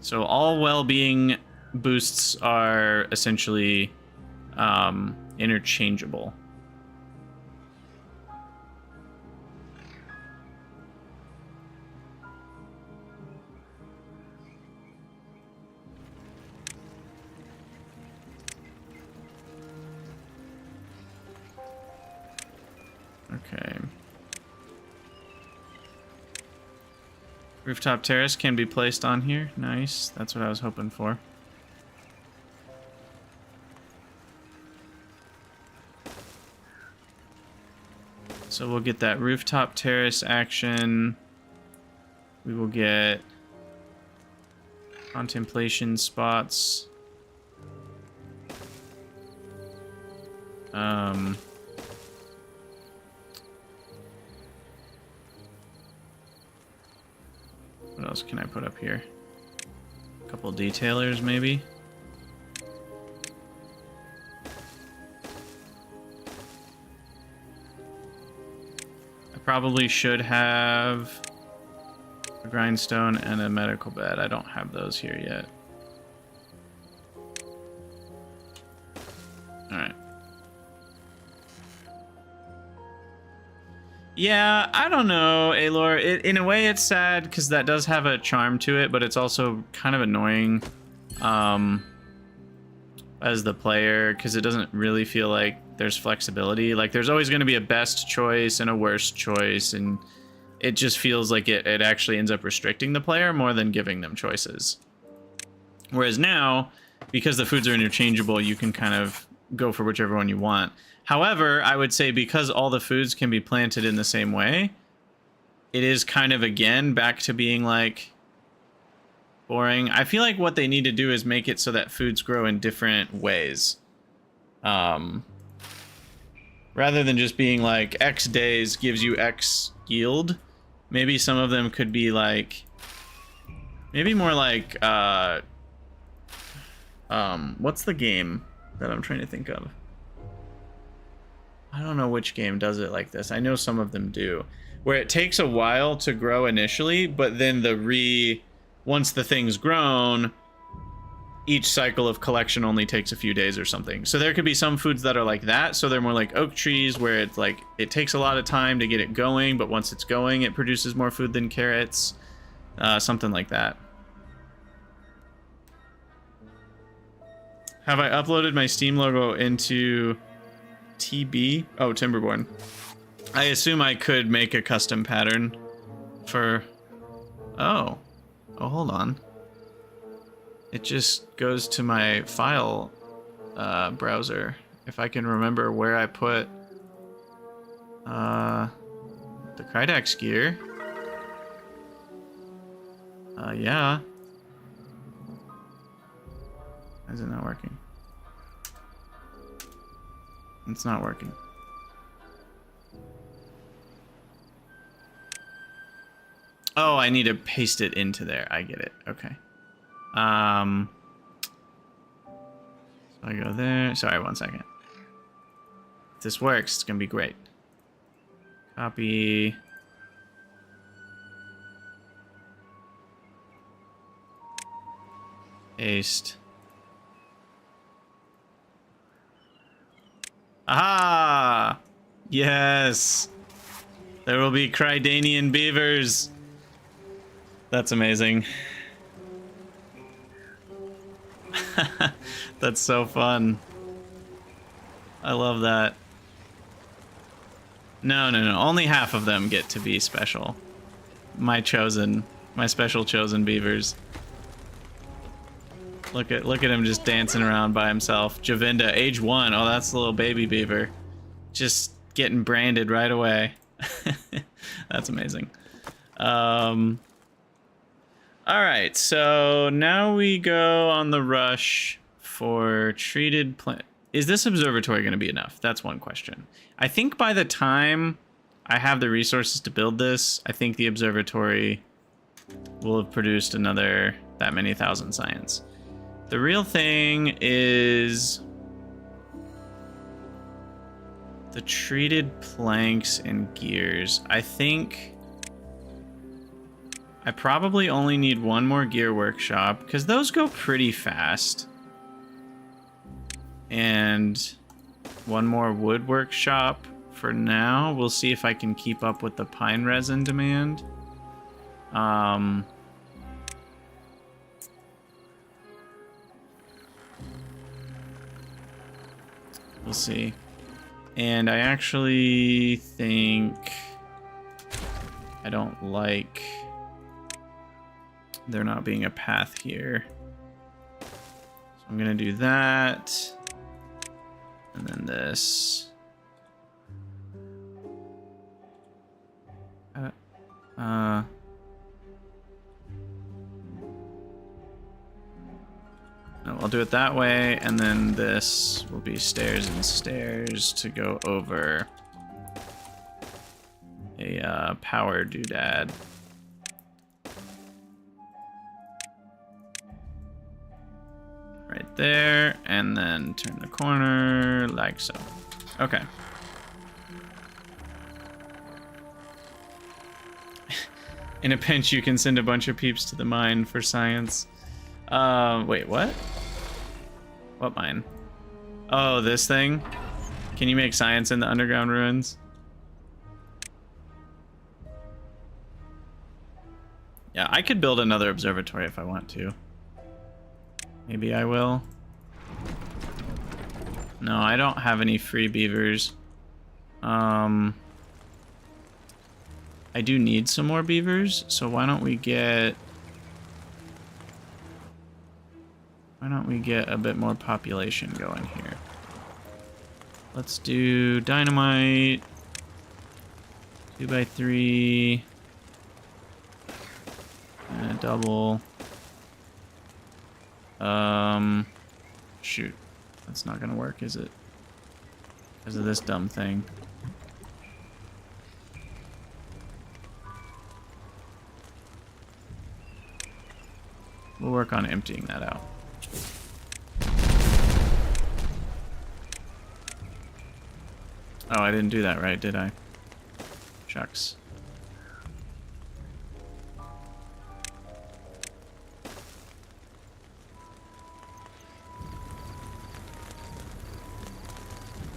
So all well-being boosts are essentially interchangeable. Okay. Rooftop terrace can be placed on here. Nice. That's what I was hoping for. So we'll get that rooftop terrace action. We will get contemplation spots. What else can I put up here? A couple detailers, maybe? I probably should have a grindstone and a medical bed. I don't have those here yet. Alright. Yeah, I don't know, Aelor. In a way, it's sad because that does have a charm to it, but it's also kind of annoying as the player because it doesn't really feel like there's flexibility. Like, there's always going to be a best choice and a worst choice, and it just feels like it actually ends up restricting the player more than giving them choices. Whereas now, because the foods are interchangeable, you can kind of go for whichever one you want. However, I would say because all the foods can be planted in the same way, it is kind of, again, back to being, like, boring. I feel like what they need to do is make it so that foods grow in different ways. Rather than just being, like, X days gives you X yield, maybe some of them could be, like... Maybe more like, what's the game that I'm trying to think of? I don't know which game does it like this. I know some of them do. Where it takes a while to grow initially, but then once the thing's grown, each cycle of collection only takes a few days or something. So there could be some foods that are like that. So they're more like oak trees, where it's like, it takes a lot of time to get it going, but once it's going, it produces more food than carrots. Something like that. Have I uploaded my Steam logo into... TB? Oh, Timberborn. I assume I could make a custom pattern for... Oh, hold on. It just goes to my file browser. If I can remember where I put the Krydax gear. Yeah. Why is it not working? It's not working. Oh, I need to paste it into there. I get it. Okay. So I go there. Sorry, 1 second. If this works, it's gonna be great. Copy. Paste. Aha! Yes! There will be Crydanian beavers. That's amazing. That's so fun. I love that. No, no, no. Only half of them get to be special. My special chosen beavers. Look at him just dancing around by himself. Javinda, age 1. Oh, that's the little baby beaver. Just getting branded right away. That's amazing. All right, so now we go on the rush for treated plant. Is this observatory going to be enough? That's one question. I think by the time I have the resources to build this, I think the observatory will have produced another that many thousand science. The real thing is the treated planks and gears. I think I probably only need one more gear workshop because those go pretty fast. And one more wood workshop for now. We'll see if I can keep up with the pine resin demand. We'll see. And I actually think I don't like there not being a path here. So I'm gonna do that. And then this. No, I'll do it that way, and then this will be stairs and stairs to go over a power doodad. Right there, and then turn the corner like so. Okay. In a pinch, you can send a bunch of peeps to the mine for science. Wait, what? What mine? Oh, this thing? Can you make science in the underground ruins? Yeah, I could build another observatory if I want to. Maybe I will. No, I don't have any free beavers. I do need some more beavers, so why don't we get a bit more population going here? Let's do dynamite, 2x3, and a double. Shoot, that's not gonna work, is it? Because of this dumb thing. We'll work on emptying that out. Oh, I didn't do that right, did I? Shucks.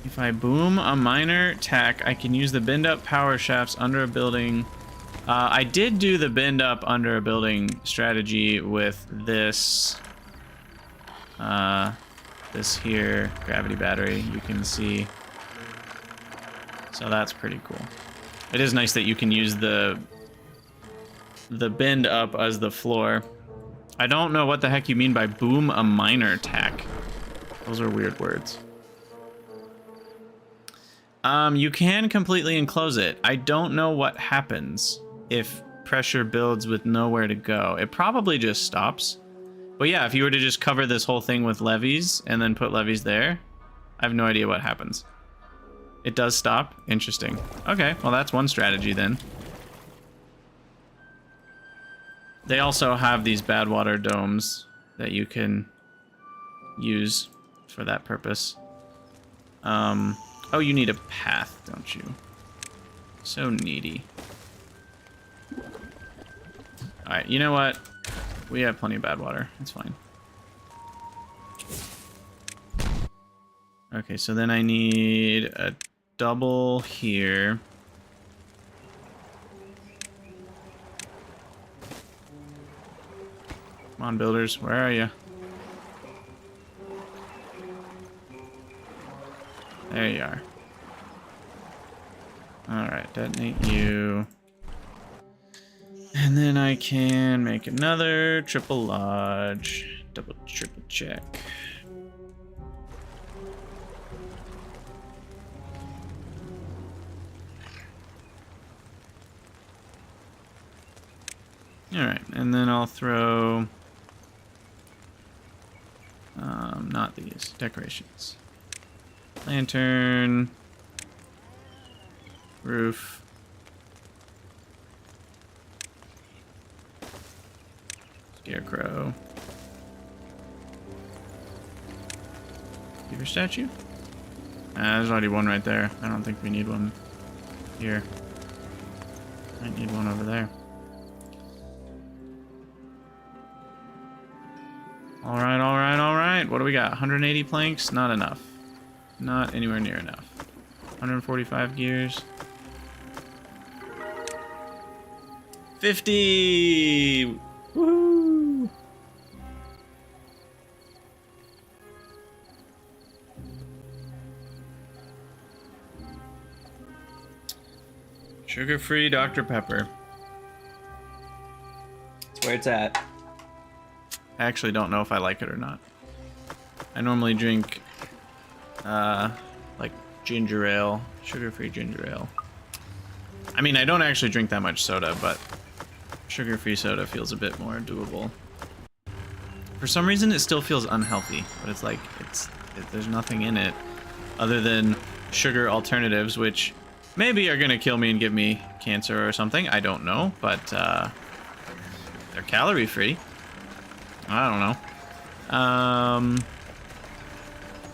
If I boom a miner tack, I can use the bend up power shafts under a building. I did do the bend up under a building strategy with this this here gravity battery, you can see. So that's pretty cool. It is nice that you can use the bend up as the floor. I don't know what the heck you mean by boom a miner tack. Those are weird words. You can completely enclose it. I don't know what happens if pressure builds with nowhere to go. It probably just stops. But yeah, if you were to just cover this whole thing with levees and then put levees there, I have no idea what happens. It does stop? Interesting. Okay, well that's one strategy then. They also have these badwater domes that you can use for that purpose. Oh, you need a path, don't you? So needy. Alright, you know what? We have plenty of bad water. It's fine. Okay, so then I need a double here. Come on, builders, where are you? There you are. Alright, detonate you. And then I can make another triple lodge. Double, triple check. Alright, and then I'll throw... not these. Decorations. Lantern. Roof. Scarecrow. Beaver statue? There's already one right there. I don't think we need one here. Might need one over there. Alright, alright, alright. What do we got? 180 planks? Not enough. Not anywhere near enough. 145 gears. 50! Woohoo! Sugar-free Dr. Pepper. That's where it's at. I actually don't know if I like it or not. I normally drink, like ginger ale, sugar-free ginger ale. I mean, I don't actually drink that much soda, but sugar-free soda feels a bit more doable. For some reason, it still feels unhealthy, but it's like, there's nothing in it other than sugar alternatives, which maybe are gonna kill me and give me cancer or something. I don't know, but they're calorie-free. I don't know.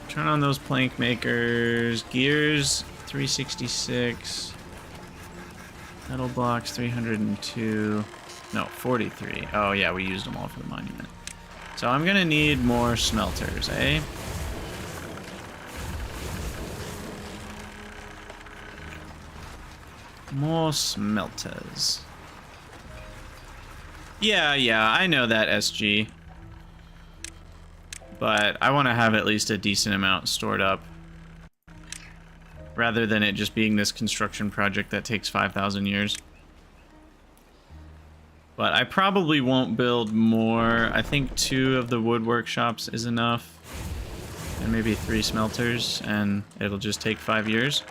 Turn on those plank makers. Gears, 366. Metal blocks, 302. No, 43. Oh, yeah, we used them all for the monument. So I'm gonna need more smelters, eh? More smelters. Yeah, I know that, SG. But I want to have at least a decent amount stored up. Rather than it just being this construction project that takes 5,000 years. But I probably won't build more. I think 2 of the wood workshops is enough. And maybe 3 smelters, and it'll just take 5 years.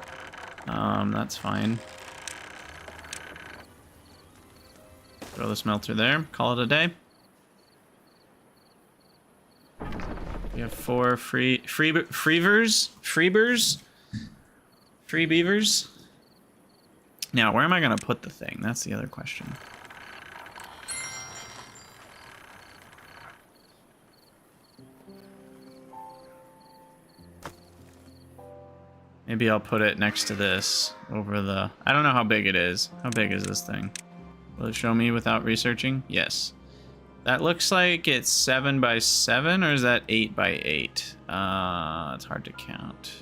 That's fine. Throw the smelter there. Call it a day. We have 4 free beavers. Now, where am I gonna put the thing? That's the other question. Maybe I'll put it next to this over the... I don't know how big it is. How big is this thing? Will it show me without researching? Yes. That looks like it's 7 by 7, or is that 8 by 8? It's hard to count.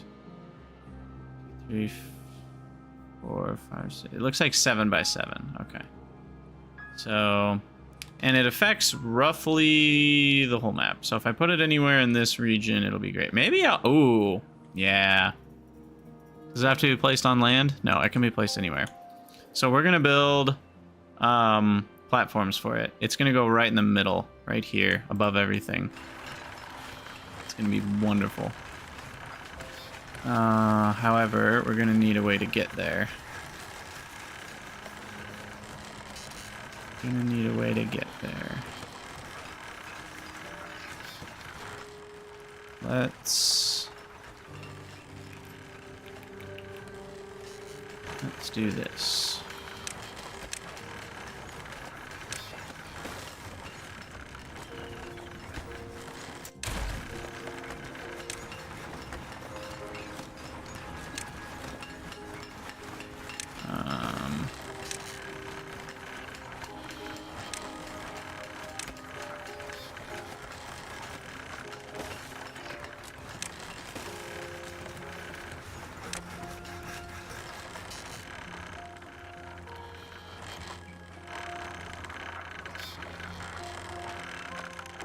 3, 4, 5, 6. It looks like 7 by 7. Okay. So, and it affects roughly the whole map. So if I put it anywhere in this region, it'll be great. Maybe I'll... Ooh, yeah. Does it have to be placed on land? No, it can be placed anywhere. So we're gonna build platforms for it. It's gonna go right in the middle, right here, above everything. It's gonna be wonderful. However, we're gonna need a way to get there. Gonna need a way to get there. Let's do this.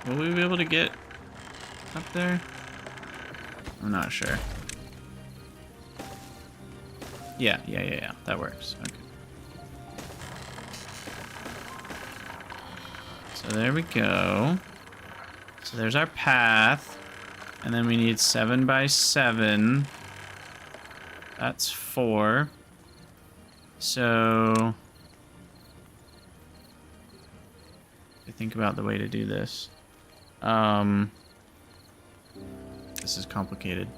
Will we be able to get up there? I'm not sure. Yeah. That works. Okay. So there we go. So there's our path. And then we need 7 by 7. That's 4. So I think about the way to do this. This is complicated.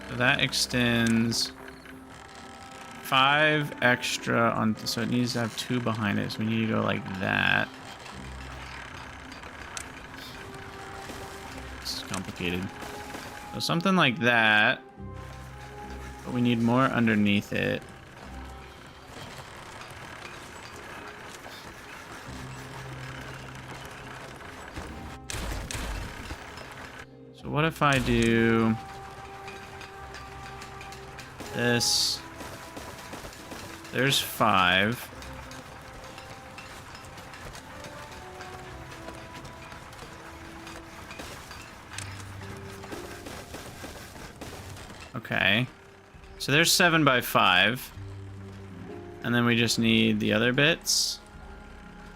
So that extends 5 extra on, so it needs to have 2 behind it. So we need to go like that. This is complicated. So something like that. But we need more underneath it. So what if I do this? There's 5. Okay. So there's 7 by 5. And then we just need the other bits.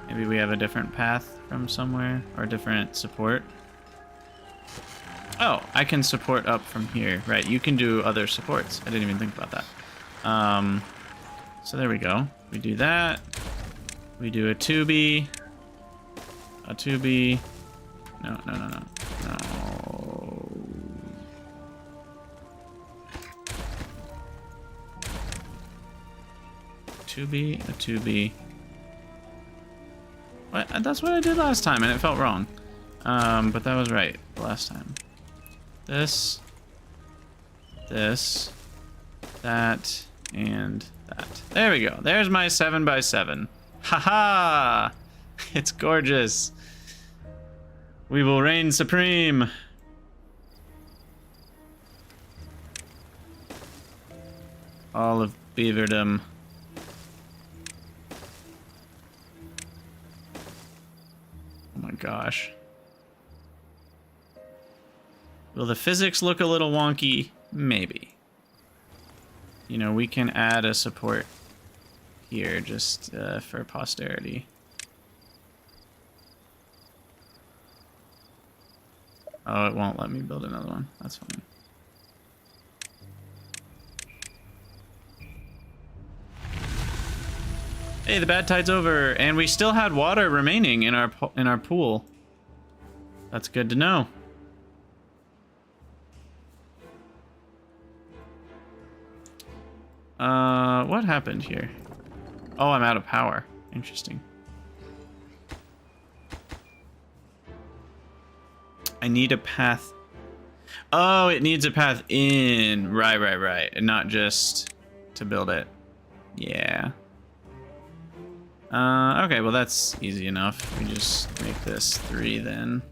Maybe we have a different path from somewhere, or a different support. Oh, I can support up from here. Right, you can do other supports. I didn't even think about that. So there we go. We do that. We do a 2B. A 2B. No. 2B, a 2B. What? That's what I did last time, and it felt wrong. But that was right last time. This, that, and that. There we go. There's my 7 by 7. Haha! It's gorgeous. We will reign supreme. All of Beaverdom. Oh my gosh. Will the physics look a little wonky? Maybe. You know, we can add a support here just for posterity. Oh, it won't let me build another one. That's fine. Hey, the bad tide's over, and we still had water remaining in our pool. That's good to know. What happened here? Oh, I'm out of power. Interesting. I need a path. Oh, it needs a path in. Right. And not just to build it. Yeah. Okay, well that's easy enough. We just make this 3 then.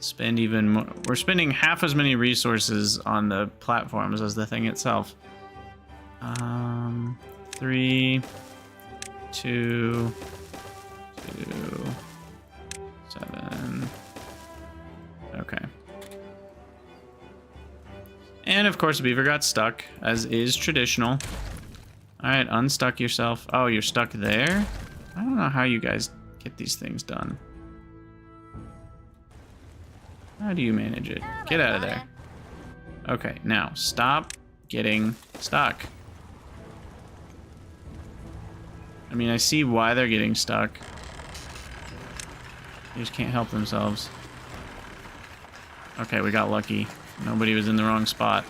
Spend even more. We're spending half as many resources on the platforms as the thing itself. 3, 2, 7. Okay. And of course, Beaver got stuck, as is traditional. Alright, unstuck yourself. Oh, you're stuck there? I don't know how you guys get these things done. How do you manage it? Get out of there. Okay, now stop getting stuck. I mean, I see why they're getting stuck. They just can't help themselves. Okay, we got lucky. Nobody was in the wrong spot.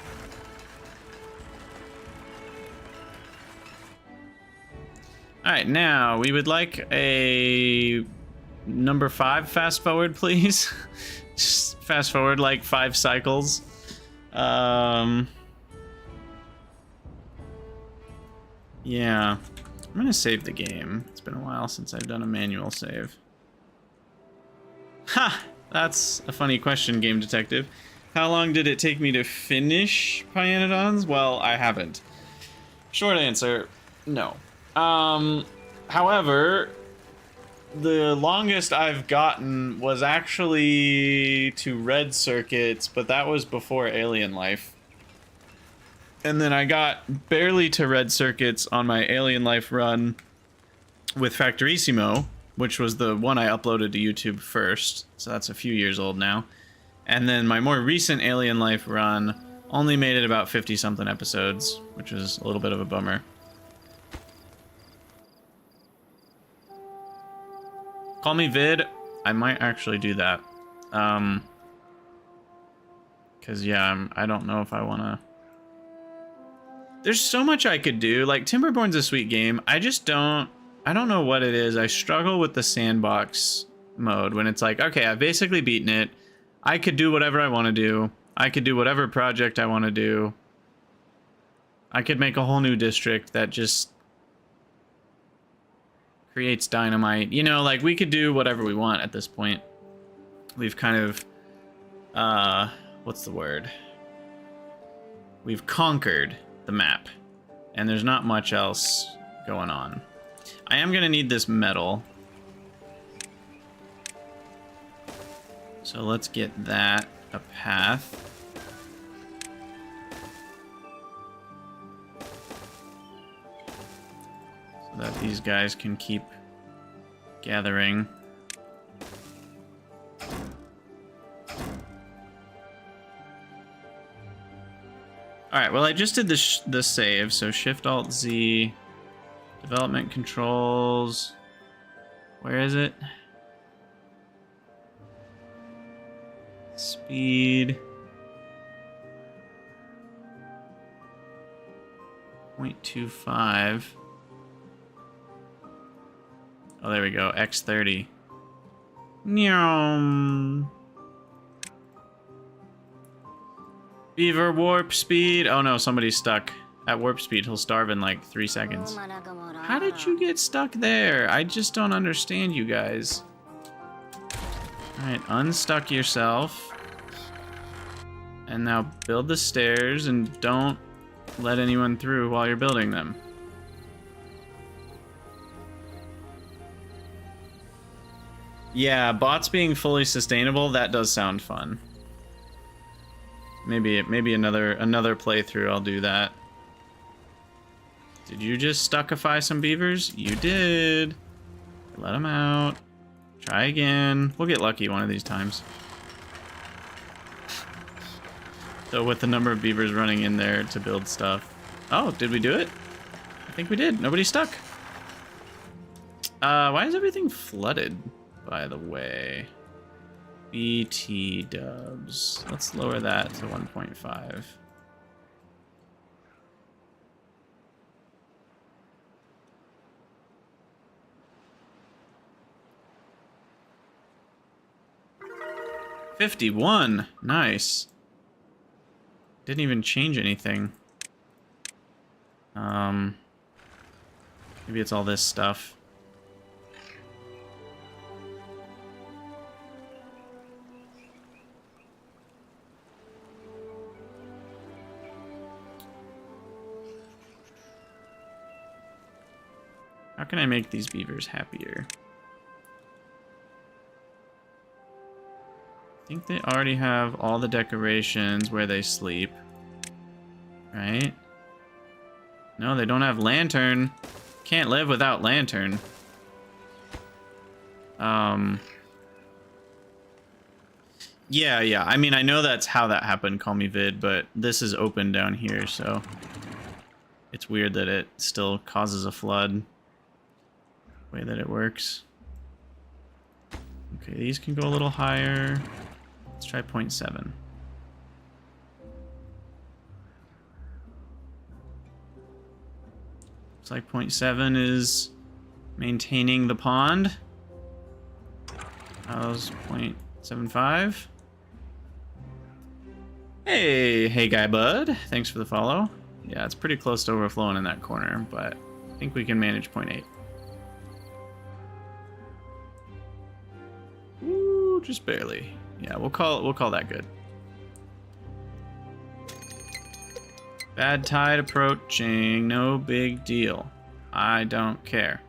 Alright, now we would like a number 5 fast forward, please. Just fast forward like 5 cycles. Yeah. I'm gonna save the game. It's been a while since I've done a manual save. Ha! That's a funny question, Game Detective. How long did it take me to finish Pyanodons? Well, I haven't. Short answer, no. However, the longest I've gotten was actually to red circuits, but that was before Alien Life. And then I got barely to red circuits on my Alien Life run with Factorissimo, which was the one I uploaded to YouTube first, so that's a few years old now. And then my more recent Alien Life run only made it about 50-something episodes, which was a little bit of a bummer. Call me vid. I might actually do that. Cause yeah, I don't know if I wanna. There's so much I could do. Like Timberborn's a sweet game. I don't know what it is. I struggle with the sandbox mode when it's like, okay, I've basically beaten it. I could do whatever I want to do. I could do whatever project I want to do. I could make a whole new district that just creates dynamite. You know, like we could do whatever we want at this point. We've kind of, what's the word? We've conquered the map, and there's not much else going on. I am gonna need this metal. So let's get that a path. So that these guys can keep gathering. Alright, well I just did the save, so Shift-Alt-Z, development controls, where is it? Speed, 0.25. Oh, there we go, X30. Nyam. Beaver warp speed. Oh no, somebody's stuck. At warp speed, he'll starve in like 3 seconds. How did you get stuck there? I just don't understand you guys. Alright, unstuck yourself. And now build the stairs and don't let anyone through while you're building them. Yeah, bots being fully sustainable, that does sound fun. Maybe another playthrough I'll do that. Did you just stuckify some beavers? You did. Let them out. Try again. We'll get lucky one of these times. So with the number of beavers running in there to build stuff. Oh, did we do it? I think we did. Nobody stuck. Why is everything flooded, by the way? BT dubs. Let's lower that to 1.5. $51. Nice. Didn't even change anything. Maybe it's all this stuff. How can I make these beavers happier? I think they already have all the decorations where they sleep. Right? No, they don't have lantern. Can't live without lantern. Yeah. I mean, I know that's how that happened, call me vid, but this is open down here, so it's weird that it still causes a flood. Way that it works. Okay, these can go a little higher. Let's try 0.7. Looks like 0.7 is maintaining the pond. How's 0.75? Hey guy bud. Thanks for the follow. Yeah, it's pretty close to overflowing in that corner, but I think we can manage 0.8. just barely. Yeah, we'll call that good. Bad tide approaching. No big deal. I don't care.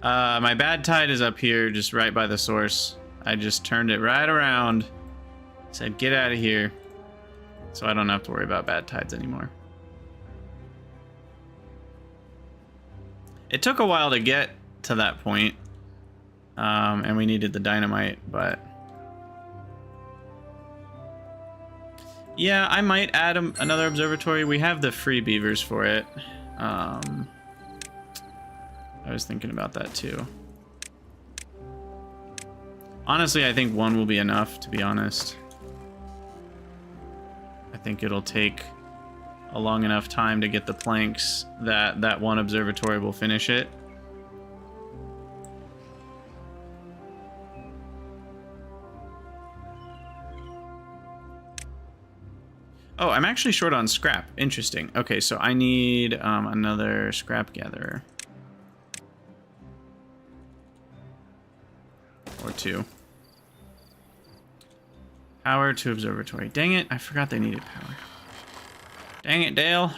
My bad tide is up here, just right by the source. I just turned it right around. Said, get out of here. So I don't have to worry about bad tides anymore. It took a while to get to that point. And we needed the dynamite, but... yeah, I might add another observatory. We have the free beavers for it. I was thinking about that too. Honestly, I think one will be enough, to be honest. I think it'll take a long enough time to get the planks that that one observatory will finish it. Oh, I'm actually short on scrap. Interesting. Okay, so I need another scrap gatherer. Or two. Power to observatory. Dang it, I forgot they needed power. Dang it, Dale.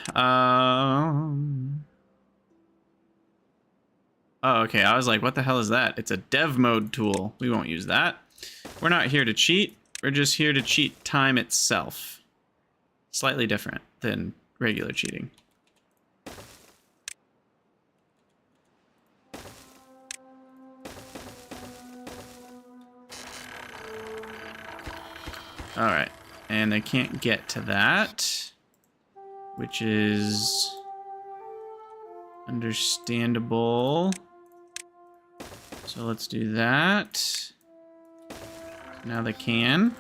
Oh, okay, I was like, what the hell is that? It's a dev mode tool. We won't use that. We're not here to cheat. We're just here to cheat time itself. Slightly different than regular cheating. All right, and they can't get to that, which is understandable. So let's do that. Now they can.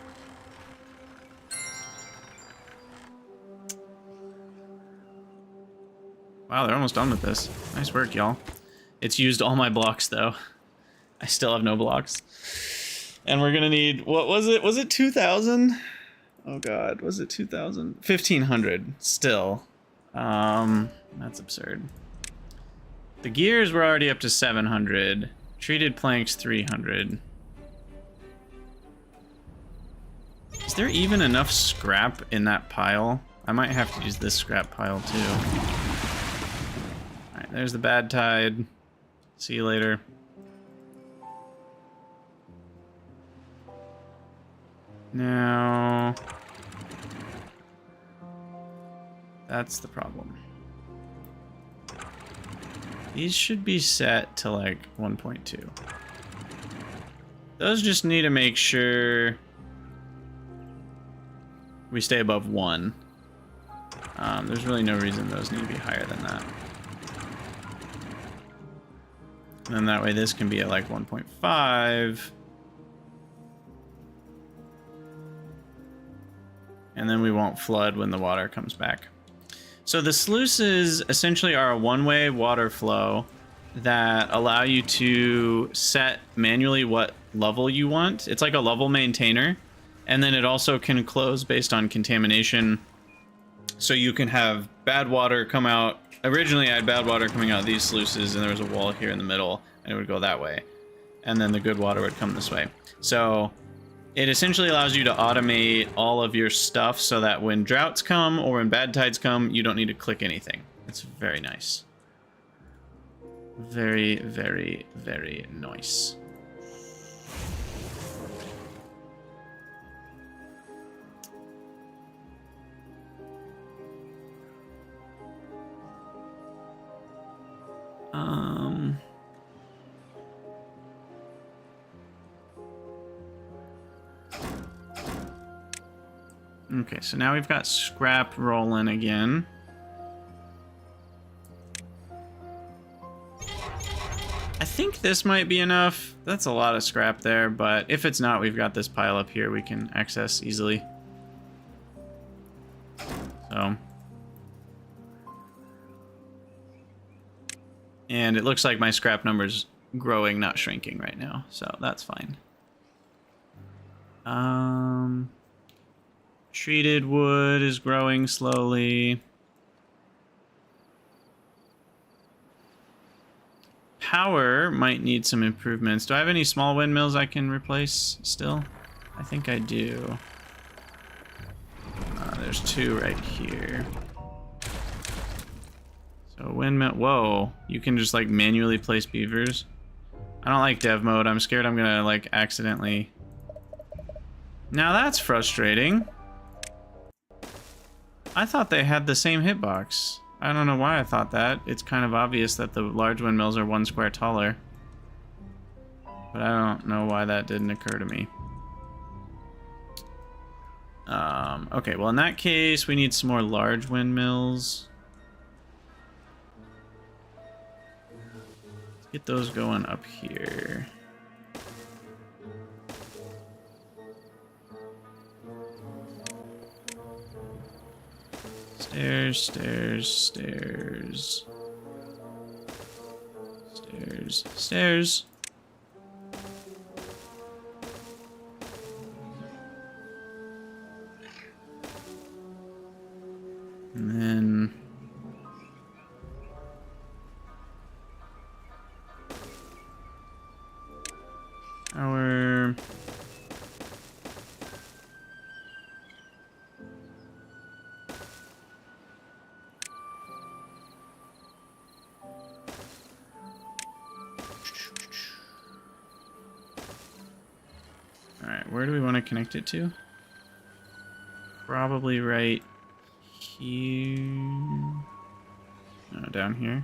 Wow, they're almost done with this. Nice work, y'all. It's used all my blocks, though. I still have no blocks. And we're gonna need, what was it? Was it 2,000? Oh god, was it 2,000? 1,500, still. That's absurd. The gears were already up to 700. Treated planks, 300. Is there even enough scrap in that pile? I might have to use this scrap pile, too. Alright, there's the bad tide. See you later. Now, that's the problem. These should be set to like 1.2. Those just need to make sure we stay above 1. There's really no reason those need to be higher than that. And then that way this can be at like 1.5. And then we won't flood when the water comes back. So the sluices essentially are a one-way water flow that allow you to set manually what level you want. It's like a level maintainer. And then it also can close based on contamination. So you can have bad water come out. Originally I had bad water coming out of these sluices and there was a wall here in the middle and it would go that way. And then the good water would come this way. So it essentially allows you to automate all of your stuff so that when droughts come or when bad tides come, you don't need to click anything. It's very nice. Very, very, very nice. Okay, so now we've got scrap rolling again. I think this might be enough. That's a lot of scrap there, but if it's not, we've got this pile up here we can access easily. So. And it looks like my scrap number's growing, not shrinking right now, so that's fine. Treated wood is growing slowly. power might need some improvements. Do I have any small windmills I can replace still? I think I do. There's 2 right here. So windmill, whoa, you can just like manually place beavers. I don't like dev mode. I'm scared I'm gonna like accidentally. Now that's frustrating. I thought they had the same hitbox. I don't know why I thought that. It's kind of obvious that the large windmills are 1 square taller. But I don't know why that didn't occur to me. Okay, well in that case, we need some more large windmills. Let's get those going up here. Stairs, stairs, stairs. Stairs, stairs. And then our Alright, where do we want to connect it to? Probably right here. No, down here.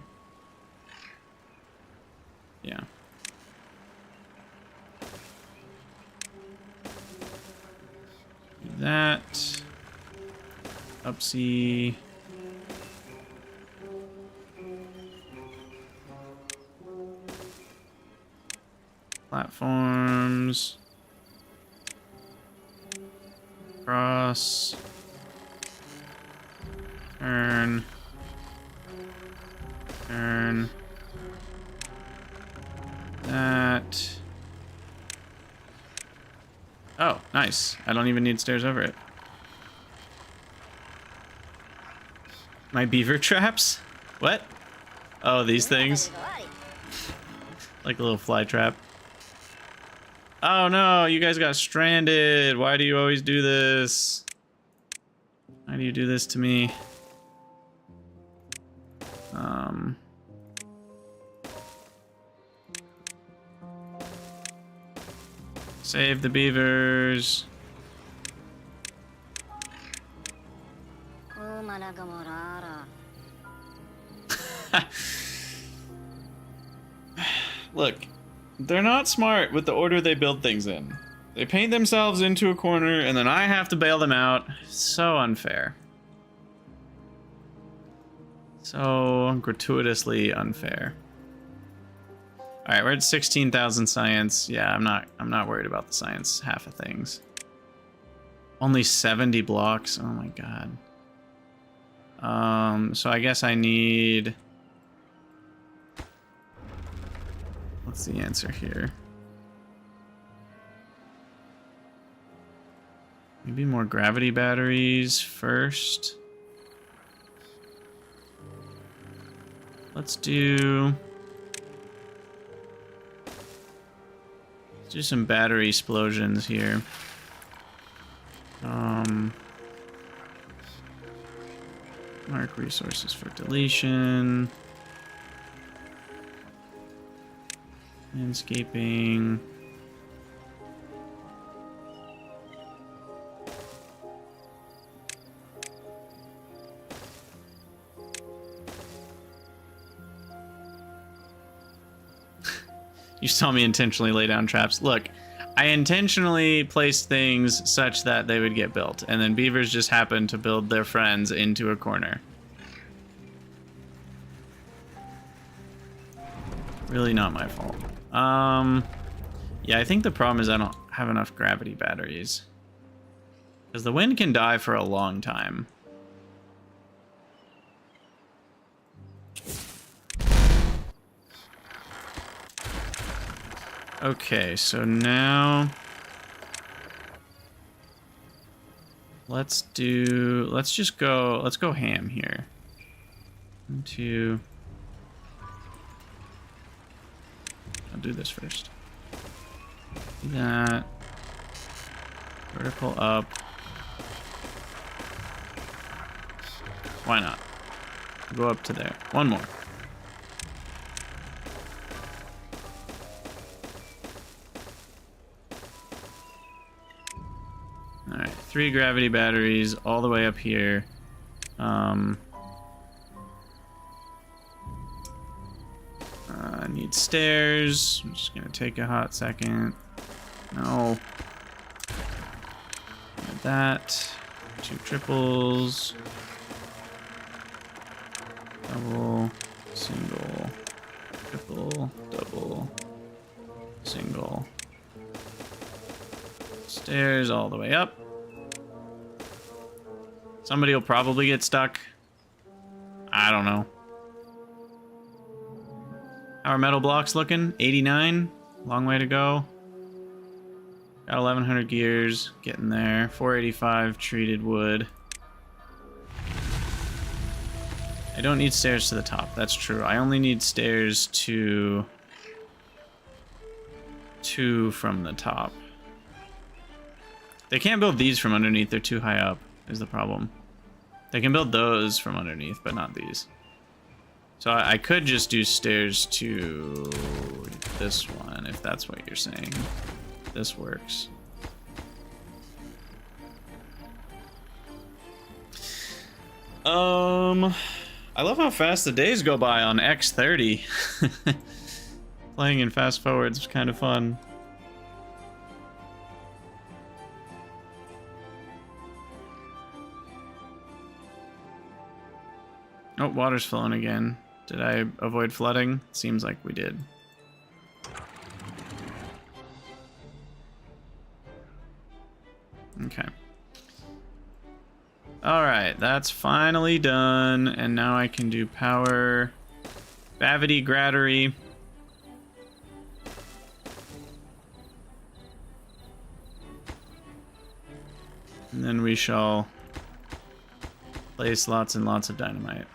Yeah. Do that. Upsy. Platforms. Cross. Turn. Turn. That. Oh, nice. I don't even need stairs over it. My beaver traps? What? Oh, these things? Like a little fly trap. Oh no, you guys got stranded. Why do you always do this? Why do you do this to me? Save the beavers. Look, they're not smart with the order they build things in. They paint themselves into a corner and then I have to bail them out. So unfair. So gratuitously unfair. All right, we're at 16,000 science. Yeah, I'm not worried about the science half of things. Only 70 blocks. Oh my god. So I guess I need. What's the answer here? Maybe more gravity batteries first. Let's do some battery explosions here. Mark resources for deletion. Landscaping. You saw me intentionally lay down traps. Look, I intentionally placed things such that they would get built, and then beavers just happened to build their friends into a corner. Really not my fault. Yeah, I think the problem is I don't have enough gravity batteries. Because the wind can die for a long time. Okay, so now let's go ham here. 1, 2, I'll do this first. Do that. Vertical up. Why not? Go up to there. One more. Alright, 3 gravity batteries all the way up here. I need stairs. I'm just gonna take a hot second. No. Add that. 2 triples. Double, single, triple, double, single. Stairs all the way up. Somebody will probably get stuck. I don't know. How are metal blocks looking? 89. Long way to go. Got 1100 gears. Getting there. 485 treated wood. I don't need stairs to the top. That's true. I only need stairs to 2 from the top. They can't build these from underneath. They're too high up is the problem. They can build those from underneath, but not these. So I could just do stairs to this one, if that's what you're saying. This works. I love how fast the days go by on X30. Playing in fast forwards is kind of fun. Oh, water's flowing again. Did I avoid flooding? Seems like we did. Okay. Alright, that's finally done. And now I can do power. Gravity grattery. And then we shall place lots and lots of dynamite.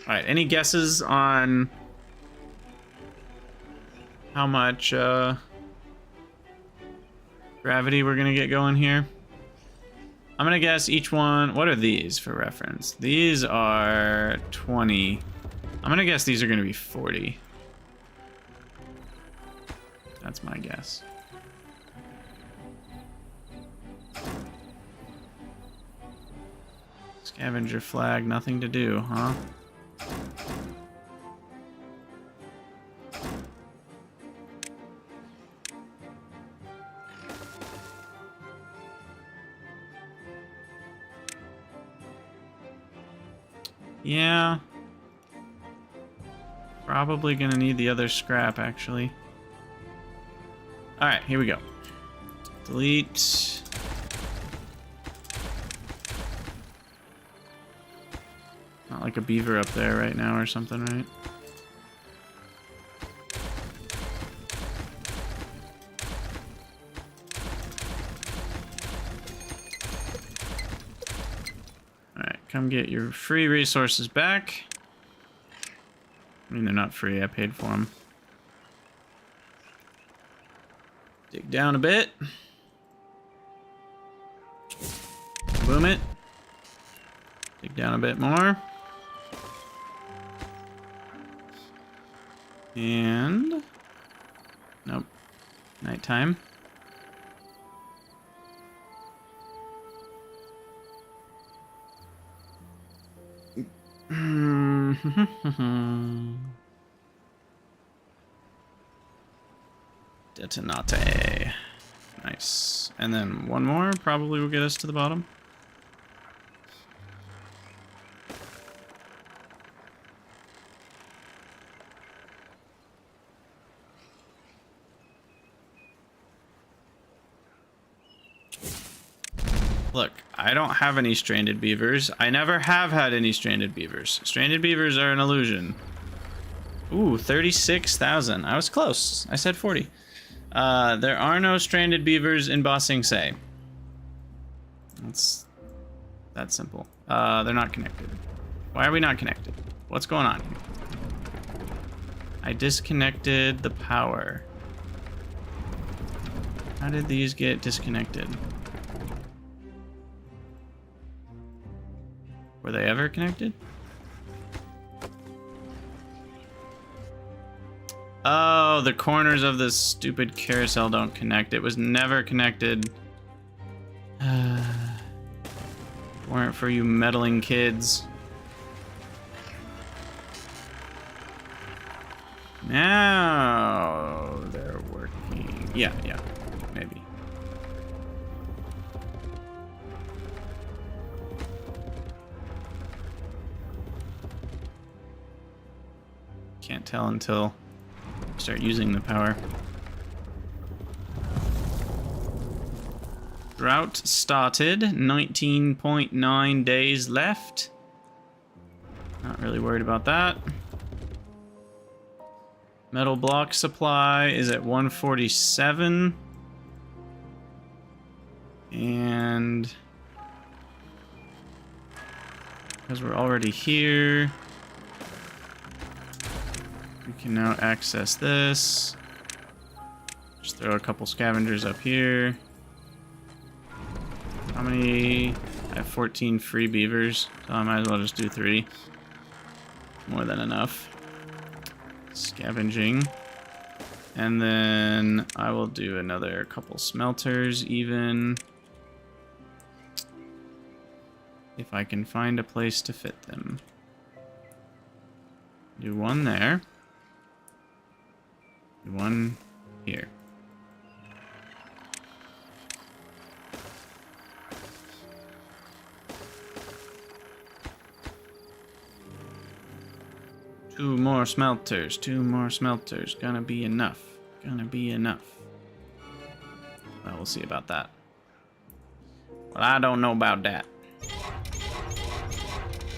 Alright, any guesses on how much gravity we're gonna get going here? I'm gonna guess each one. What are these for reference? These are 20. I'm gonna guess these are gonna be 40. That's my guess. Scavenger flag, nothing to do, huh? Yeah. Probably gonna need the other scrap, actually. Alright, here we go. Delete. Not like a beaver up there right now or something, right? Alright, come get your free resources back. I mean, they're not free, I paid for them. Dig down a bit. Boom it. Dig down a bit more. And... nope. Nighttime. Detonate. Nice. And then one more probably will get us to the bottom. Look, I don't have any stranded beavers. I never have had any stranded beavers. Stranded beavers are an illusion. Ooh, 36,000. I was close. I said 40. There are no stranded beavers in Ba Sing Se. That's that simple. They're not connected. Why are we not connected? What's going on here? I disconnected the power. How did these get disconnected? Were they ever connected? Oh, the corners of this stupid carousel don't connect. It was never connected. Weren't for you meddling kids. Now they're working. Yeah, maybe. Can't tell until I start using the power. Drought started, 19.9 days left. Not really worried about that. Metal block supply is at 147. And because we're already here, we can now access this. Just throw a couple scavengers up here. How many? I have 14 free beavers, so I might as well just do 3. More than enough. Scavenging. And then I will do another couple smelters even. If I can find a place to fit them. Do one there. Do one here. Two more smelters. Gonna be enough. Well, we'll see about that. Well, I don't know about that.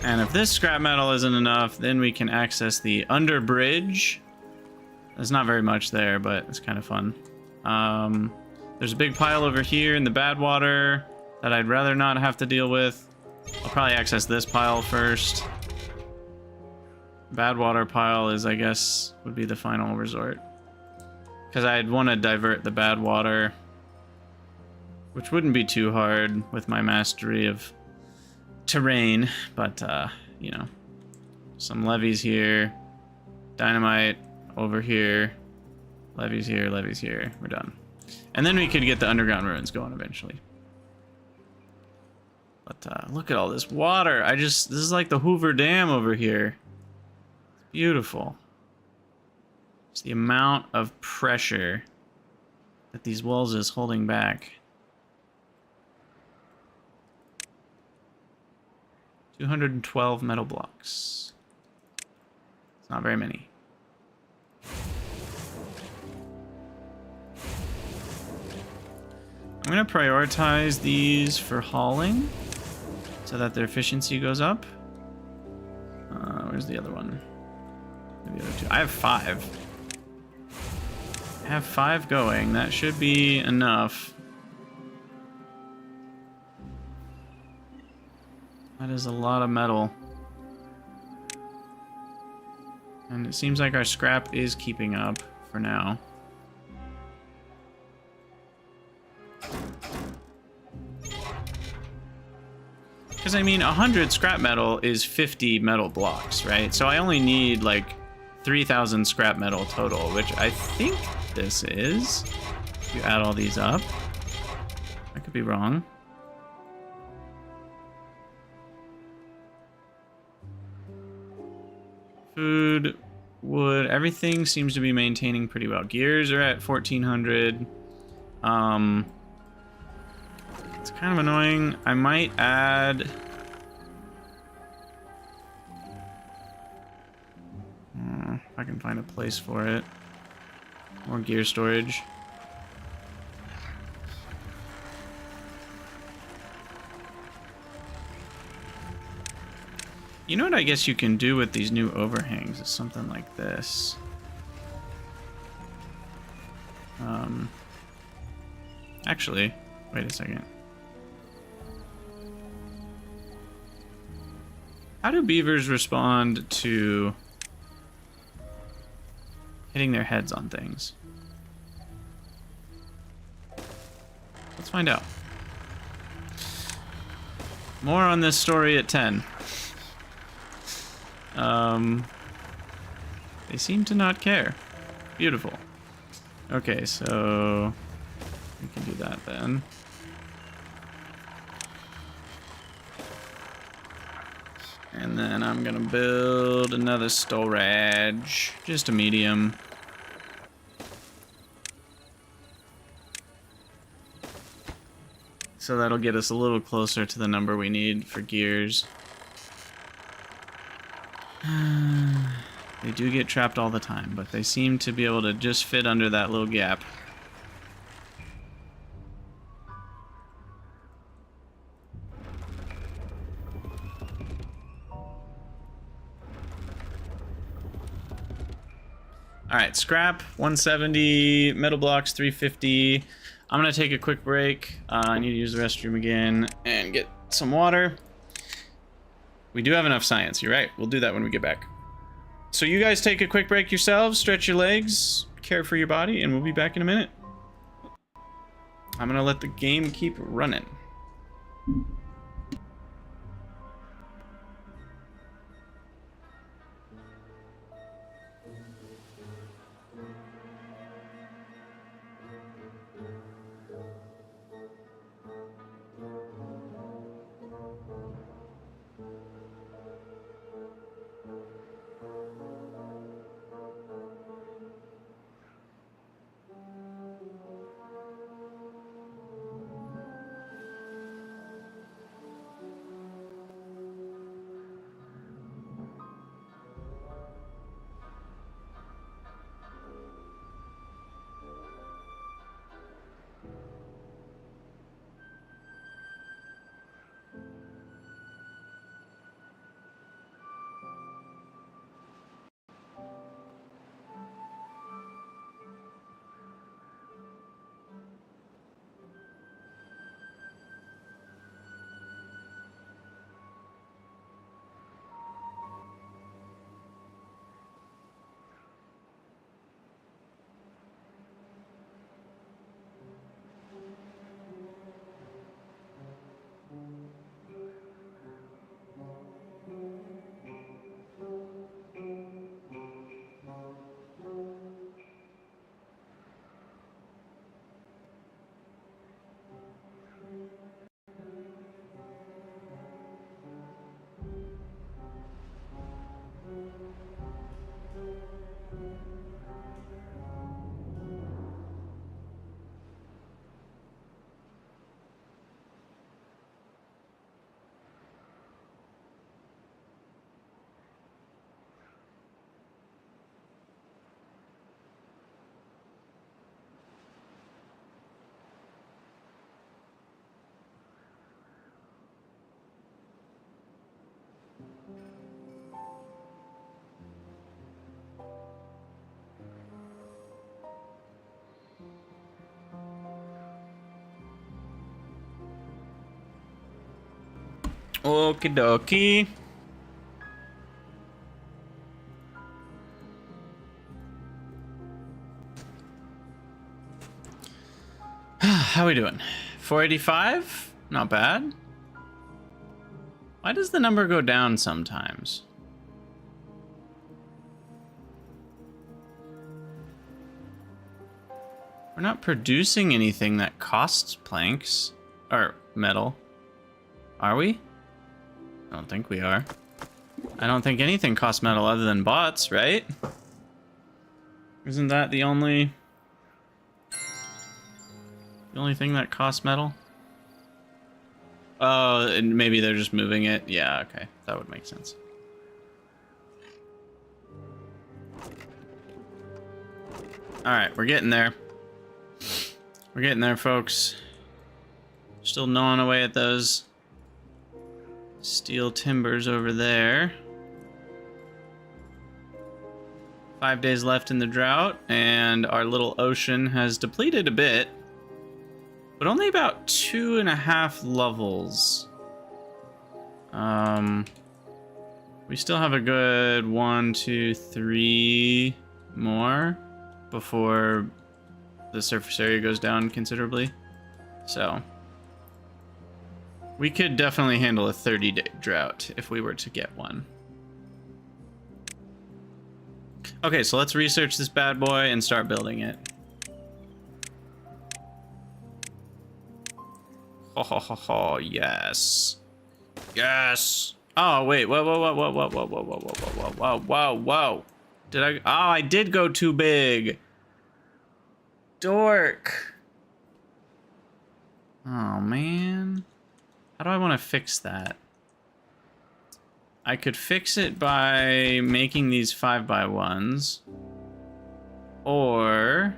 And if this scrap metal isn't enough, then we can access the under bridge. There's not very much there, but it's kind of fun. There's a big pile over here in the badwater that I'd rather not have to deal with. I'll probably access this pile first. Badwater pile is, I guess, would be the final resort. Because I'd want to divert the badwater, which wouldn't be too hard with my mastery of terrain, but, you know, some levees here, dynamite over here, levees here, we're done. And then we could get the underground ruins going eventually. But, look at all this water. This is like the Hoover Dam over here. Beautiful. It's the amount of pressure that these walls is holding back. 212 metal blocks. It's not very many. I'm going to prioritize these for hauling so that their efficiency goes up. Where's the other one? The other 2. I have 5. I have 5 going. That should be enough. That is a lot of metal. And it seems like our scrap is keeping up for now. Because, I mean, 100 scrap metal is 50 metal blocks, right? So I only need, like, 3,000 scrap metal total, which I think this is. If you add all these up. I could be wrong. Food, wood, everything seems to be maintaining pretty well. Gears are at 1,400. It's kind of annoying. I might add... if I can find a place for it. More gear storage. You know what I guess you can do with these new overhangs is something like this. Actually, wait a second. How do beavers respond to hitting their heads on things. Let's find out. More on this story at 10. They seem to not care. Beautiful. Okay, so we can do that then. And then I'm gonna build another storage. Just a medium. So that'll get us a little closer to the number we need for gears. They do get trapped all the time, but they seem to be able to just fit under that little gap. Alright, scrap, 170, metal blocks, 350. I'm gonna take a quick break. I need to use the restroom again and get some water. We do have enough science, you're right. We'll do that when we get back. So you guys take a quick break yourselves, stretch your legs, care for your body, and we'll be back in a minute. I'm gonna let the game keep running. Okie dokie. How we doing? 485? Not bad. Why does the number go down sometimes? We're not producing anything that costs planks or metal, are we? I don't think we are. I don't think anything costs metal other than bots, right? Isn't that the only thing that costs metal? Oh, and maybe they're just moving it. Yeah, okay. That would make sense. Alright, we're getting there. We're getting there, folks. Still gnawing away at those steel timbers over there. 5 days left in the drought, and our little ocean has depleted a bit, but only about 2.5 levels. We still have a good 1, 2, 3 more. before the surface area goes down considerably. So we could definitely handle a 30-day drought if we were to get one. Okay, so let's research this bad boy and start building it. Ho ho ho ho, yes. Yes. Oh, wait, whoa, whoa, whoa, whoa, whoa, whoa, whoa, whoa, whoa, whoa, whoa, whoa. Did I? Oh, I did go too big. Dork. Oh, man. How do I want to fix that? I could fix it by making these 5x1s. Or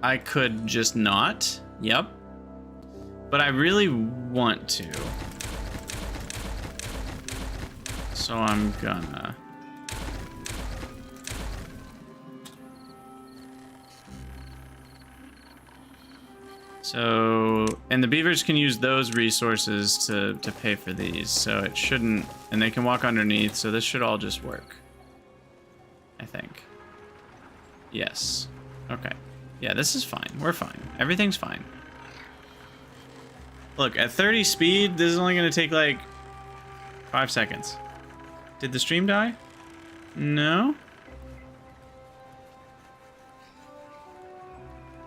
I could just not. Yep. But I really want to. So I'm gonna. So, and the beavers can use those resources to pay for these, so it shouldn't, and they can walk underneath, so this should all just work. I think. Yes. Okay. Yeah, this is fine. We're fine. Everything's fine. Look, at 30 speed, this is only going to take like 5 seconds. Did the stream die? No?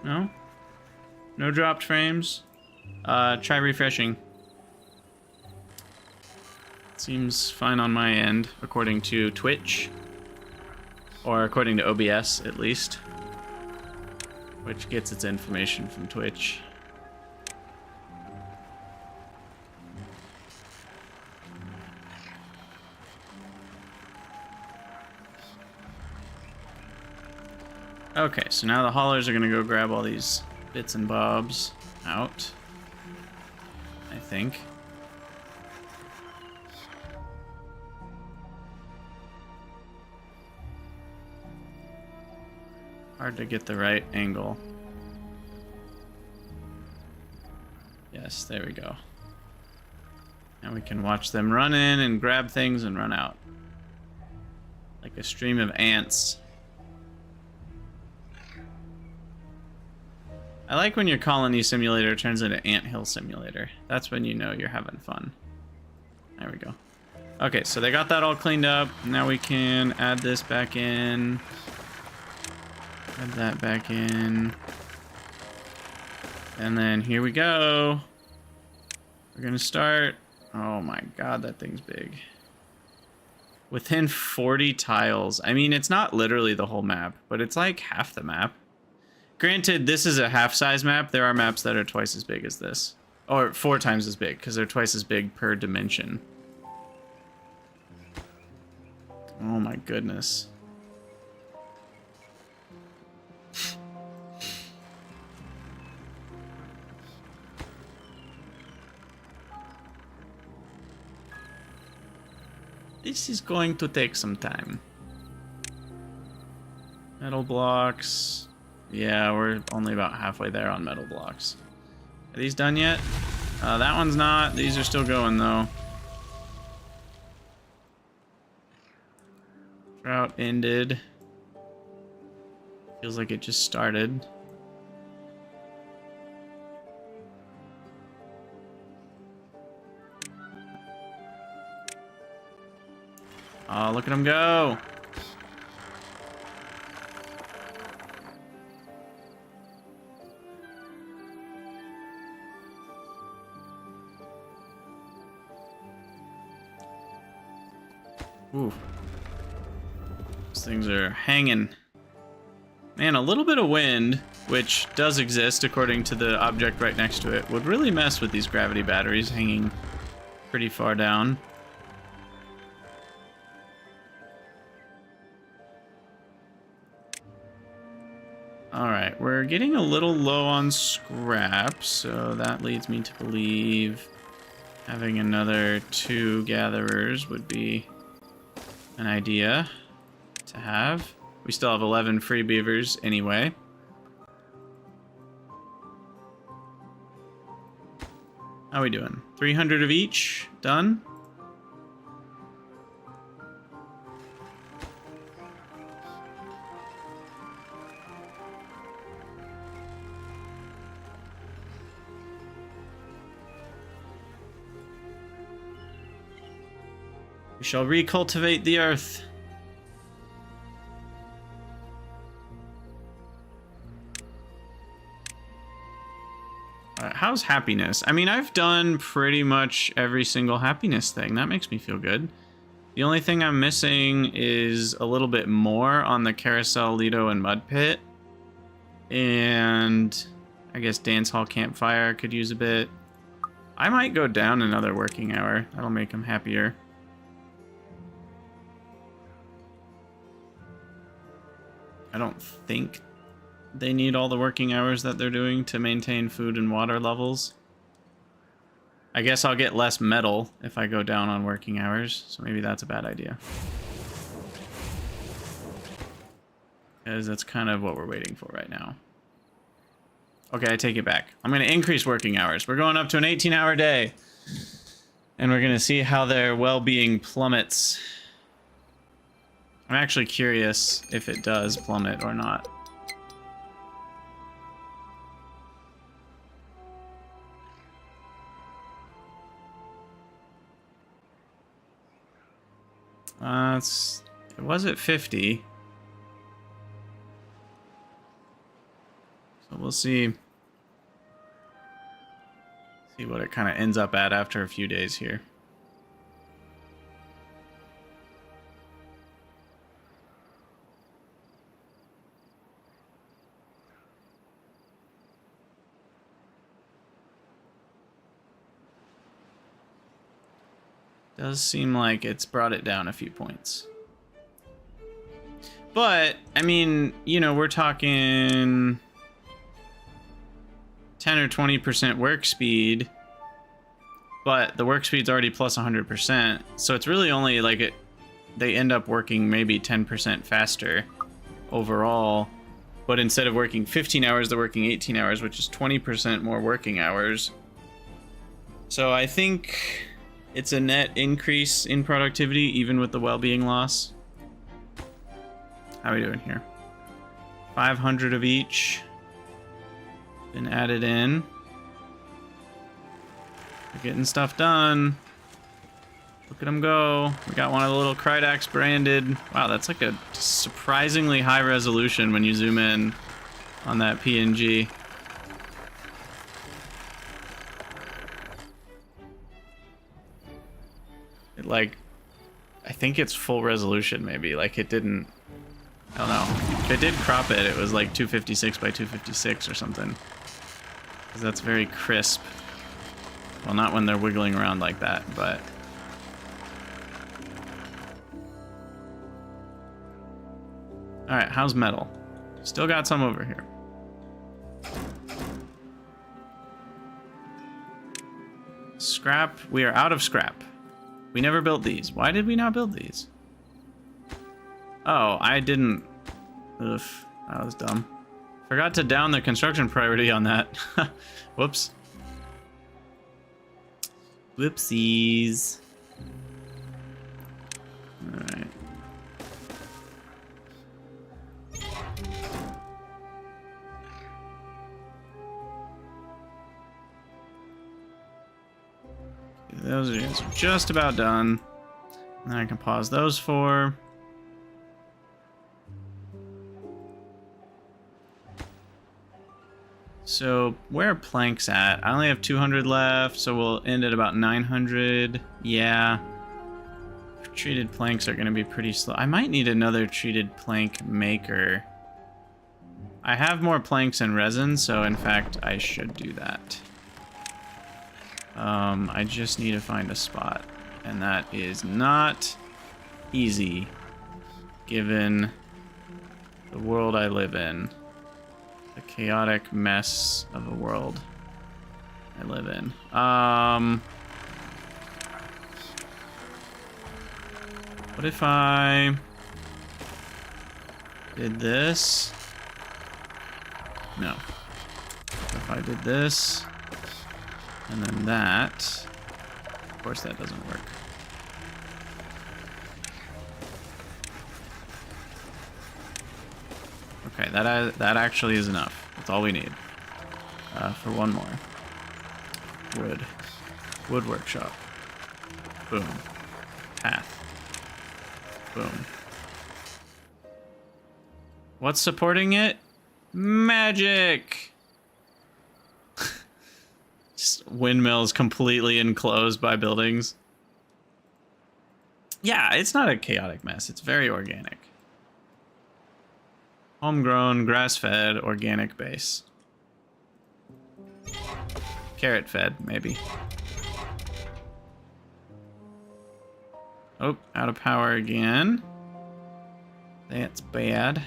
No? No dropped frames? Try refreshing. Seems fine on my end, according to Twitch. Or according to OBS, at least. Which gets its information from Twitch. Okay, so now the haulers are gonna go grab all these bits and bobs out, I think. Hard to get the right angle. Yes, there we go. Now we can watch them run in and grab things and run out. Like a stream of ants. I like when your colony simulator turns into anthill simulator. That's when you know you're having fun. There we go. Okay, so they got that all cleaned up. Now we can add this back in. Add that back in. And then here we go. We're gonna start. Oh my god, that thing's big. Within 40 tiles. I mean, it's not literally the whole map, but it's like half the map. Granted, this is a half-size map. There are maps that are twice as big as this. Or 4 times as big, because they're twice as big per dimension. Oh my goodness. This is going to take some time. Metal blocks. Yeah, we're only about halfway there on metal blocks. Are these done yet? That one's not. These are still going, though. Drought ended. Feels like it just started. Oh, look at them go! Ooh. These things are hanging. Man, a little bit of wind, which does exist according to the object right next to it, would really mess with these gravity batteries hanging pretty far down. Alright, we're getting a little low on scrap, so that leads me to believe having another 2 gatherers would be an idea to have. We still have 11 free beavers anyway. How are we doing? 300 of each? Done? We shall recultivate the earth. How's happiness? I mean, I've done pretty much every single happiness thing. That makes me feel good. The only thing I'm missing is a little bit more on the Carousel, Lido, and Mud Pit. And I guess Dance Hall Campfire could use a bit. I might go down another working hour. That'll make them happier. I don't think they need all the working hours that they're doing to maintain food and water levels. I guess I'll get less metal if I go down on working hours, so maybe that's a bad idea. Because that's kind of what we're waiting for right now. Okay, I take it back. I'm going to increase working hours. We're going up to an 18-hour day. And we're going to see how their well-being plummets. I'm actually curious if it does plummet or not. It was at 50. So we'll see what it kind of ends up at after a few days here. Does seem like it's brought it down a few points. But, I mean, you know, we're talking 10 or 20% work speed, but the work speed's already plus 100%, so it's really only like they end up working maybe 10% faster overall, but instead of working 15 hours, they're working 18 hours, which is 20% more working hours. So I think it's a net increase in productivity, even with the well-being loss. How are we doing here? 500 of each been added in. We're getting stuff done. Look at them go. We got one of the little Krydax branded. Wow, that's like a surprisingly high resolution when you zoom in on that PNG. It like, I think it's full resolution maybe. Like it didn't, I don't know. If it did crop it, it was like 256 by 256 or something. Because that's very crisp. Well, not when they're wiggling around like that, but... Alright, how's metal? Still got some over here. Scrap. We are out of scrap. We never built these. Why did we not build these? Oh, I didn't... Oof, that was dumb. Forgot to down the construction priority on that. Whoops. Whoopsies. Alright. Those are just about done. And I can pause those four. So where are planks at? I only have 200 left, so we'll end at about 900. Yeah. Treated planks are going to be pretty slow. I might need another treated plank maker. I have more planks and resin, so in fact I should do that. I just need to find a spot, and that is not easy given the world I live in. The chaotic mess of a world I live in. What if I did this? No. If I did this, and then that, of course that doesn't work. Okay, that actually is enough. That's all we need. For one more. Wood workshop. Boom. Path. Boom. What's supporting it? Magic! Just windmills completely enclosed by buildings. Yeah, it's not a chaotic mess. It's very organic. Homegrown, grass-fed, organic base. Carrot-fed, maybe. Oh, out of power again. That's bad.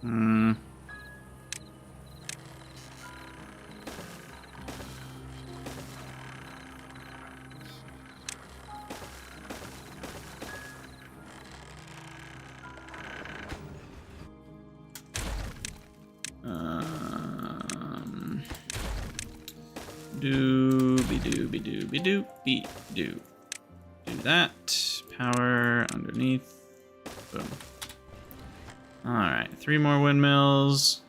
Hmm. Doobie-doobie-doobie-doobie-doo. Do that. Power underneath. Boom. Alright, 3 more windmills.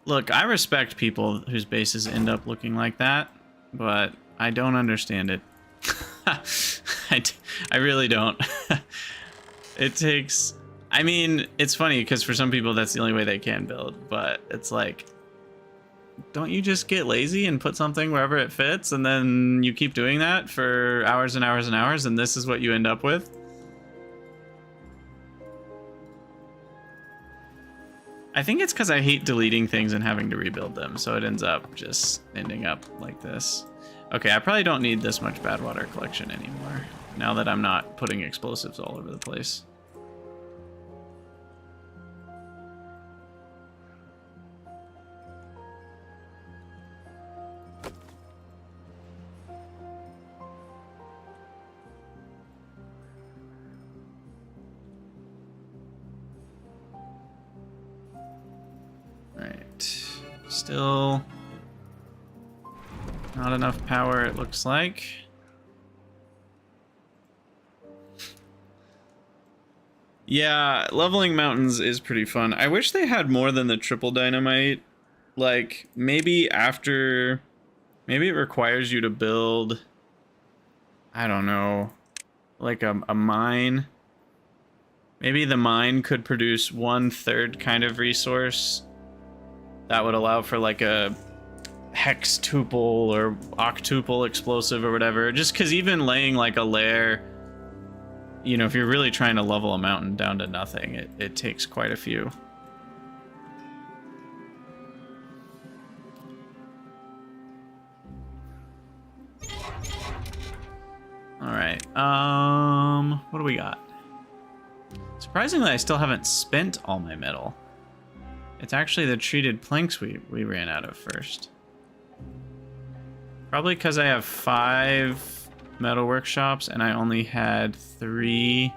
Look, I respect people whose bases end up looking like that, but I don't understand it. I really don't. It takes... I mean, it's funny because for some people that's the only way they can build, but it's like, don't you just get lazy and put something wherever it fits, and then you keep doing that for hours and hours and hours, and this is what you end up with? I think it's because I hate deleting things and having to rebuild them, so it ends up just ending up like this. Okay, I probably don't need this much badwater collection anymore, now that I'm not putting explosives all over the place. Still not enough power, it looks like. Yeah, leveling mountains is pretty fun. I wish they had more than the triple dynamite. Like, maybe after... Maybe it requires you to build... I don't know. Like a mine. Maybe the mine could produce 1/3 kind of resource. That would allow for like a hextuple or octuple explosive or whatever. Just because even laying like a layer, you know, if you're really trying to level a mountain down to nothing, it takes quite a few. Alright, what do we got? Surprisingly, I still haven't spent all my metal. It's actually the treated planks we ran out of first. Probably because I have 5 metal workshops and I only had 3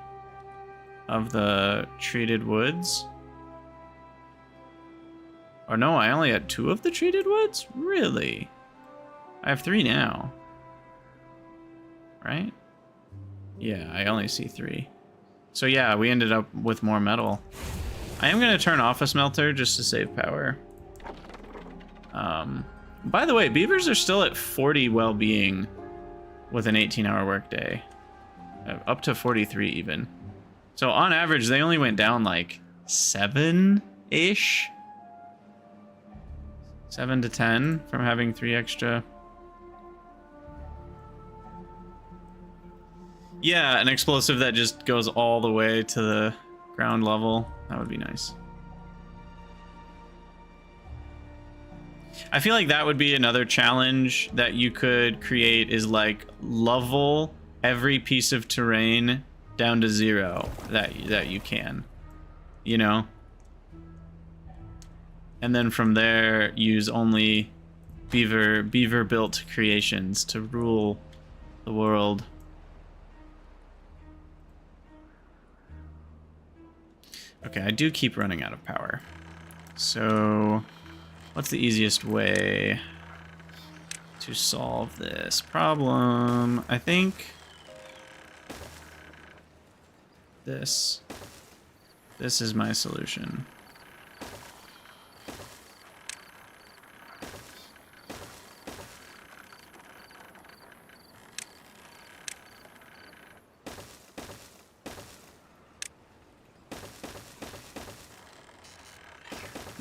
of the treated woods. Or no, I only had 2 of the treated woods? Really? I have 3 now. Right? Yeah, I only see 3. So yeah, we ended up with more metal. I am going to turn off a smelter just to save power. By the way, beavers are still at 40 well-being with an 18-hour workday. Up to 43 even. So on average, they only went down like 7-ish? 7 to 10 from having 3 extra. Yeah, an explosive that just goes all the way to the ground level. That would be nice. I feel like that would be another challenge that you could create, is like level every piece of terrain down to 0 that you can, you know? And then from there use only beaver built creations to rule the world. Okay, I do keep running out of power. So, what's the easiest way to solve this problem? I think this is my solution.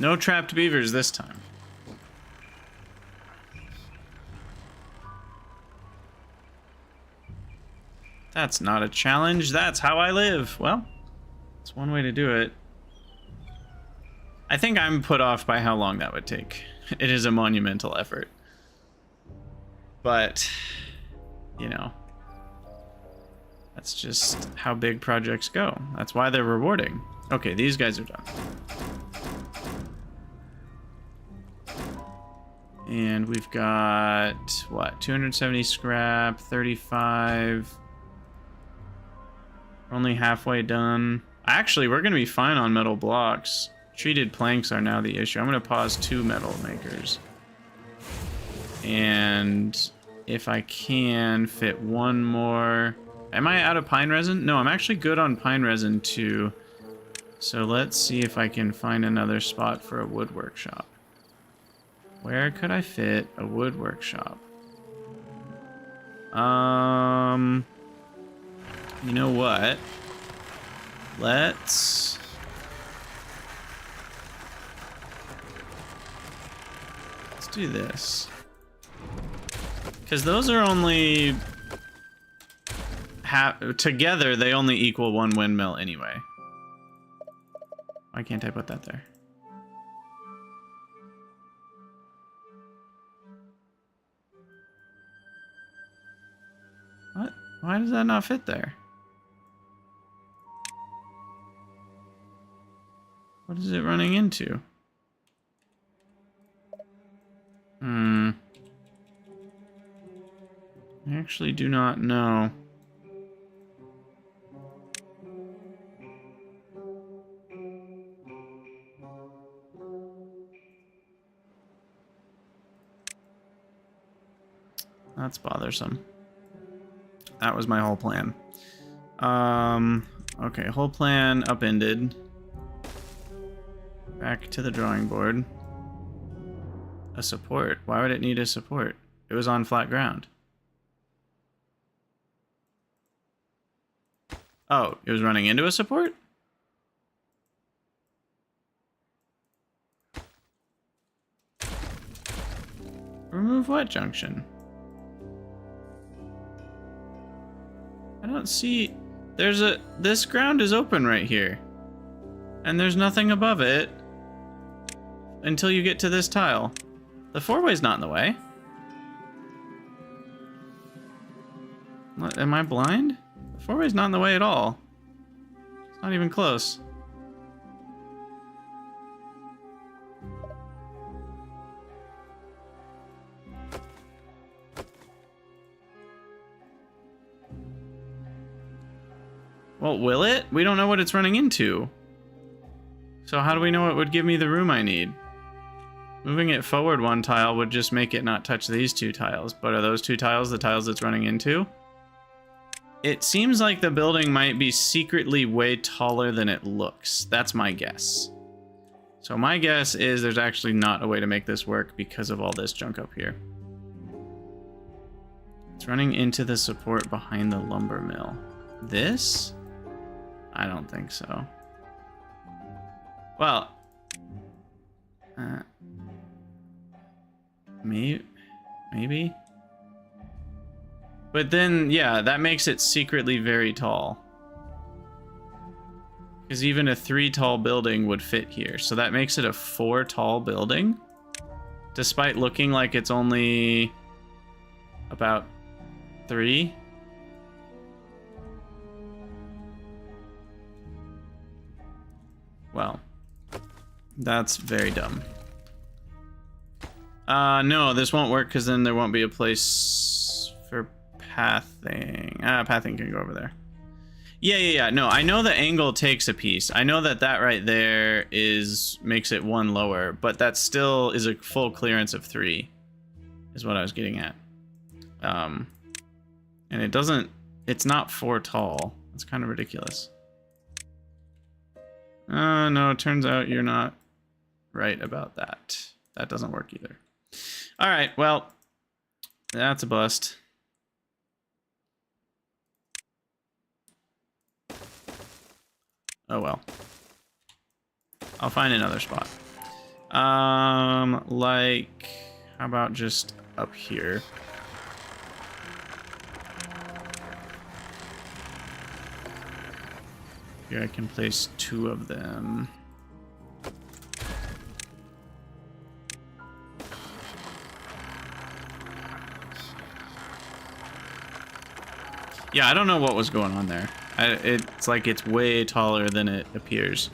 No trapped beavers this time. That's not a challenge. That's how I live. Well, it's one way to do it. I think I'm put off by how long that would take. It is a monumental effort. But, you know, that's just how big projects go. That's why they're rewarding. Okay, these guys are done. And we've got, what, 270 scrap, 35. We're only halfway done. Actually, we're going to be fine on metal blocks. Treated planks are now the issue. I'm going to pause 2 metal makers. And if I can fit 1 more... Am I out of pine resin? No, I'm actually good on pine resin too. So let's see if I can find another spot for a wood workshop. Where could I fit a wood workshop? You know what? Let's do this. Because those are only together they only equal 1 windmill anyway. Why can't I put that there? What? Why does that not fit there? What is it running into? I actually do not know. That's bothersome. That was my whole plan. Okay, whole plan upended. Back to the drawing board. A support. Why would it need a support? It was on flat ground. Oh, it was running into a support? Remove what junction? I don't see... This ground is open right here. And there's nothing above it until you get to this tile. The 4-way's not in the way. What, am I blind? The 4-way's not in the way at all. It's not even close. Well, will it? We don't know what it's running into. So how do we know it would give me the room I need? Moving it forward 1 tile would just make it not touch these 2 tiles. But are those 2 tiles the tiles it's running into? It seems like the building might be secretly way taller than it looks. That's my guess. So my guess is there's actually not a way to make this work because of all this junk up here. It's running into the support behind the lumber mill. This? I don't think so. Well, maybe. But then, yeah, that makes it secretly very tall. Because even a 3 tall building would fit here. So that makes it a 4 tall building. Despite looking like it's only about 3. Well, that's very dumb. No, this won't work because then there won't be a place for pathing. Pathing can go over there. Yeah. No, I know the angle takes a piece. I know that right there makes it 1 lower, but that still is a full clearance of 3, is what I was getting at. And it's not 4 tall. It's kind of ridiculous. No, it turns out you're not right about that. That doesn't work either. All right, well, that's a bust. Oh well. I'll find another spot. Like, how about just up here? Here I can place 2 of them. Yeah, I don't know what was going on there. It's like it's way taller than it appears.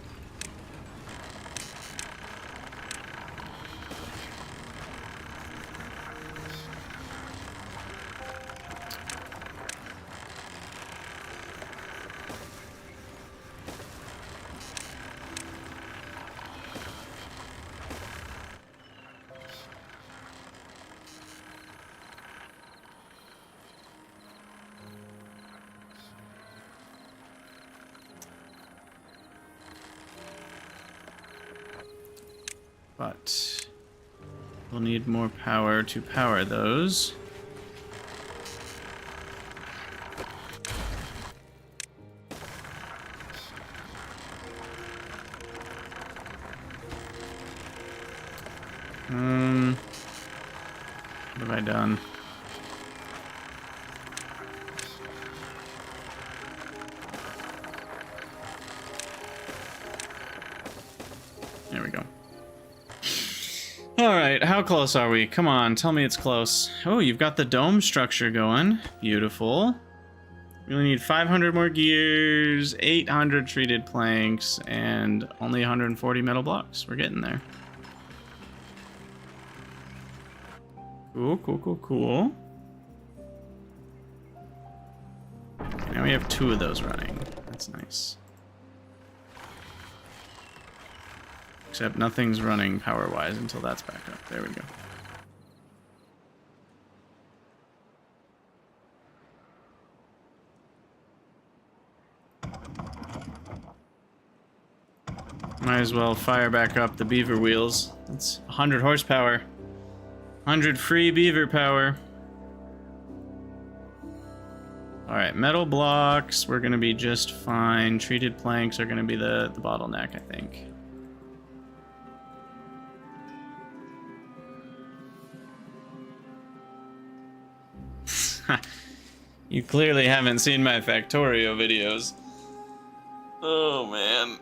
But we'll need more power to power those. What have I done? There we go. All right, how close are we? Come on, tell me it's close. Oh, you've got the dome structure going. Beautiful. We only need 500 more gears, 800 treated planks, and only 140 metal blocks. We're getting there. Cool, cool, cool, cool. Now we have 2 of those running. That's nice. Except nothing's running power-wise until that's back up. There we go. Might as well fire back up the beaver wheels. That's 100 horsepower. 100 free beaver power. Alright, metal blocks, we're gonna be just fine. Treated planks are gonna be the bottleneck, I think. You clearly haven't seen my Factorio videos. Oh, man.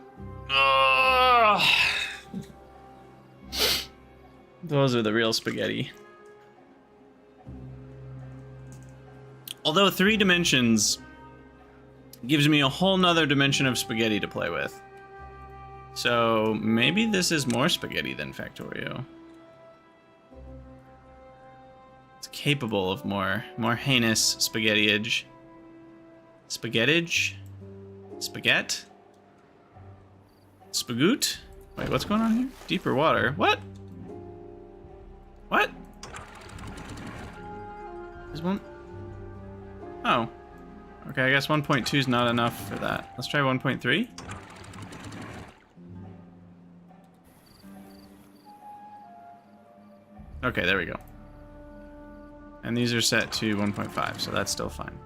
Oh. Those are the real spaghetti. Although 3 dimensions gives me a whole nother dimension of spaghetti to play with. So maybe this is more spaghetti than Factorio. It's capable of more heinous spaghetti-age. Spaghetti-age? Spaghetti? Spagoot? Wait, what's going on here? Deeper water. What? What? Is one? Oh. Okay, I guess 1.2 is not enough for that. Let's try 1.3. Okay, there we go. And these are set to 1.5, so that's still fine.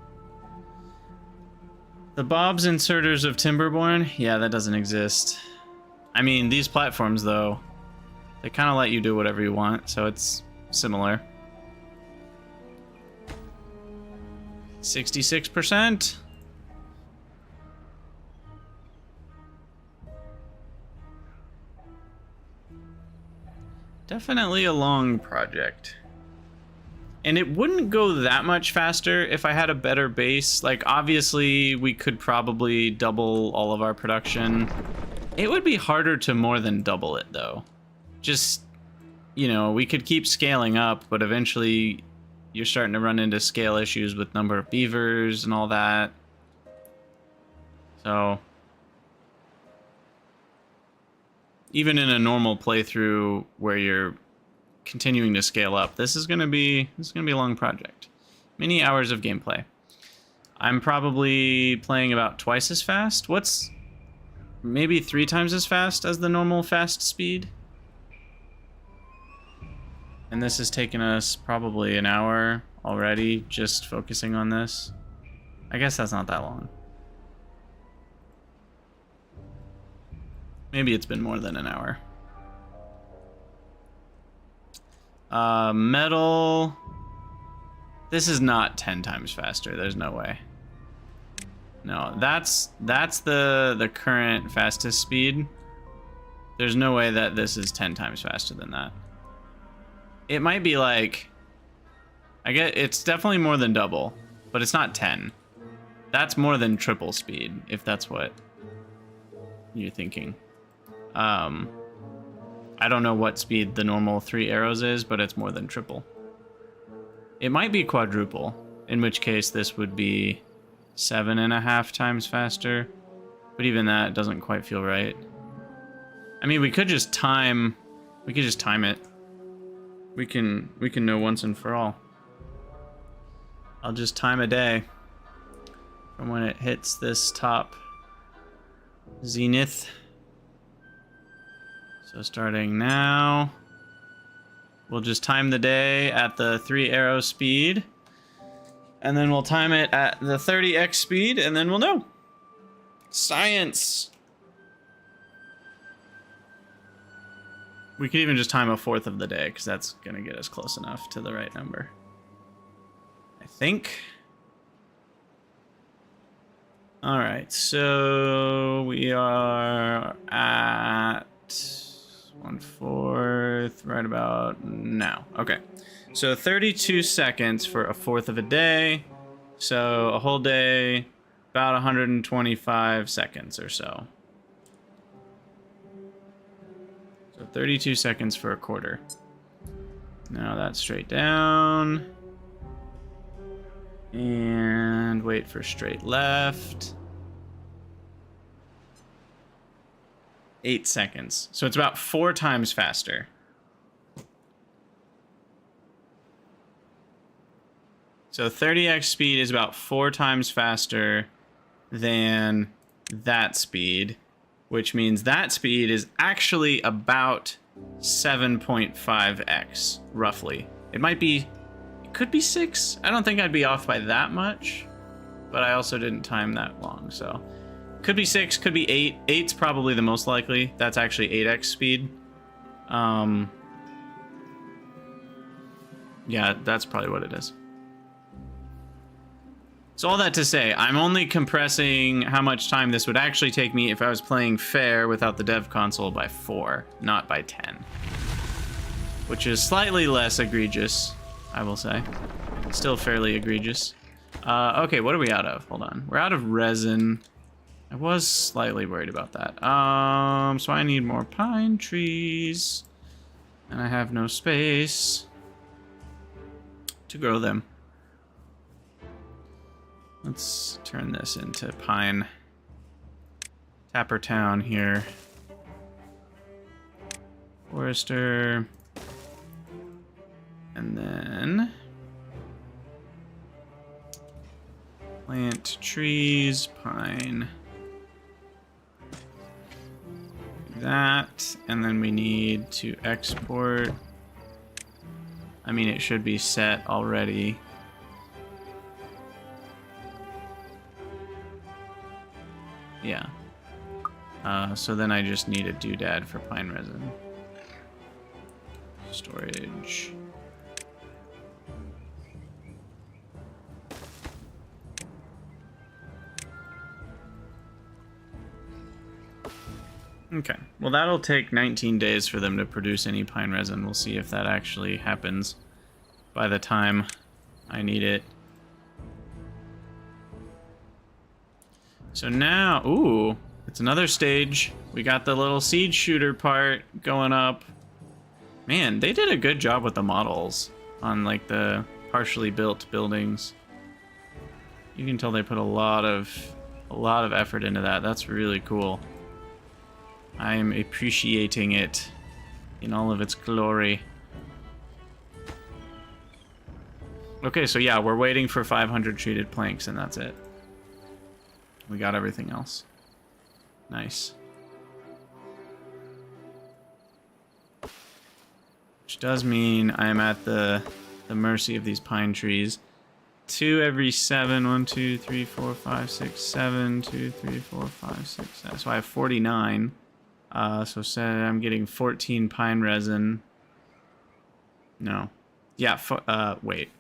The Bob's inserters of Timberborn? Yeah, that doesn't exist. I mean, these platforms, though, they kind of let you do whatever you want, so it's similar. 66%. Definitely a long project. And it wouldn't go that much faster if I had a better base. Like, obviously, we could probably double all of our production. It would be harder to more than double it, though. Just, you know, we could keep scaling up, but eventually you're starting to run into scale issues with number of beavers and all that. So even in a normal playthrough where you're continuing to scale up, this is gonna be a long project. Many hours of gameplay. I'm probably playing about twice as fast. What's maybe 3 times as fast as the normal fast speed? And this has taken us probably an hour already just focusing on this. I guess that's not that long. Maybe it's been more than an hour. Metal. This is not 10 times faster. There's no way. No, that's the current fastest speed. There's no way that this is 10 times faster than that. It might be like, I get it's definitely more than double, but it's not 10. That's more than triple speed, if that's what you're thinking. I don't know what speed the normal 3 arrows is, but it's more than triple. It might be quadruple, in which case this would be 7.5 times faster, but even that doesn't quite feel right. I mean, we could just time it. We can know once and for all. I'll just time a day from when it hits this top zenith. So starting now, we'll just time the day at the 3 arrow speed, and then we'll time it at the 30x speed, and then we'll know. Science! We could even just time 1/4 of the day, because that's going to get us close enough to the right number. I think. Alright, so we are at 1/4, right about now. Okay, so 32 seconds for 1/4 of a day. So a whole day, about 125 seconds or so. So 32 seconds for a quarter. Now that's straight down. And wait for straight left. 8 seconds. So it's about 4 times faster. So 30x speed is about 4 times faster than that speed, which means that speed is actually about 7.5x, roughly. It could be 6. I don't think I'd be off by that much, but I also didn't time that long, so. Could be 6, could be 8. 8's probably the most likely. That's actually 8x speed. Yeah, that's probably what it is. So all that to say, I'm only compressing how much time this would actually take me if I was playing fair without the dev console by 4, not by 10. Which is slightly less egregious, I will say. Still fairly egregious. Okay, what are we out of? Hold on. We're out of resin. I was slightly worried about that. So I need more pine trees. And I have no space to grow them. Let's turn this into Pine Tapper Town here. Forester. And then plant trees, pine. That, and then we need to export. I mean, it should be set already. Yeah. So then I just need a doodad for pine resin. Storage. Okay, well that'll take 19 days for them to produce any pine resin. We'll see if that actually happens by the time I need it. So now, ooh, it's another stage. We got the little seed shooter part going up. Man, they did a good job with the models on like the partially built buildings. You can tell they put a lot of effort into that. That's really cool. I am appreciating it in all of its glory. Okay, so yeah, we're waiting for 500 treated planks, and that's it. We got everything else. Nice. Which does mean I'm at the mercy of these pine trees. 2 every 7. 1, 2, 3, 4, 5, 6, 7. 2, 3, 4, 5, 6, 7. So I have 49. So say I'm getting 14 pine resin. No. Yeah, wait.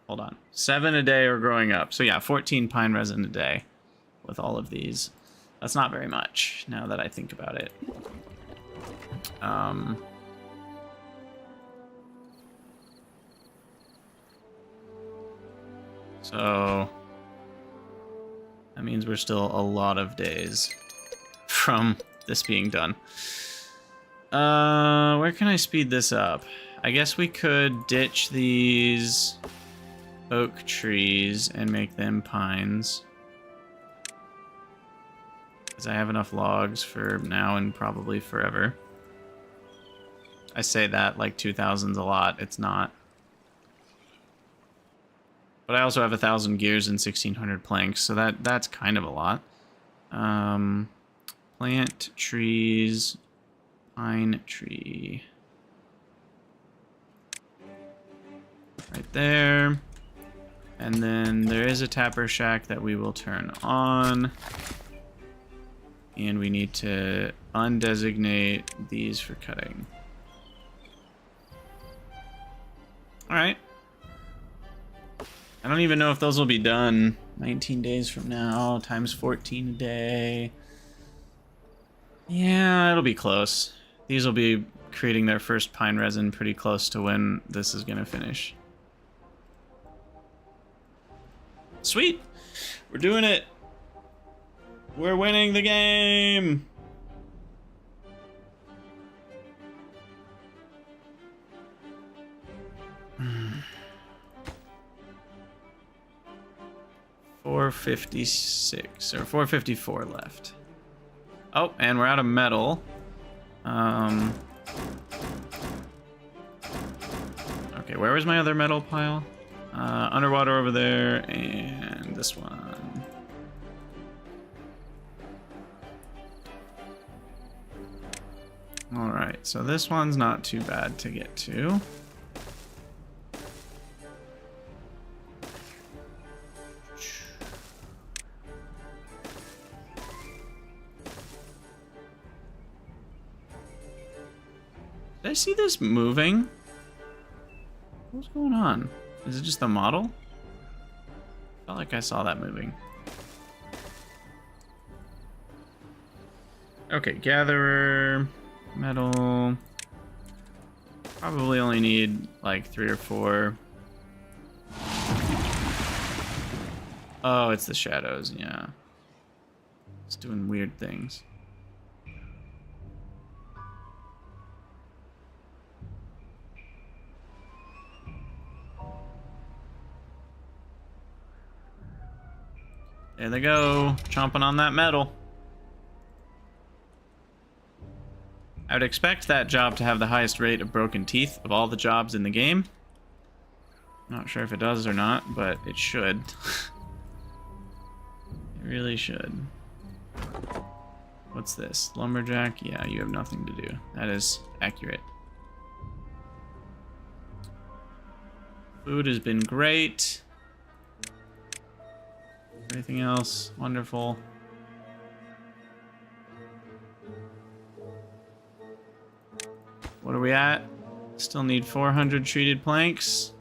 Hold on. 7 a day are growing up. So yeah, 14 pine resin a day with all of these. That's not very much, now that I think about it. So that means we're still a lot of days from this being done. Where can I speed this up? I guess we could ditch these oak trees and make them pines. Because I have enough logs for now and probably forever. I say that like 2,000's a lot. It's not. But I also have 1,000 gears and 1,600 planks, so that's kind of a lot. Plant trees, pine tree. Right there. And then there is a tapper shack that we will turn on. And we need to undesignate these for cutting. Alright. I don't even know if those will be done 19 days from now, times 14 a day. Yeah, it'll be close. These will be creating their first pine resin pretty close to when this is gonna finish. Sweet! We're doing it! We're winning the game! $456 or $454 left. Oh, and we're out of metal. Okay, where was my other metal pile? Underwater over there, and this one. Alright, so this one's not too bad to get to. Did I see this moving? What's going on? Is it just the model? Felt like I saw that moving. Okay, gatherer, metal. Probably only need like 3 or 4. Oh, it's the shadows, yeah. It's doing weird things. There they go, chomping on that metal. I would expect that job to have the highest rate of broken teeth of all the jobs in the game. Not sure if it does or not, but it should. It really should. What's this? Lumberjack? Yeah, you have nothing to do. That is accurate. Food has been great. Anything else? Wonderful. What are we at? Still need 400 treated planks.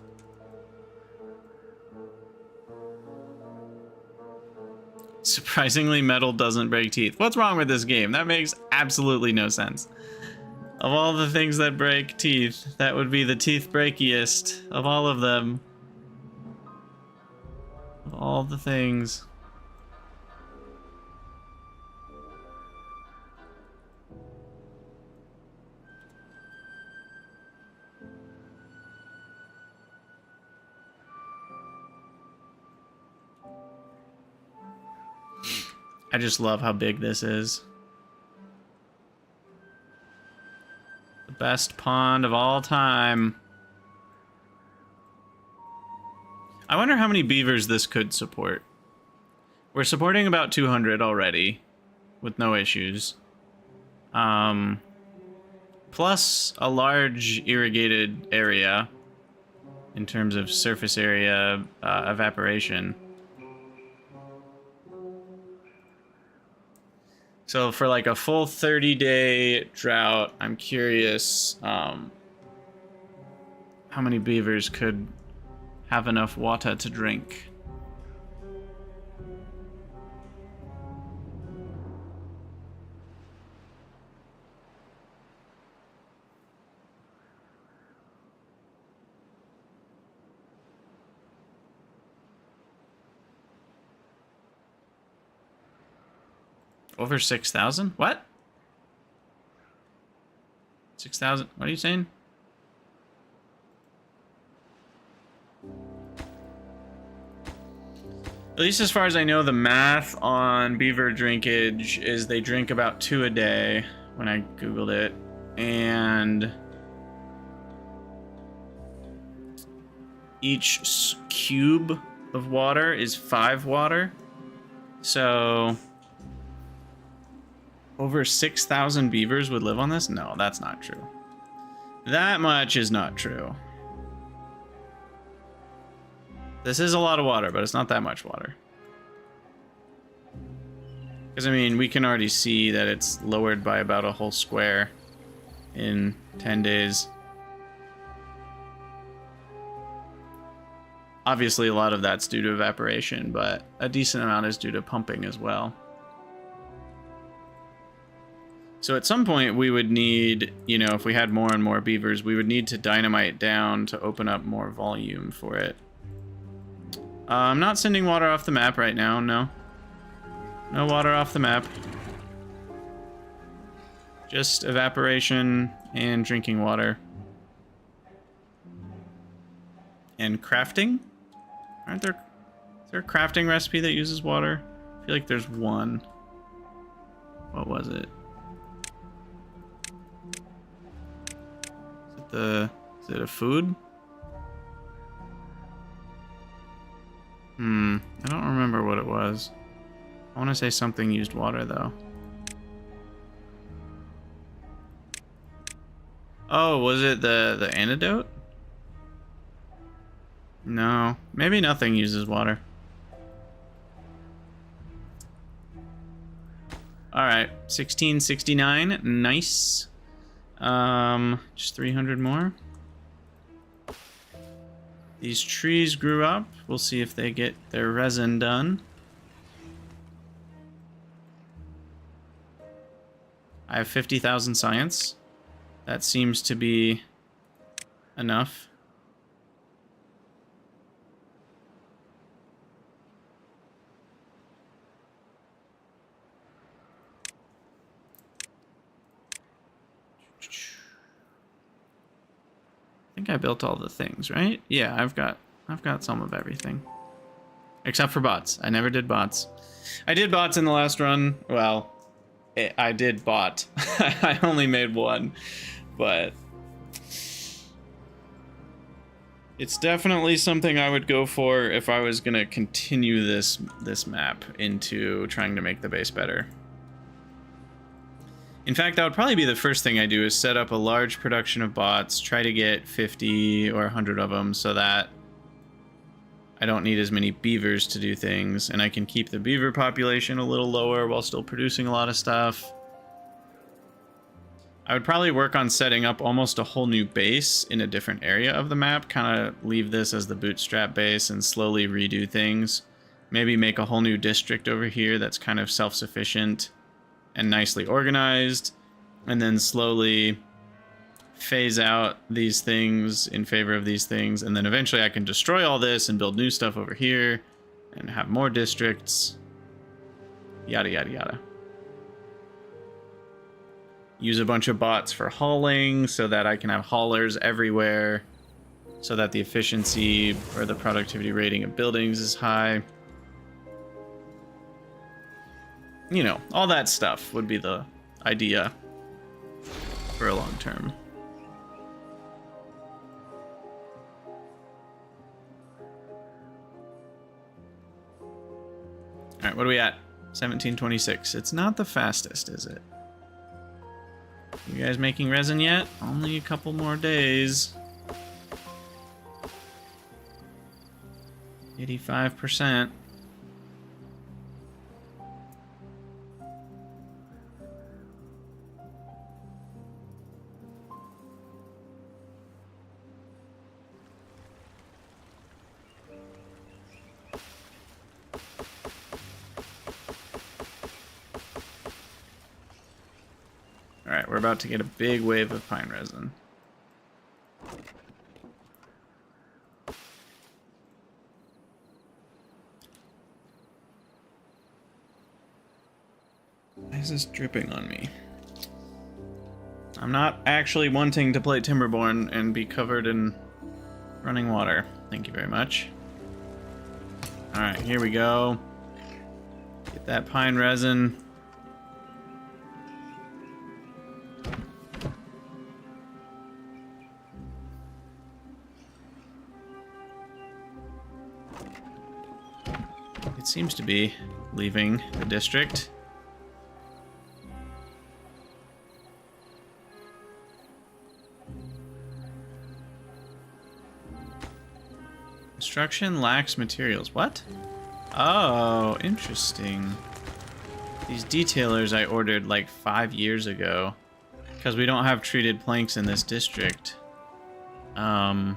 Surprisingly, metal doesn't break teeth. What's wrong with this game? That makes absolutely no sense. Of all the things that break teeth, that would be the teeth breakiest of all of them. Of all the things. I just love how big this is. The best pond of all time. I wonder how many beavers this could support. We're supporting about 200 already, with no issues. Plus a large irrigated area in terms of surface area evaporation. So for like a full 30-day drought, I'm curious how many beavers could have enough water to drink. Over 6,000? What? 6,000? What are you saying? At least as far as I know, the math on beaver drinkage is they drink about 2 a day when I Googled it. And each cube of water is 5 water. So over 6,000 beavers would live on this? No, that's not true. That much is not true. This is a lot of water, but it's not that much water. Because, I mean, we can already see that it's lowered by about a whole square in 10 days. Obviously, a lot of that's due to evaporation, but a decent amount is due to pumping as well. So at some point, we would need, you know, if we had more and more beavers, we would need to dynamite down to open up more volume for it. I'm not sending water off the map right now, no. No water off the map. Just evaporation and drinking water. And crafting? Is there a crafting recipe that uses water? I feel like there's one. What was it? Is it a food? I don't remember what it was. I want to say something used water, though. Oh, was it the antidote? No, maybe nothing uses water. Alright, 1669, nice. Just 300 more. These trees grew up. We'll see if they get their resin done. I have 50,000 science. That seems to be enough. I think I built all the things, right? Yeah, I've got some of everything. Except for bots. I never did bots. I did bots in the last run. Well, I did bot. I only made one, but it's definitely something I would go for if I was gonna continue this map into trying to make the base better. In fact, that would probably be the first thing I do, is set up a large production of bots, try to get 50 or 100 of them so that I don't need as many beavers to do things, and I can keep the beaver population a little lower while still producing a lot of stuff. I would probably work on setting up almost a whole new base in a different area of the map, kind of leave this as the bootstrap base and slowly redo things. Maybe make a whole new district over here that's kind of self-sufficient and nicely organized, and then slowly phase out these things in favor of these things, and then eventually I can destroy all this and build new stuff over here and have more districts, yada yada yada. Use a bunch of bots for hauling so that I can have haulers everywhere, so that the efficiency or the productivity rating of buildings is high. You know, all that stuff would be the idea for a long term. All right, what are we at? 1726. It's not the fastest, is it? You guys making resin yet? Only a couple more days. 85%. about to get a big wave of pine resin. Why is this dripping on me? I'm not actually wanting to play Timberborn and be covered in running water. Thank you very much. Alright, here we go. Get that pine resin. It seems to be leaving the district. Construction lacks materials. What? Oh, interesting. These detailers I ordered like 5 years ago. Because we don't have treated planks in this district. Where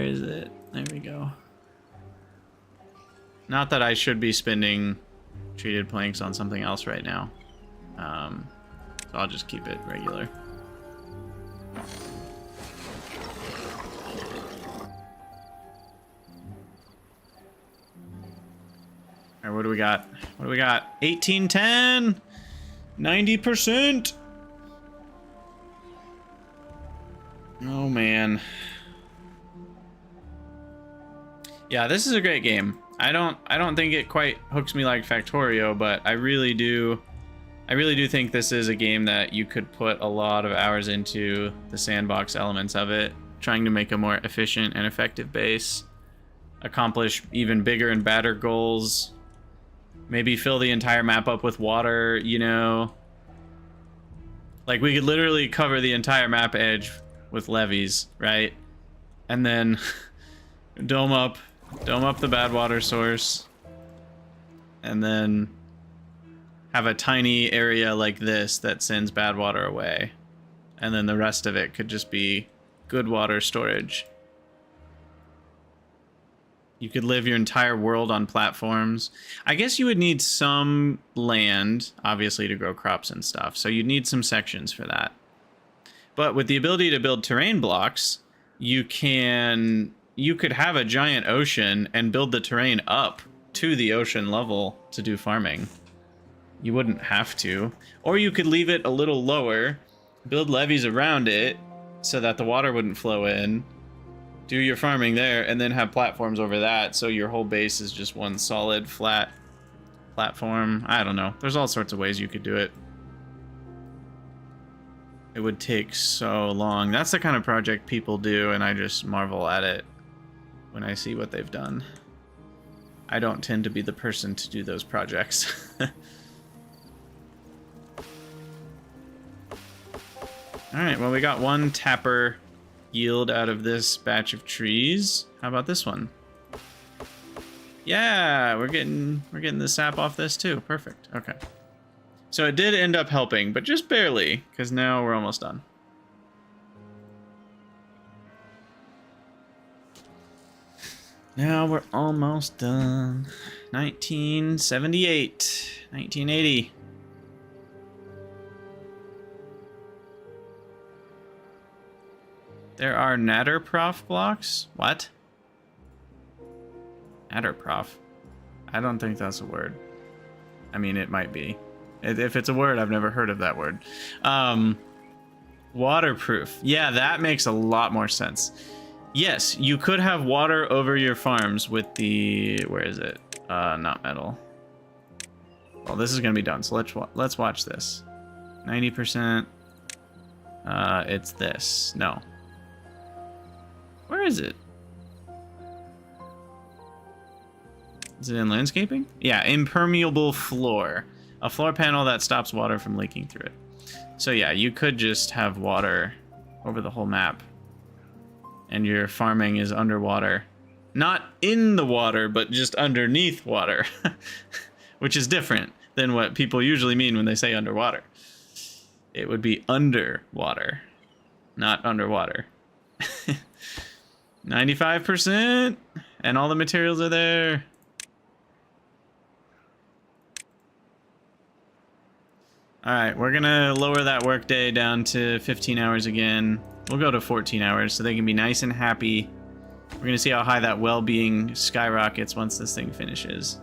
is it? There we go. Not that I should be spending treated planks on something else right now. So I'll just keep it regular. Alright, what do we got? What do we got? 1810! 90%! Oh man. Yeah, this is a great game. I don't think it quite hooks me like Factorio, but I really do think this is a game that you could put a lot of hours into the sandbox elements of it, trying to make a more efficient and effective base, accomplish even bigger and badder goals, maybe fill the entire map up with water, you know. Like, we could literally cover the entire map edge with levees, right? And then dome up the badwater source, and then have a tiny area like this that sends badwater away, and then the rest of it could just be good water storage. You could live your entire world on platforms. I guess you would need some land, obviously, to grow crops and stuff, so you'd need some sections for that. But with the ability to build terrain blocks, you could have a giant ocean and build the terrain up to the ocean level to do farming. You wouldn't have to. Or you could leave it a little lower, build levees around it so that the water wouldn't flow in, do your farming there, and then have platforms over that so your whole base is just one solid flat platform. I don't know. There's all sorts of ways you could do it. It would take so long. That's the kind of project people do, and I just marvel at it when I see what they've done. I don't tend to be the person to do those projects. Alright, well, we got one tapper yield out of this batch of trees. How about this one? Yeah, we're getting the sap off this too. Perfect. Okay. So it did end up helping, but just barely, because now we're almost done. Now we're almost done. 1978. 1980. There are Natterprof blocks? What? Natterprof? I don't think that's a word. I mean, it might be. If it's a word, I've never heard of that word. Waterproof. Yeah, that makes a lot more sense. Yes, you could have water over your farms with the... Where is it? Not metal. Well, this is going to be done, so let's watch this. 90%. It's this. No. Where is it? Is it in landscaping? Yeah, impermeable floor. A floor panel that stops water from leaking through it. So yeah, you could just have water over the whole map. And your farming is underwater. Not in the water, but just underneath water. Which is different than what people usually mean when they say underwater. It would be underwater, not underwater. 95%, and all the materials are there. Alright, we're gonna lower that workday down to 15 hours again. We'll go to 14 hours so they can be nice and happy. We're gonna see how high that well-being skyrockets once this thing finishes.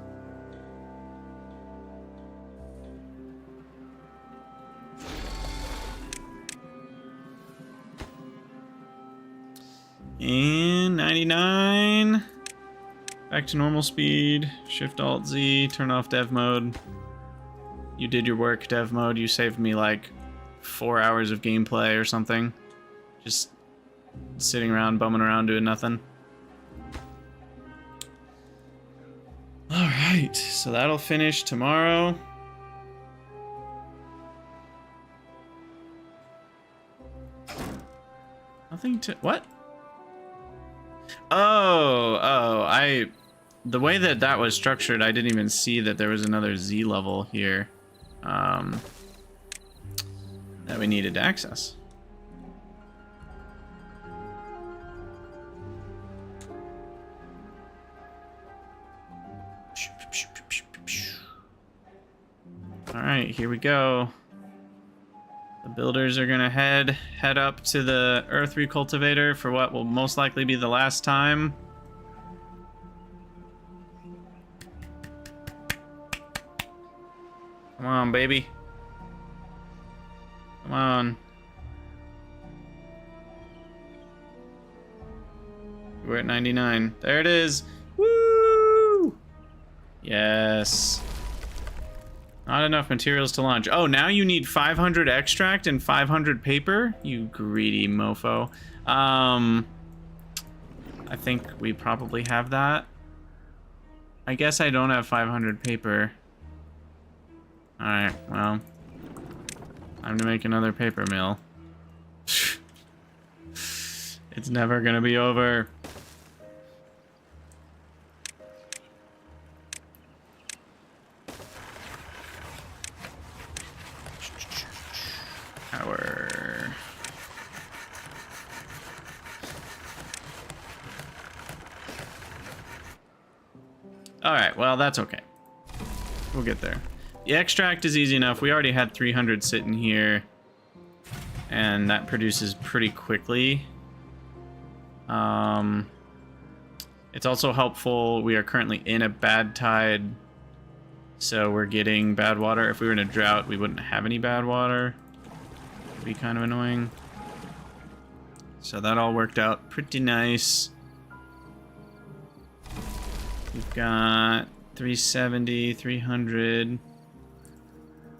And 99. Back to normal speed. Shift Alt Z. Turn off dev mode. You did your work, dev mode. You saved me like 4 hours of gameplay or something. Just sitting around, bumming around, doing nothing. Alright, so that'll finish tomorrow. Nothing to... What? The way that that was structured, I didn't even see that there was another Z level here that we needed to access. All right, here we go. The builders are gonna head up to the earth recultivator for what will most likely be the last time. Come on, baby. Come on. We're at 99. There it is. Woo! Yes. Not enough materials to launch. Oh, now you need 500 extract and 500 paper? You greedy mofo. I think we probably have that. I guess I don't have 500 paper. Alright, well. Time to make another paper mill. It's never gonna be over. Power. Alright, well, that's okay. We'll get there. The extract is easy enough. We already had 300 sitting here, and that produces pretty quickly. It's also helpful. We are currently in a bad tide, so we're getting bad water. If we were in a drought, we wouldn't have any bad water. It'd be kind of annoying. So that all worked out pretty nice. We've got 370, 300.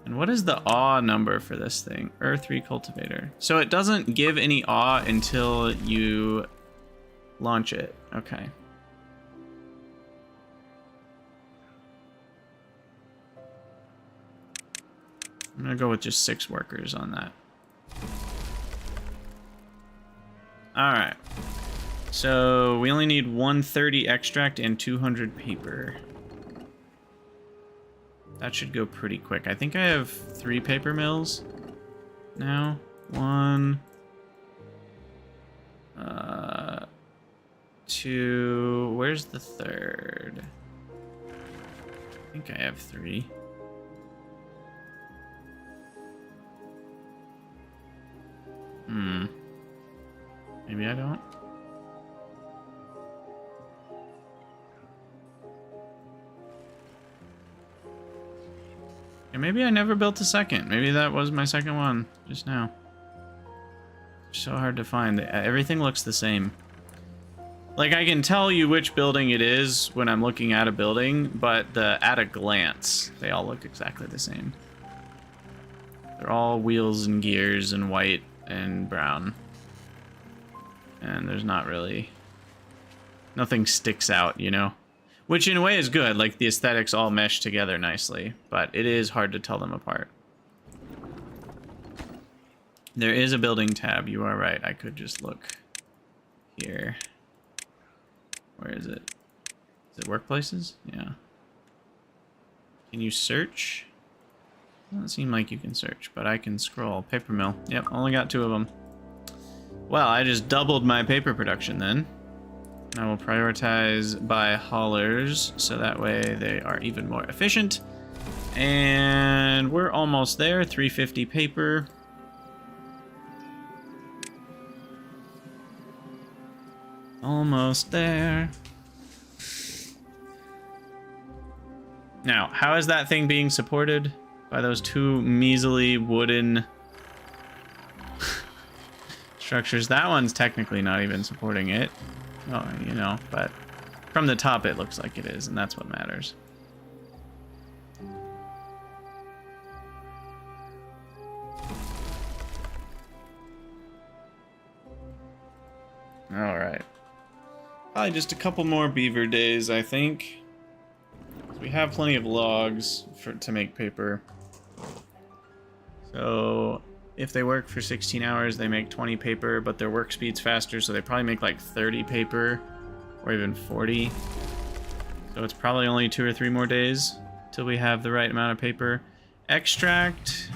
And what is the awe number for this thing? Earth recultivator. So it doesn't give any awe until you launch it. Okay. I'm gonna go with just 6 workers on that. Alright. So we only need 130 extract and 200 paper. That should go pretty quick. I think I have 3 paper mills now. 1, 2. Where's the 3rd? I think I have 3. Maybe I don't. And maybe I never built a second. Maybe that was my second one just now. So hard to find. Everything looks the same. Like, I can tell you which building it is when I'm looking at a building, but at a glance, they all look exactly the same. They're all wheels and gears and white and brown. And there's not really... Nothing sticks out, you know? Which in a way is good, like the aesthetics all mesh together nicely, but it is hard to tell them apart. There is a building tab, you are right. I could just look here. Where is it? Is it workplaces? Yeah. Can you search? Doesn't seem like you can search, but I can scroll. Paper mill. Yep, only got 2 of them. Well, I just doubled my paper production then. I will prioritize by haulers, so that way they are even more efficient. And we're almost there. 350 paper. Almost there. Now, how is that thing being supported? By those two measly wooden structures. That one's technically not even supporting it. Oh, you know, but from the top it looks like it is, and that's what matters. Alright. Probably just a couple more beaver days, I think. We have plenty of logs to make paper. So if they work for 16 hours, they make 20 paper, but their work speed's faster, so they probably make like 30 paper, or even 40. So it's probably only 2 or 3 more days till we have the right amount of paper. Extract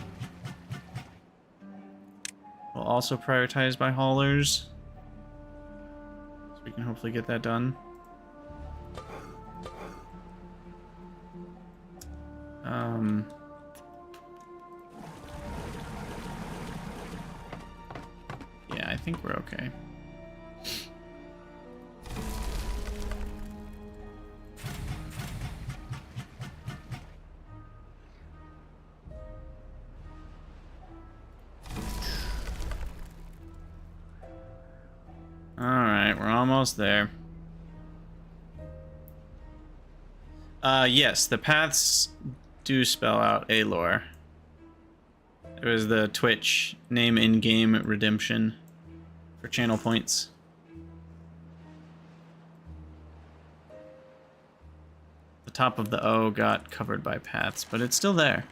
will also prioritize by haulers, so we can hopefully get that done. Yeah, I think we're okay. Alright, we're almost there. Yes, the paths do spell out a lore. It was the Twitch name in-game redemption for channel points. The top of the O got covered by paths, but it's still there.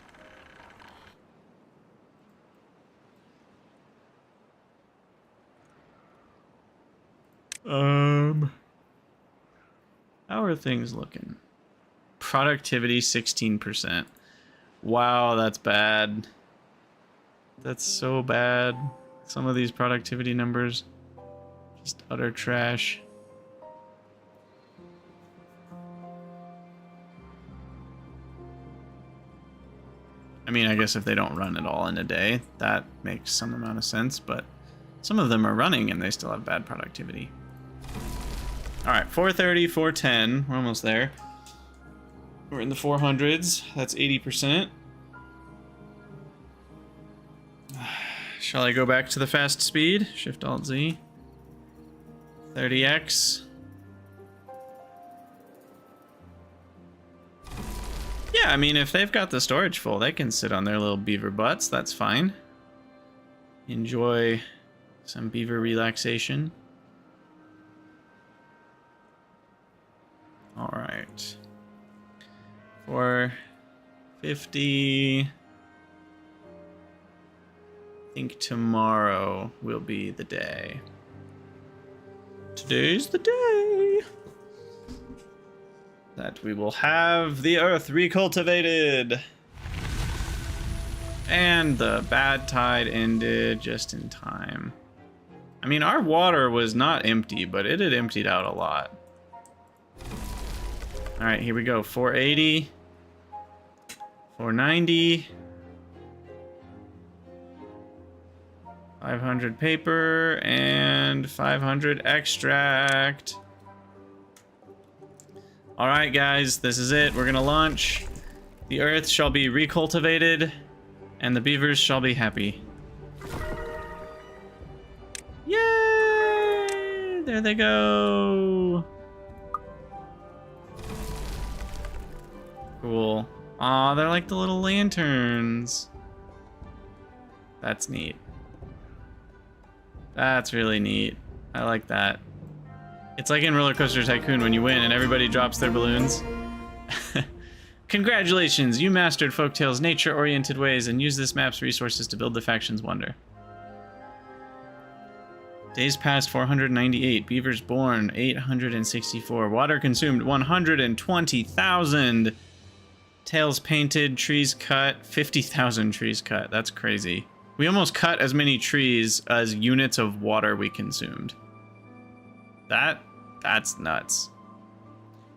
How are things looking? Productivity 16%. Wow, that's bad. That's so bad. Some of these productivity numbers, just utter trash. I mean, I guess if they don't run at all in a day, that makes some amount of sense, but some of them are running and they still have bad productivity. All right, 430, 410, we're almost there. We're in the 400s, that's 80%. Shall I go back to the fast speed? Shift-Alt-Z. 30x. Yeah, I mean, if they've got the storage full, they can sit on their little beaver butts. That's fine. Enjoy some beaver relaxation. All right. 450. I think tomorrow will be the day. Today's the day that we will have the earth recultivated. And the bad tide ended just in time. I mean, our water was not empty, but it had emptied out a lot. All right, here we go. 480, 490, 500 paper, and 500 extract. All right, guys, this is it. We're gonna launch. The earth shall be recultivated, and the beavers shall be happy. Yay! There they go. Cool. Aw, they're like the little lanterns. That's neat. That's really neat. I like that. It's like in Roller Coaster Tycoon when you win and everybody drops their balloons. Congratulations, you mastered Folktale's nature-oriented ways and used this map's resources to build the faction's wonder. Days passed 498. Beavers born 864. Water consumed 120,000. Tails painted, trees cut, 50,000 trees cut. That's crazy. We almost cut as many trees as units of water we consumed. That's nuts.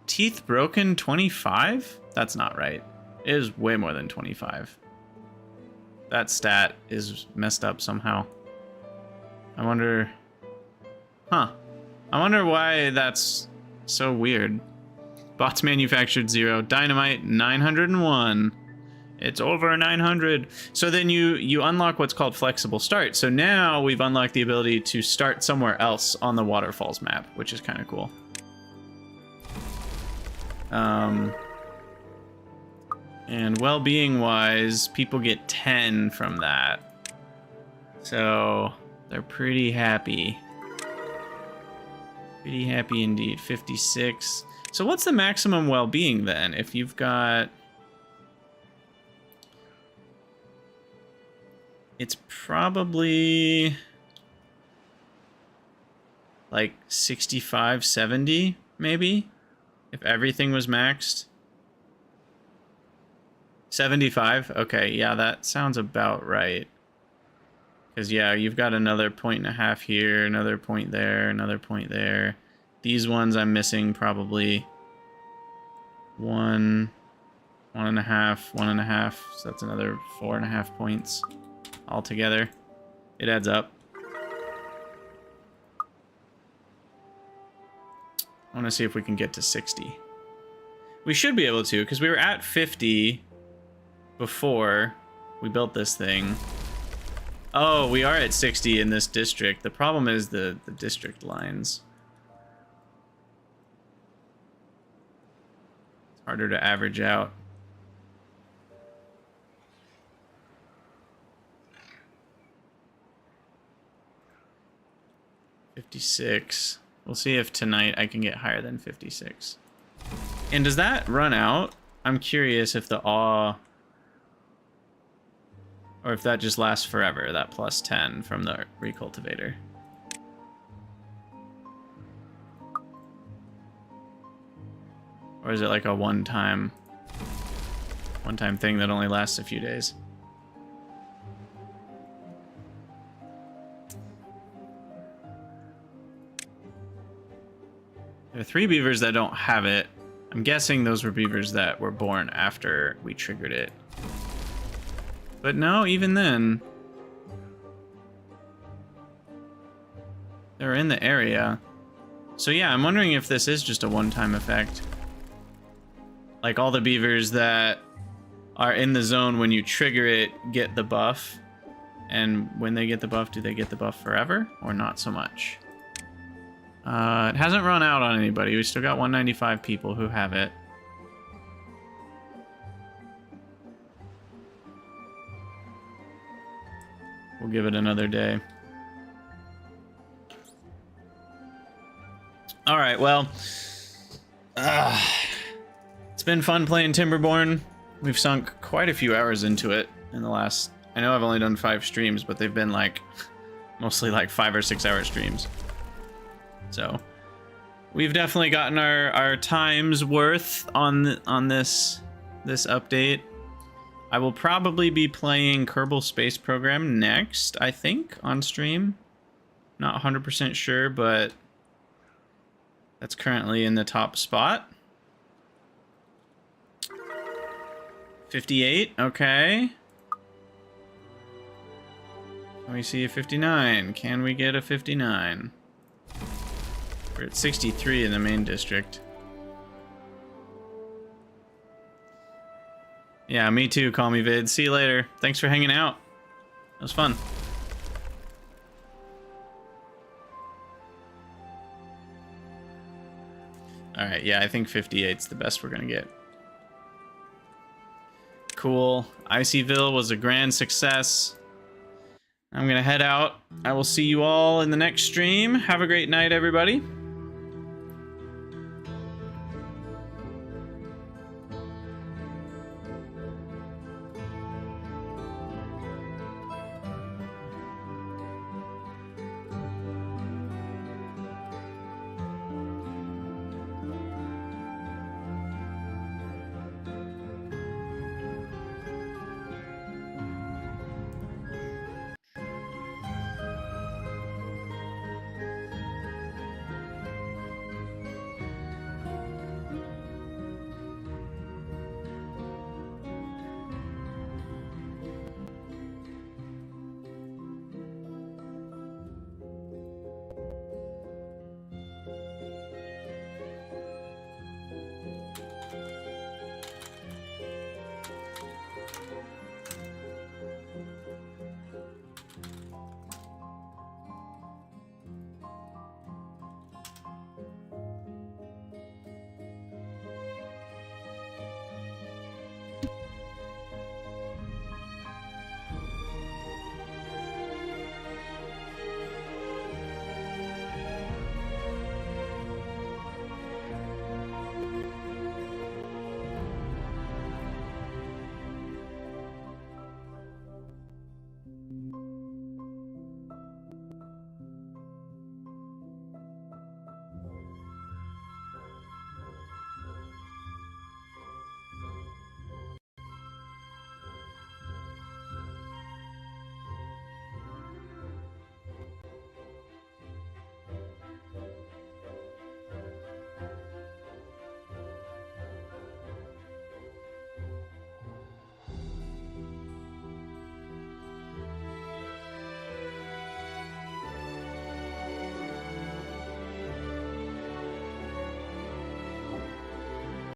Teeth broken 25? That's not right. It is way more than 25. That stat is messed up somehow. I wonder... Huh. I wonder why that's so weird. Bots manufactured 0. Dynamite 901. It's over 900. So then you unlock what's called flexible start. So now we've unlocked the ability to start somewhere else on the waterfalls map, which is kind of cool. And well-being wise, people get 10 from that. So they're pretty happy. Pretty happy indeed. 56. So what's the maximum well-being then? If you've got... It's probably like 65, 70, maybe? If everything was maxed. 75? Okay, yeah, that sounds about right. Because, yeah, you've got another 1.5 here, another point there, another point there. These ones I'm missing probably 1, 1.5, 1.5. So that's another 4.5 points altogether. It adds up. I want to see if we can get to 60. We should be able to, because we were at 50 before we built this thing. Oh, we are at 60 in this district. The problem is the district lines. It's harder to average out. $56. We'll see if tonight I can get higher than 56. And does that run out? I'm curious if the awe... Or if that just lasts forever, that plus 10 from the recultivator. Or is it like a one-time thing that only lasts a few days? There are 3 beavers that don't have it. I'm guessing those were beavers that were born after we triggered it. But no, even then, they're in the area. So yeah, I'm wondering if this is just a one-time effect. Like all the beavers that are in the zone when you trigger it get the buff. And when they get the buff, do they get the buff forever or not so much? It hasn't run out on anybody. We still got 195 people who have it. We'll give it another day. All right, well, it's been fun playing Timberborn. We've sunk quite a few hours into it in the last... I know I've only done 5 streams, but they've been like mostly like 5 or 6 hour streams. So we've definitely gotten our time's worth on this update. I will probably be playing Kerbal Space Program next, I think, on stream. Not 100% sure, but that's currently in the top spot. 58, okay. Can we see a 59? Can we get a 59? We're at 63 in the main district. Yeah, me too, call me vid. See you later. Thanks for hanging out. It was fun. Alright, yeah, I think 58's the best we're gonna get. Cool. Icyville was a grand success. I'm gonna head out. I will see you all in the next stream. Have a great night, everybody.